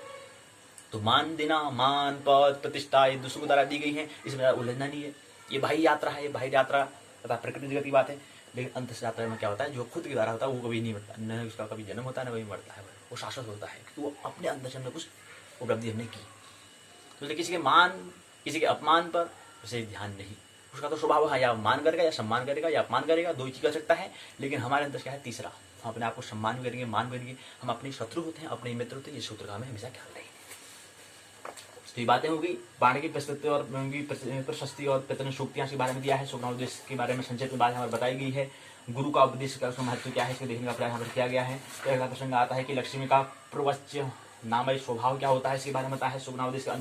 तो मान देना, मान पद प्रतिष्ठा ये दूसरों द्वारा दी गई है, इसमें उलझना नहीं है। ये बाह्य यात्रा है, ये बाह्य यात्रा तथा प्रकृति जगत की बात है। लेकिन अंत से यात्रा में क्या होता है, जो खुद के द्वारा होता है वो कभी नहीं मरता, न उसका कभी जन्म होता है, न कभी मरता है, वो शाश्वत होता है, क्योंकि वो अपने अंदर से हमने कुछ उपलब्धि हमने की। तो किसी के मान, किसी के अपमान पर उसे ध्यान नहीं, उसका तो स्वभाव है, या मान करेगा या सम्मान करेगा या अपमान करेगा, दो ही चीज कर सकता है। लेकिन हमारे अंदर क्या है, तीसरा, हम अपने आप को सम्मान भी करेंगे, मान करेंगे, हम अपने शत्रु होते हैं, अपने मित्र होते हैं, इस सूत्र का हमें हमेशा ख्याल रखेंगे। तो ये बातें होगी बाण की प्रशस्ति और प्रशस्ति और प्रतन सूक्तियां के बारे में दिया है। स्वप्नोपदेश के बारे में संक्षेप में बात हमें बताई गई है। गुरु का उपदेश का उसका महत्व क्या है, इसको देखने का प्रयास यहाँ पर किया गया है। तो अगला प्रसंग आता है कि लक्ष्मी का प्रवच्य नामय स्वभाव क्या होता है, इसके बारे में बताया है। स्वप्नोपदेश के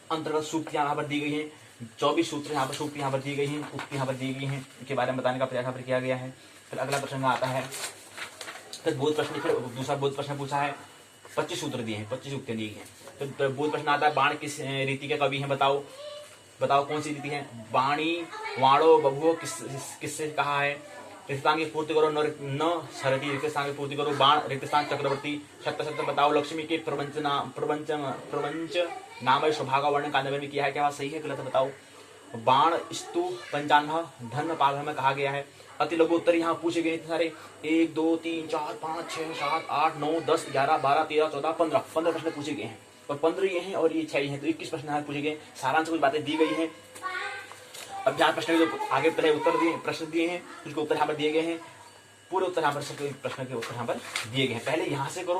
अंतर्गत सूक्तियां यहाँ पर दी गई हैं, 24 सूत्र यहाँ पर सूक्ति यहाँ पर दी गई हैं, उक्ति यहाँ पर दी गई हैं, इनके बारे में बताने का प्रयास यहाँ पर किया गया है। फिर अगला प्रसंग आता है, फिर बोध प्रश्न, फिर दूसरा बोध प्रश्न पूछा है। 25 सूत्र दिए हैं, 25 उक्तियां दी हैं। फिर बोध प्रश्न आता है, बाण किस रीति के कवि हैं, बताओ बताओ कौन सी रीति है। वाणी वाणो बभुओ किससे कहा है। रिक्तस्थान की पूर्ति करो, न सरती रिक्तस्थान की पूर्ति करो। बाण रिक्तस्थान चक्रवर्ती। सत्य सत्य बताओ, लक्ष्मी के प्रपंच नामय स्वभाव का वर्णन कांदबेर में किया है, क्या बात सही है गलत बताओ। बाण स्तु पंचान्न धन पाल में कहा गया है। अति लघु उत्तर यहाँ पूछे गए सारे 1 2 3 4 5 6 7 8 9 10 11 12 13 14 15 प्रश्न पूछे गए हैं, और 15 ये हैं और ये 6 ही हैं, तो 21 प्रश्न यहाँ पूछे गए। सारांश कुछ बातें दी गई हैं। अब यहाँ प्रश्न जो आगे पहले उत्तर दिए, प्रश्न दिए हैं, उसके उत्तर यहाँ पर दिए गए हैं। पूरे उत्तर यहाँ पर सबके प्रश्न के उत्तर यहाँ पर दिए गए हैं। पहले यहाँ से करो,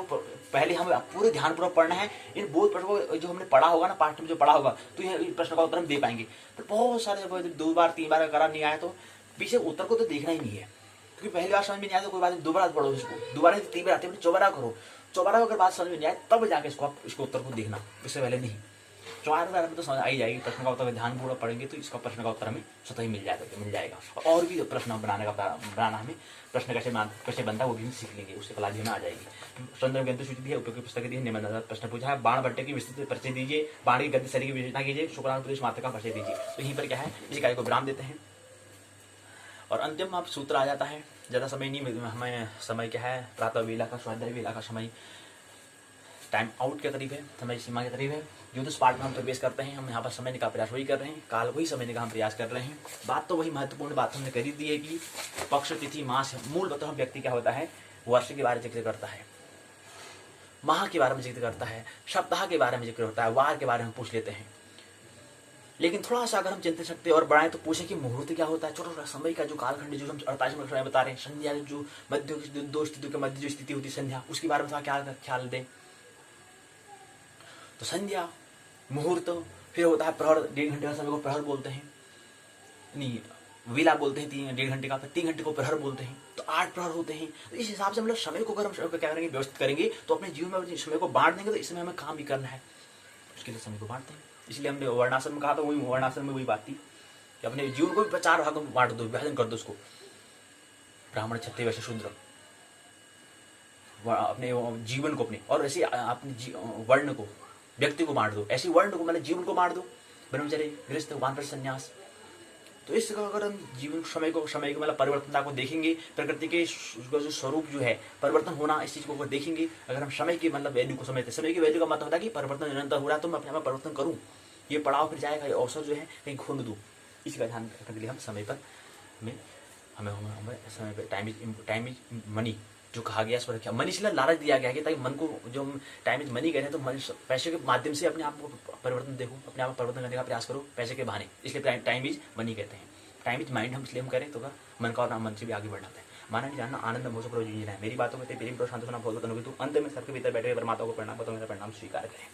पहले हमें पूरे ध्यानपूर्वक पढ़ना है। इन बोध प्रश्नों को जो हमने पढ़ा होगा ना, पाठ में जो पढ़ा होगा, तो यह प्रश्न का उत्तर हम दे पाएंगे। पर बहुत सारे 2 बार 3 बार करा नहीं आया तो पीछे उत्तर को तो देखना ही नहीं है, क्योंकि पहली बार समझ में नहीं आया तो कोई बात नहीं, दोबारा पढ़ो इसको, दोबारा 3 बार आते हैं, चौबारा करो। चौबारा अगर बात समझ में नहीं आए तब जाके इसको उत्तर को देखना, इससे पहले नहीं। 4 बार में तो समझ आई जाएगी। प्रश्न का उत्तर ध्यानपूर्वक पढ़ेंगे तो इसका प्रश्न का उत्तर हमें स्वतः ही मिल जाएगा। और भी प्रश्न बनाना हमें प्रश्न कैसे बनता है वो भी हम सीख लेंगे, उससे कला भी हमें आ जाएगी। चंद्र ग्रंथ सूची दी है, उपयोगी पुस्तक दी है, निबंध प्रश्न पूछा है। बाण भट्टे की विस्तृत परिचय दीजिए, बाण की गद्य शैली की विवेचना कीजिए, शुक्रानुप्रदेश मात्र का परिचय दीजिए। तो यहीं पर क्या है, इसी कार्य को विराम देते हैं और अंतिम आप सूत्र आ जाता है। ज़्यादा समय नहीं, हमें समय क्या है, प्रातः वेला का, स्वाध्याय वेला का समय टाइम आउट के करीब है, समय सीमा के करीब है। ज्योतिष पाठ में हम प्रवेश करते हैं, हम यहाँ पर समय का प्रयास वही कर रहे हैं, काल वही समय का हम प्रयास कर रहे हैं। बात तो वही महत्वपूर्ण बात हमने करी दी है कि पक्ष तिथि मास मूल बताओ हम व्यक्ति क्या होता है, वर्ष के बारे में जिक्र करता है, माह के बारे में जिक्र करता है, सप्ताह के बारे में जिक्र होता है, वार के बारे में पूछ लेते हैं। लेकिन थोड़ा सा अगर हम चिंतित शक्ति और बढ़ाएं तो पूछे कि मुहूर्त क्या होता है, छोटा छोटा समय का जो कालखंड जो हम 48 मिनट में बता रहे हैं, संध्या जो मध्य 2 स्थितियों के मध्य जो स्थिति होती है संध्या, उसके बारे में थोड़ा ख्याल दें। तो संध्या, मुहूर्त, फिर होता है प्रहर, 1.5 घंटे का समय को प्रहर बोलते हैं, नहीं वेला बोलते हैं 1.5 घंटे का, फिर 3 घंटे को प्रहर बोलते हैं, तो 8 प्रहर होते हैं। तो इस हिसाब से हम लोग समय को अगर हम क्या करेंगे, व्यवस्थित करेंगे तो अपने जीवन में समय को बांट देंगे, तो इसमें हमें काम भी करना है, उसके लिए समय को बांटते हैं। इसलिए हमने वर्णाश्रम में कहा था, वही वर्णाश्रम में वही बात थी कि अपने जीवन को भी 4 भागों में बांट दो, विभाजन कर दो उसको, ब्राह्मण क्षत्रिय वैश्य शूद्र, अपने जीवन को अपने, और ऐसे अपने वर्ण को, व्यक्ति को बांट दो, ऐसी वर्ण को मतलब जीवन को बांट दो, ब्रह्मचर्य, गृहस्थ, वानप्रस्थ, संन्यास। तो इस अगर हम जीवन समय को मतलब परिवर्तनता को देखेंगे, प्रकृति के जो स्वरूप जो है परिवर्तन होना, इस चीज को अगर देखेंगे, अगर हम समय की मतलब वैल्यू को समझते, समय की वैल्यू का मतलब होता है कि परिवर्तन निरंतर हो रहा है, तो मैं अपने आप परिवर्तन करूँ, ये पड़ाव फिर जाएगा, ये अवसर जो है कहीं खोन दूँ, इसका ध्यान रखने के लिए हम समय पर हमें समय पर टाइम इज मनी जो कहा गया, इस पर क्या मनी इसलिए लालच दिया गया है कि ताकि मन को, जो टाइम इज मनी कह रहे हैं, तो पैसे के माध्यम से अपने आप को परिवर्तन देखो, अपने आप में परिवर्तन करने का प्रयास करो पैसे के बहाने, इसलिए टाइम इज मनी कहते हैं। टाइम इज माइंड हम इसलिए हम करें तो मन का और मन से भी आगे बढ़ना है। माना नहीं जानना, आनंद मोह से जीना है। मेरी बातों में शांति सुना बहुत बहुत अनुग्रह। अंत में सबके भीतर बैठे परमात्मा को प्रणाम करता हूं, मेरा प्रणाम स्वीकार करें।